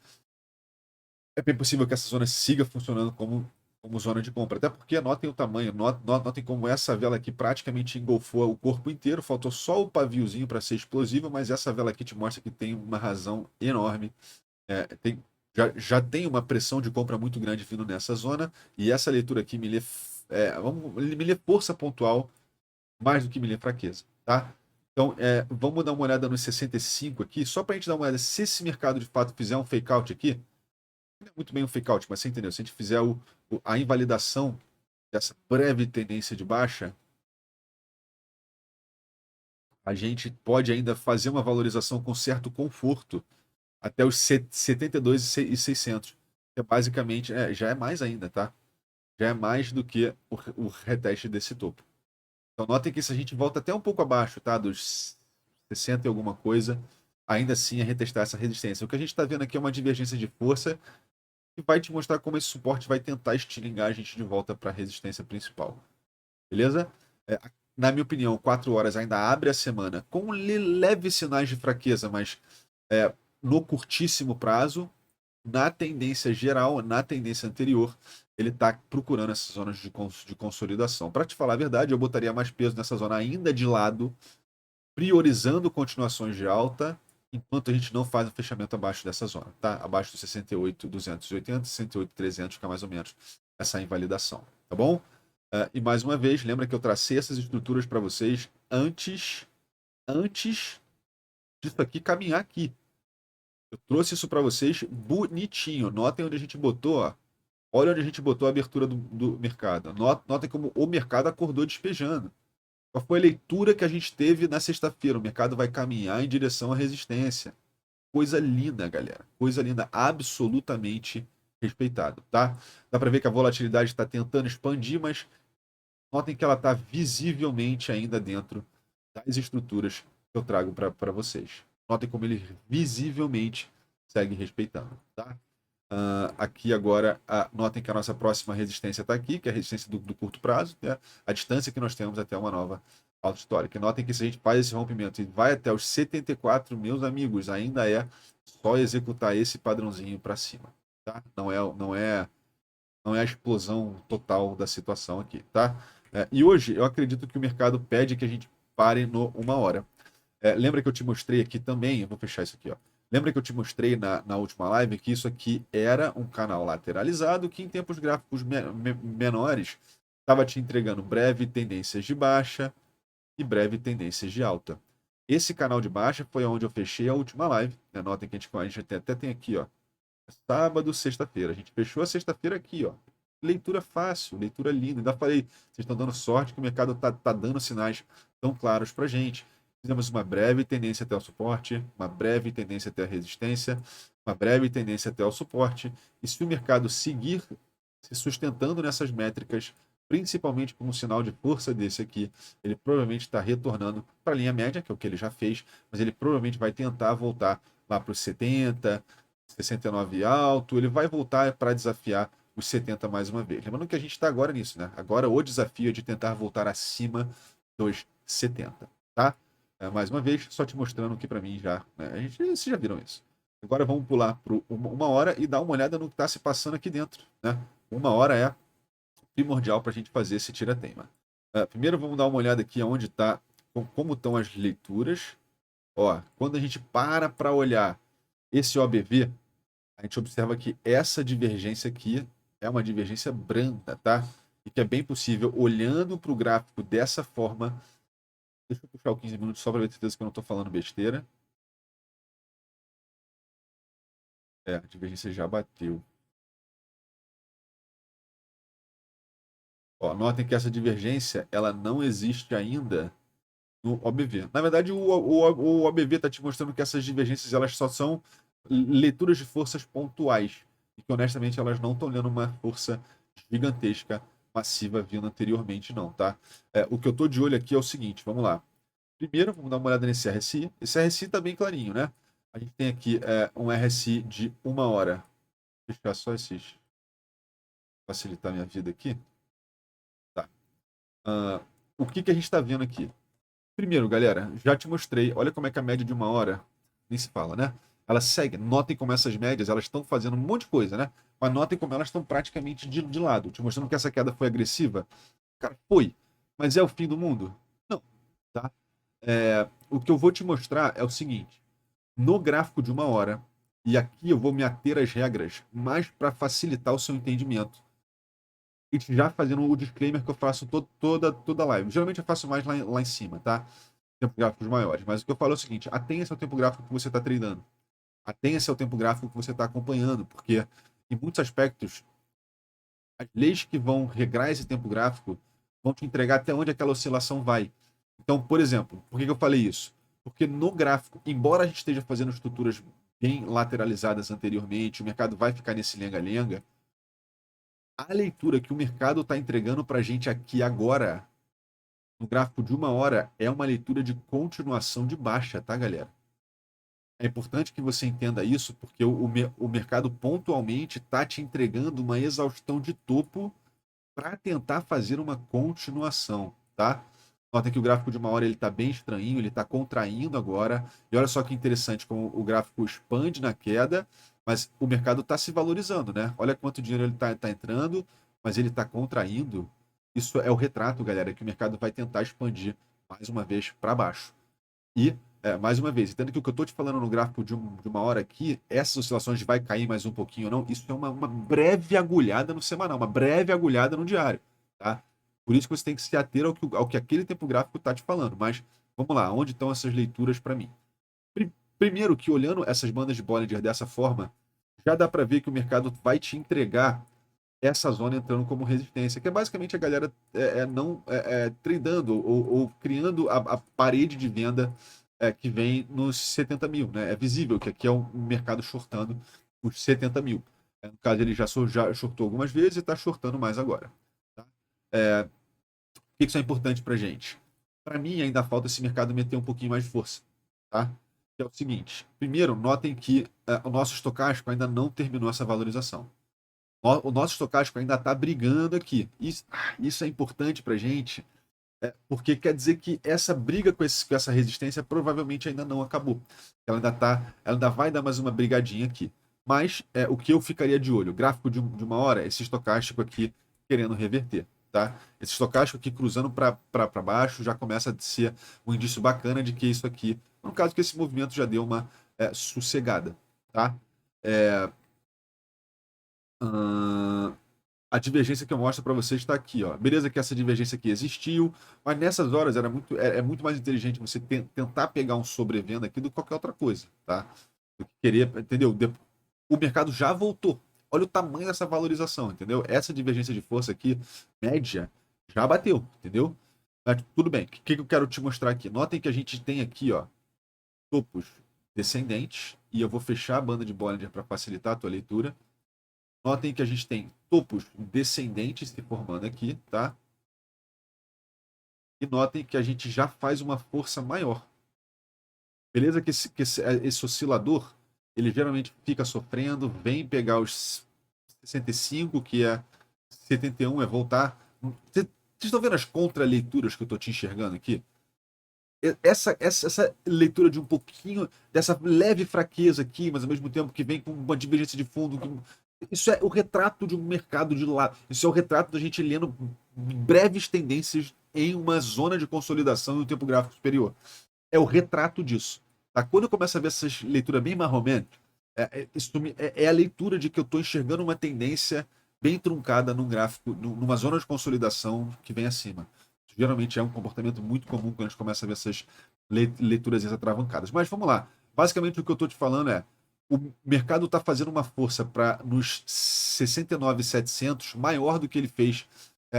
é bem possível que essa zona siga funcionando como zona de compra. Até porque notem o tamanho, notem como essa vela aqui praticamente engolfou o corpo inteiro, faltou só o paviozinho para ser explosiva, mas essa vela aqui te mostra que tem uma razão enorme. Já tem uma pressão de compra muito grande vindo nessa zona, e essa leitura aqui me lê força pontual mais do que me lê fraqueza, tá? Então, vamos dar uma olhada nos 65 aqui, só para a gente dar uma olhada se esse mercado de fato fizer um fake out aqui, não é muito bem um fake out, mas você entendeu? Se a gente fizer a invalidação dessa breve tendência de baixa, a gente pode ainda fazer uma valorização com certo conforto até os 72.600. Que é basicamente, já é mais ainda, tá? Já é mais do que o reteste desse topo. Então notem que se a gente volta até um pouco abaixo, tá? Dos 60 e alguma coisa, ainda assim é retestar essa resistência. O que a gente está vendo aqui é uma divergência de força que vai te mostrar como esse suporte vai tentar estilingar a gente de volta para a resistência principal. Beleza? É, na minha opinião, 4 horas ainda abre a semana com leves sinais de fraqueza, mas no curtíssimo prazo, na tendência geral, na tendência anterior, ele está procurando essas zonas de consolidação. Para te falar a verdade, eu botaria mais peso nessa zona ainda de lado, priorizando continuações de alta, enquanto a gente não faz o fechamento abaixo dessa zona, tá? Abaixo do 68.280, 68.300, que é mais ou menos essa invalidação, tá bom? E mais uma vez, lembra que eu tracei essas estruturas para vocês antes disso aqui caminhar aqui. Eu trouxe isso para vocês bonitinho. Notem onde a gente botou, ó. Olha onde a gente botou a abertura do mercado. Notem como o mercado acordou despejando. Qual foi a leitura que a gente teve na sexta-feira? O mercado vai caminhar em direção à resistência. Coisa linda, galera. Coisa linda, absolutamente respeitado, tá? Dá para ver que a volatilidade está tentando expandir, mas notem que ela está visivelmente ainda dentro das estruturas que eu trago para vocês. Notem como ele visivelmente segue respeitando, tá? Aqui agora, notem que a nossa próxima resistência está aqui, que é a resistência do curto prazo, né? A distância que nós temos até uma nova alta histórica. Notem que se a gente faz esse rompimento e vai até os 74, meus amigos, ainda é só executar esse padrãozinho para cima, tá? Não é a explosão total da situação aqui, tá? E hoje eu acredito que o mercado pede que a gente pare no 1 hora. Lembra que eu te mostrei aqui também, eu vou fechar isso aqui, ó. Lembra que eu te mostrei na última live que isso aqui era um canal lateralizado que em tempos gráficos menores estava te entregando breve tendências de baixa e breve tendências de alta. Esse canal de baixa foi onde eu fechei a última live. Né? Notem que a gente até tem aqui, ó, sábado, sexta-feira. A gente fechou a sexta-feira aqui, ó. Leitura fácil, leitura linda. Ainda falei, vocês estão dando sorte que o mercado tá dando sinais tão claros para gente. Fizemos uma breve tendência até o suporte, uma breve tendência até a resistência. uma breve tendência até o suporte, e se o mercado seguir se sustentando nessas métricas, principalmente com um sinal de força desse aqui, ele provavelmente está retornando para a linha média, que é o que ele já fez, mas ele provavelmente vai tentar voltar lá para os 70, 69 alto, ele vai voltar para desafiar os 70 mais uma vez. Lembrando que a gente está agora nisso, né? Agora o desafio é de tentar voltar acima dos 70, tá? Mais uma vez, só te mostrando que para mim já, né? Vocês já viram isso. Agora vamos pular para uma hora e dar uma olhada no que está se passando aqui dentro, né? Uma hora é primordial para a gente fazer esse tira-teima. Primeiro vamos dar uma olhada aqui onde está, como estão as leituras. Ó, quando a gente para olhar esse OBV, a gente observa que essa divergência aqui é uma divergência branda, tá? E que é bem possível, olhando para o gráfico dessa forma. Deixa eu puxar o 15 minutos só para ver certeza que eu não estou falando besteira. A divergência já bateu. Ó, notem que essa divergência ela não existe ainda no OBV. Na verdade, o OBV está te mostrando que essas divergências elas só são leituras de forças pontuais. E que, honestamente, elas não estão lendo uma força gigantesca, massiva vindo anteriormente, não, tá? O que eu estou de olho aqui é o seguinte, vamos lá. Primeiro, vamos dar uma olhada nesse RSI. Esse RSI está bem clarinho, né? A gente tem aqui um RSI de 1 hora. Deixa eu fechar só esses... facilitar minha vida aqui. Tá. O que a gente está vendo aqui? Primeiro, galera, já te mostrei. Olha como é que a média de 1 hora nem se fala, né? Ela segue. Notem como essas médias elas estão fazendo um monte de coisa, né? Mas notem como elas estão praticamente de lado. Te mostrando que essa queda foi agressiva. Cara, foi. Mas é o fim do mundo? Não, tá? O que eu vou te mostrar é o seguinte. No gráfico de 1 hora, e aqui eu vou me ater às regras, mais para facilitar o seu entendimento. E já fazendo o disclaimer que eu faço toda live. Geralmente eu faço mais lá em cima, tá? Tempo gráficos maiores. Mas o que eu falo é o seguinte: atenha-se ao tempo gráfico que você está treinando. Atenha-se ao tempo gráfico que você está acompanhando, porque em muitos aspectos, as leis que vão regrar esse tempo gráfico vão te entregar até onde aquela oscilação vai. Então, por exemplo, por que eu falei isso? Porque no gráfico, embora a gente esteja fazendo estruturas bem lateralizadas anteriormente, o mercado vai ficar nesse lenga-lenga, a leitura que o mercado está entregando para a gente aqui agora, no gráfico de 1 hora, é uma leitura de continuação de baixa, tá, galera? É importante que você entenda isso, porque o mercado pontualmente está te entregando uma exaustão de topo para tentar fazer uma continuação, tá? Nota que o gráfico de 1 hora ele está bem estranho, ele está contraindo agora. E olha só que interessante como o gráfico expande na queda, mas o mercado está se valorizando, né? Olha quanto dinheiro ele está entrando, mas ele está contraindo. Isso é o retrato, galera, que o mercado vai tentar expandir mais uma vez para baixo. E, mais uma vez, entendo que o que eu estou te falando no gráfico de 1 hora aqui, essas oscilações de vai cair mais um pouquinho ou não, isso é uma breve agulhada no semanal, uma breve agulhada no diário, tá? Por isso que você tem que se ater ao que aquele tempo gráfico está te falando. Mas, vamos lá, onde estão essas leituras para mim? Primeiro que, olhando essas bandas de Bollinger dessa forma, já dá para ver que o mercado vai te entregar essa zona entrando como resistência, que é basicamente a galera não tradando ou criando a parede de venda que vem nos 70 mil. Né? É visível que aqui é um mercado shortando os 70 mil. No caso, ele já shortou algumas vezes e está shortando mais agora. Tá? Por que isso é importante para gente? Para mim, ainda falta esse mercado meter um pouquinho mais de força. Tá? Que é o seguinte: primeiro, notem que o nosso estocástico ainda não terminou essa valorização. O nosso estocástico ainda está brigando aqui. Isso é importante para a gente, porque quer dizer que essa briga com essa resistência provavelmente ainda não acabou. Ela ainda vai dar mais uma brigadinha aqui. Mas o que eu ficaria de olho? Gráfico de 1 hora, esse estocástico aqui querendo reverter. Tá? Esse estocástico aqui cruzando para baixo já começa a ser um indício bacana de que isso aqui, no caso que esse movimento já deu uma sossegada. Tá? É, a divergência que eu mostro para vocês está aqui, ó. Beleza que essa divergência aqui existiu, mas nessas horas é muito mais inteligente você tentar pegar um sobrevenda aqui do que qualquer outra coisa, tá? Do que querer, entendeu? O mercado já voltou. Olha o tamanho dessa valorização, entendeu? Essa divergência de força aqui, média, já bateu, entendeu? Mas, tudo bem. O que eu quero te mostrar aqui? Notem que a gente tem aqui, ó, topos descendentes e eu vou fechar a banda de Bollinger para facilitar a tua leitura. Notem que a gente tem topos descendentes se formando aqui, tá? E notem que a gente já faz uma força maior. Beleza? Que esse oscilador, ele geralmente fica sofrendo, vem pegar os 65, que é 71, é voltar. Vocês estão vendo as contraleituras que eu estou te enxergando aqui? Essa leitura de um pouquinho, dessa leve fraqueza aqui, mas ao mesmo tempo que vem com uma divergência de fundo. Isso é o retrato de um mercado de lado. Isso é o retrato da gente lendo breves tendências em uma zona de consolidação em um tempo gráfico superior. É o retrato disso. Tá? Quando eu começo a ver essas leituras bem marromeno, é a leitura de que eu estou enxergando uma tendência bem truncada num gráfico, numa zona de consolidação que vem acima. Geralmente é um comportamento muito comum quando a gente começa a ver essas leituras atravancadas. Mas vamos lá. Basicamente o que eu estou te falando é o mercado está fazendo uma força para nos 69.700 maior do que ele fez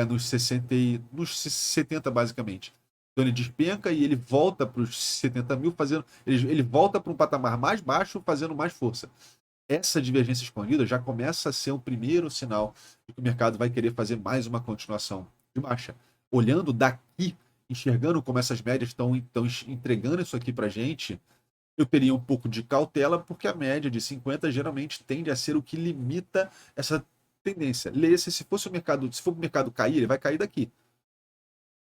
nos 60, nos 70 basicamente. Então ele despenca e ele volta para os 70 mil, fazendo. Ele volta para um patamar mais baixo, fazendo mais força. Essa divergência escondida já começa a ser um primeiro sinal de que o mercado vai querer fazer mais uma continuação de baixa. Olhando daqui, enxergando como essas médias estão entregando isso aqui para a gente, eu teria um pouco de cautela, porque a média de 50 geralmente tende a ser o que limita essa tendência. Lê-se, se for o mercado cair, ele vai cair daqui.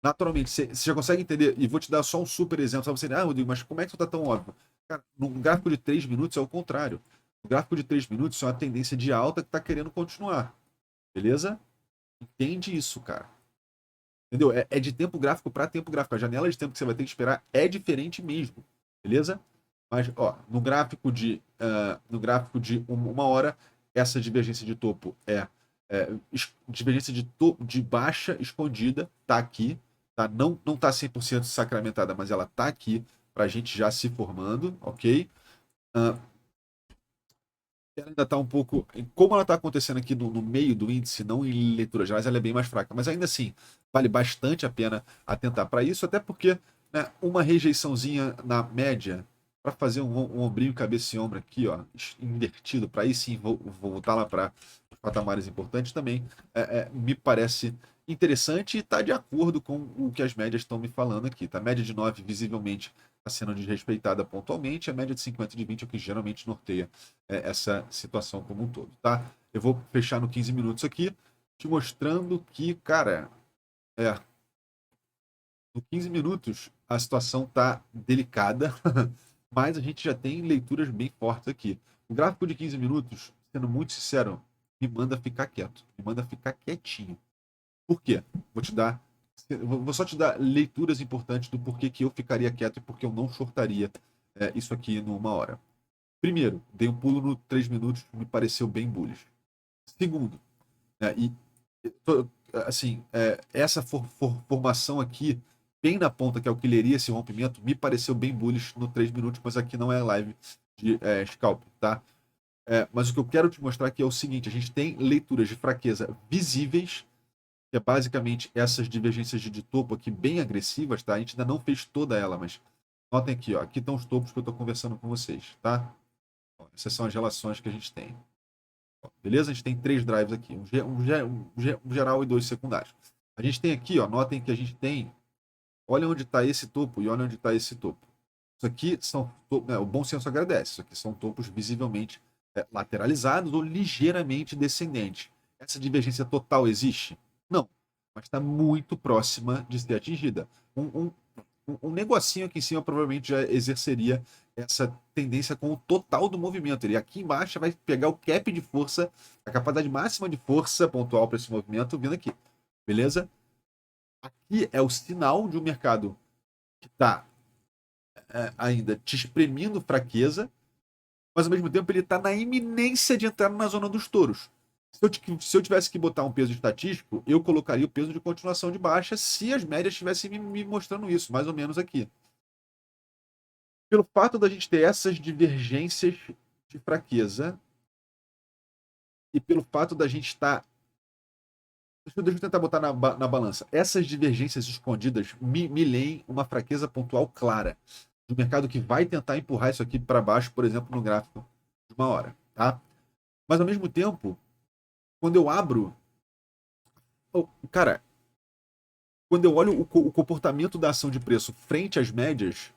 Naturalmente, você já consegue entender, e vou te dar só um super exemplo, só você, Rodrigo, mas como é que isso está tão óbvio? Cara, num gráfico de 3 minutos é o contrário. O gráfico de 3 minutos é uma tendência de alta que está querendo continuar. Beleza? Entende isso, cara. Entendeu? É de tempo gráfico para tempo gráfico. A janela de tempo que você vai ter que esperar é diferente mesmo. Beleza? Mas, ó, no gráfico de uma hora, essa divergência de topo divergência de baixa escondida, tá aqui, tá? Não tá 100% sacramentada, mas ela tá aqui para a gente já se formando, ok? Ela ainda está um pouco. Como ela está acontecendo aqui no meio do índice, não em leituras gerais, ela é bem mais fraca. Mas ainda assim, vale bastante a pena atentar para isso, até porque né, uma rejeiçãozinha na média, para fazer um ombrinho, cabeça e ombro aqui, ó, invertido, para aí sim voltar lá para os patamares importantes também, me parece interessante e está de acordo com o que as médias estão me falando aqui. Tá? A média de 9 visivelmente está sendo desrespeitada pontualmente, a média de 50 e de 20 é o que geralmente norteia essa situação como um todo, tá? Eu vou fechar no 15 minutos aqui, te mostrando que, cara, no 15 minutos a situação tá delicada, mas a gente já tem leituras bem fortes aqui. O gráfico de 15 minutos, sendo muito sincero, me manda ficar quieto, me manda ficar quietinho. Por quê? Vou só te dar leituras importantes do porquê que eu ficaria quieto e porque eu não shortaria isso aqui numa hora. Primeiro, dei um pulo no 3 minutos, me pareceu bem bullish. Segundo, assim, essa formação aqui, bem na ponta, que é o que leria esse rompimento, me pareceu bem bullish no 3 minutos, mas aqui não é live de scalp, tá? Mas o que eu quero te mostrar aqui é o seguinte: a gente tem leituras de fraqueza visíveis, que é basicamente essas divergências de topo aqui bem agressivas, tá? A gente ainda não fez toda ela, mas notem aqui, ó, aqui estão os topos que eu estou conversando com vocês, tá? Essas são as relações que a gente tem. Beleza? A gente tem 3 drives aqui, um geral e 2 secundários. A gente tem aqui, ó, notem que a gente tem, olha onde está esse topo e olha onde está esse topo. Isso aqui são, o bom senso agradece, isso aqui são topos visivelmente lateralizados ou ligeiramente descendentes. Essa divergência total existe? Não, mas está muito próxima de ser atingida. Um negocinho aqui em cima provavelmente já exerceria essa tendência com o total do movimento. Ele aqui embaixo vai pegar o cap de força, a capacidade máxima de força pontual para esse movimento vindo aqui. Beleza? Aqui é o sinal de um mercado que está ainda te espremindo fraqueza, mas ao mesmo tempo ele está na iminência de entrar na zona dos touros. Se eu tivesse que botar um peso estatístico, eu colocaria o peso de continuação de baixa se as médias estivessem me mostrando isso, mais ou menos aqui. Pelo fato da gente ter essas divergências de fraqueza e pelo fato da gente estar. Deixa eu tentar botar na balança. Essas divergências escondidas me leem uma fraqueza pontual clara. de um mercado que vai tentar empurrar isso aqui para baixo, por exemplo, no gráfico de uma hora, tá? Mas ao mesmo tempo, quando eu abro, cara, quando eu olho o comportamento da ação de preço frente às médias,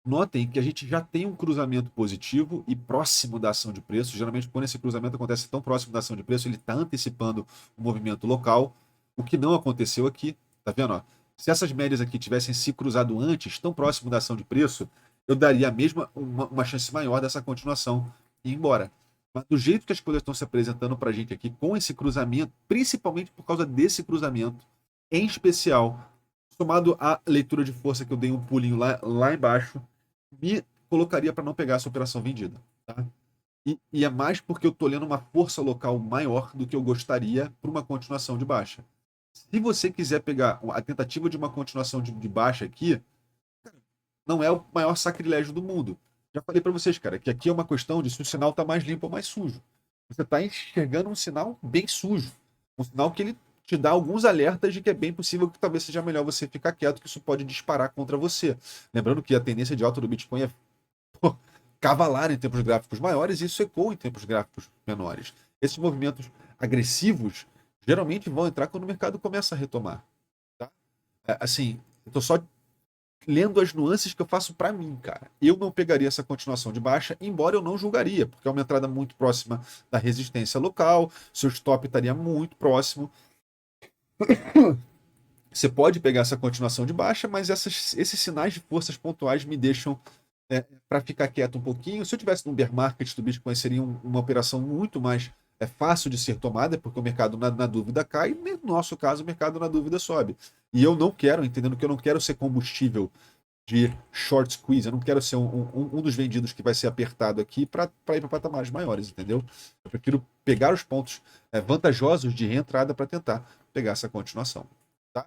notem que a gente já tem um cruzamento positivo e próximo da ação de preço. Geralmente, quando esse cruzamento acontece tão próximo da ação de preço, ele está antecipando o movimento local, o que não aconteceu aqui. Tá vendo? Ó? Se essas médias aqui tivessem se cruzado antes, tão próximo da ação de preço, eu daria a mesma uma chance maior dessa continuação e ir embora. Mas do jeito que as coisas estão se apresentando para a gente aqui, com esse cruzamento, principalmente por causa desse cruzamento, em especial, somado à leitura de força que eu dei um pulinho lá embaixo, me colocaria para não pegar essa operação vendida. Tá? E é mais porque eu estou lendo uma força local maior do que eu gostaria para uma continuação de baixa. Se você quiser pegar a tentativa de uma continuação de baixa aqui, não é o maior sacrilégio do mundo. Já falei para vocês, cara, que aqui é uma questão de se o sinal está mais limpo ou mais sujo. Você está enxergando um sinal bem sujo. Um sinal que ele te dá alguns alertas de que é bem possível que talvez seja melhor você ficar quieto, que isso pode disparar contra você. Lembrando que a tendência de alta do Bitcoin é cavalar em tempos gráficos maiores e isso ecoa em tempos gráficos menores. Esses movimentos agressivos geralmente vão entrar quando o mercado começa a retomar. Tá? Assim, eu tô só lendo as nuances que eu faço para mim, cara. Eu não pegaria essa continuação de baixa, embora eu não julgaria, porque é uma entrada muito próxima da resistência local, seu stop estaria muito próximo. Você pode pegar essa continuação de baixa, mas esses sinais de forças pontuais me deixam para ficar quieto um pouquinho. Se eu tivesse no bear market do Bitcoin, seria uma operação muito mais fácil de ser tomada, porque o mercado na dúvida cai, e no nosso caso, o mercado na dúvida sobe. E eu não quero, entendendo que eu não quero ser combustível de short squeeze, eu não quero ser um dos vendidos que vai ser apertado aqui para ir para patamares maiores, entendeu? Eu prefiro pegar os pontos vantajosos de reentrada para tentar pegar essa continuação. Tá?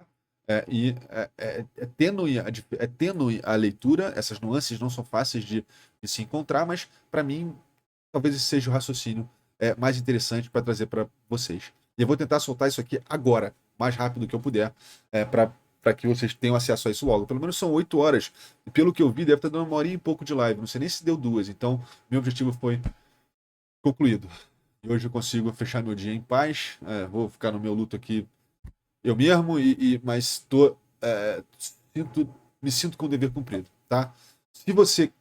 Tênue a leitura, essas nuances não são fáceis de se encontrar, mas para mim, talvez esse seja o raciocínio mais interessante para trazer para vocês. E eu vou tentar soltar isso aqui agora, mais rápido que eu puder, para que vocês tenham acesso a isso logo. Pelo menos são 8 horas, e pelo que eu vi, deve estar dando uma horinha e pouco de live. Não sei nem se deu 2, então meu objetivo foi concluído. E hoje eu consigo fechar meu dia em paz. Vou ficar no meu luto aqui eu mesmo, mas me sinto com o dever cumprido, tá? Se você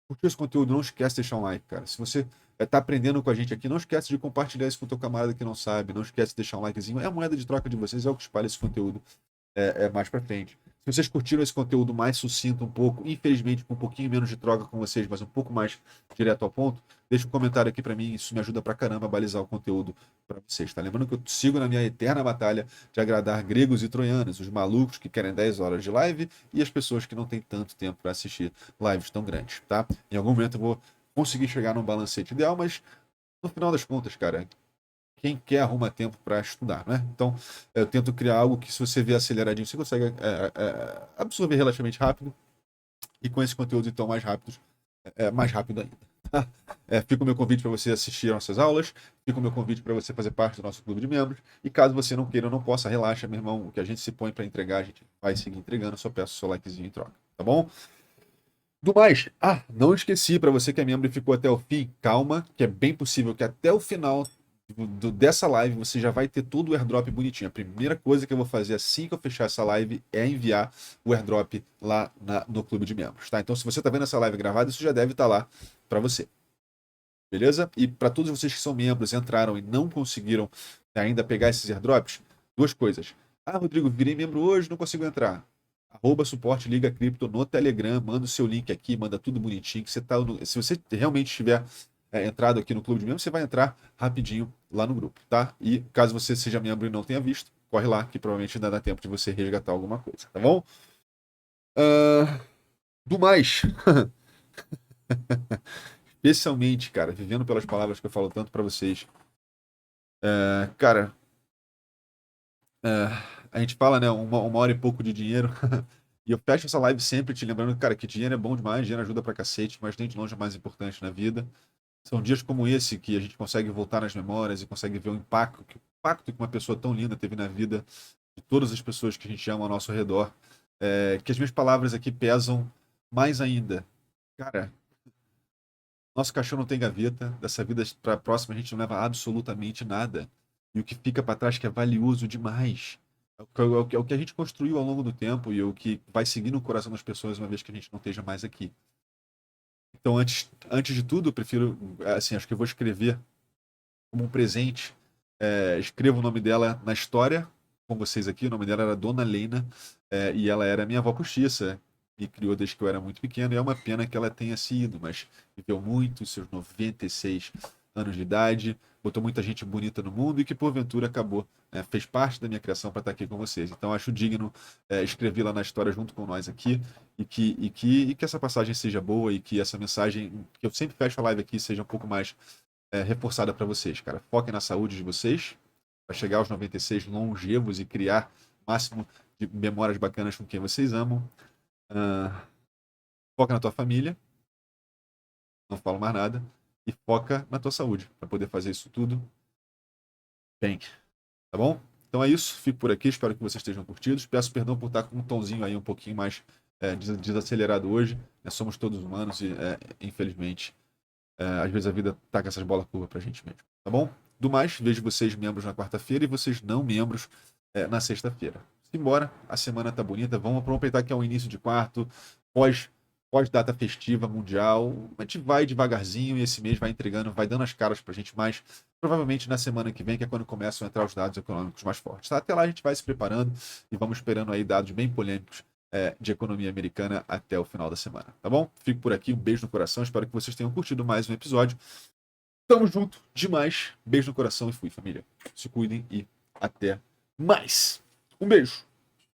curtiu esse conteúdo, não esquece de deixar um like, cara. Se você tá aprendendo com a gente aqui, não esquece de compartilhar isso com o teu camarada que não sabe, não esquece de deixar um likezinho. É a moeda de troca de vocês, é o que espalha esse conteúdo mais para frente. Se vocês curtiram esse conteúdo mais sucinto um pouco, infelizmente com um pouquinho menos de troca com vocês, mas um pouco mais direto ao ponto, deixa um comentário aqui para mim, isso me ajuda pra caramba a balizar o conteúdo para vocês, tá? Lembrando que eu sigo na minha eterna batalha de agradar gregos e troianos, os malucos que querem 10 horas de live e as pessoas que não têm tanto tempo para assistir lives tão grandes, tá? Em algum momento eu vou conseguir chegar num balancete ideal, mas no final das contas, cara, quem quer arruma tempo para estudar, né? Então, eu tento criar algo que, se você vê aceleradinho, você consegue absorver relativamente rápido, e com esses conteúdos, então, mais rápido ainda. Tá? Fica o meu convite para você assistir às nossas aulas, fica o meu convite para você fazer parte do nosso clube de membros, e caso você não queira ou não possa, relaxa, meu irmão, o que a gente se põe para entregar, a gente vai seguir entregando, só peço o seu likezinho em troca, tá bom? Do mais, não esqueci, para você que é membro e ficou até o fim, calma, que é bem possível que até o final dessa live você já vai ter todo o airdrop bonitinho. A primeira coisa que eu vou fazer assim que eu fechar essa live é enviar o airdrop lá no clube de membros, tá? Então, se você tá vendo essa live gravada, isso já deve estar lá para você. Beleza? E para todos vocês que são membros, entraram e não conseguiram ainda pegar esses airdrops, duas coisas. Rodrigo, virei membro hoje, não consigo entrar. @suporte Liga Cripto no Telegram, manda o seu link aqui, manda tudo bonitinho, que você tá se você realmente tiver entrado aqui no clube de membros, você vai entrar rapidinho lá no grupo, tá? E caso você seja membro e não tenha visto, corre lá, que provavelmente ainda dá tempo de você resgatar alguma coisa, tá bom? Do mais, especialmente, cara, vivendo pelas palavras que eu falo tanto para vocês, cara, a gente fala, né, uma hora e pouco de dinheiro. E eu fecho essa live sempre te lembrando, cara, que dinheiro é bom demais, dinheiro ajuda pra cacete, mas nem de longe é mais importante na vida. São dias como esse que a gente consegue voltar nas memórias e consegue ver o impacto que uma pessoa tão linda teve na vida de todas as pessoas que a gente ama ao nosso redor. Que as minhas palavras aqui pesam mais ainda Cara, nosso caixão não tem gaveta, dessa vida pra próxima a gente não leva absolutamente nada. E o que fica pra trás que é valioso demais. É o que a gente construiu ao longo do tempo e é o que vai seguir no coração das pessoas uma vez que a gente não esteja mais aqui. Então, antes de tudo, eu prefiro, assim, acho que eu vou escrever como um presente. Escrevo o nome dela na história, com vocês aqui. O nome dela era Dona Leina, e ela era minha avó postiça. Me criou desde que eu era muito pequeno, e é uma pena que ela tenha sido, mas viveu muito, seus 96 anos de idade, botou muita gente bonita no mundo e que porventura acabou, né, fez parte da minha criação para estar aqui com vocês. Então acho digno escrevê-la na história junto com nós aqui e que essa passagem seja boa e que essa mensagem que eu sempre fecho a live aqui seja um pouco mais reforçada para vocês, cara. Foquem na saúde de vocês, para chegar aos 96 longevos e criar o máximo de memórias bacanas com quem vocês amam. Foca na tua família, não falo mais nada, e foca na tua saúde, para poder fazer isso tudo bem, tá bom? Então é isso, fico por aqui, espero que vocês estejam curtidos. Peço perdão por estar com um tonzinho aí um pouquinho mais desacelerado hoje, né? Somos todos humanos e, infelizmente, às vezes a vida taca essas bolas curvas pra gente mesmo, tá bom? Do mais, vejo vocês membros na quarta-feira e vocês não membros na sexta-feira. Simbora, a semana tá bonita, vamos aproveitar que é o início de quarto, pós, pós-data festiva mundial, a gente vai devagarzinho e esse mês vai entregando, vai dando as caras pra gente mais, provavelmente na semana que vem, que é quando começam a entrar os dados econômicos mais fortes. Tá? Até lá a gente vai se preparando e vamos esperando aí dados bem polêmicos de economia americana até o final da semana, tá bom? Fico por aqui, um beijo no coração, espero que vocês tenham curtido mais um episódio. Tamo junto demais, beijo no coração e fui, família. Se cuidem e até mais. Um beijo.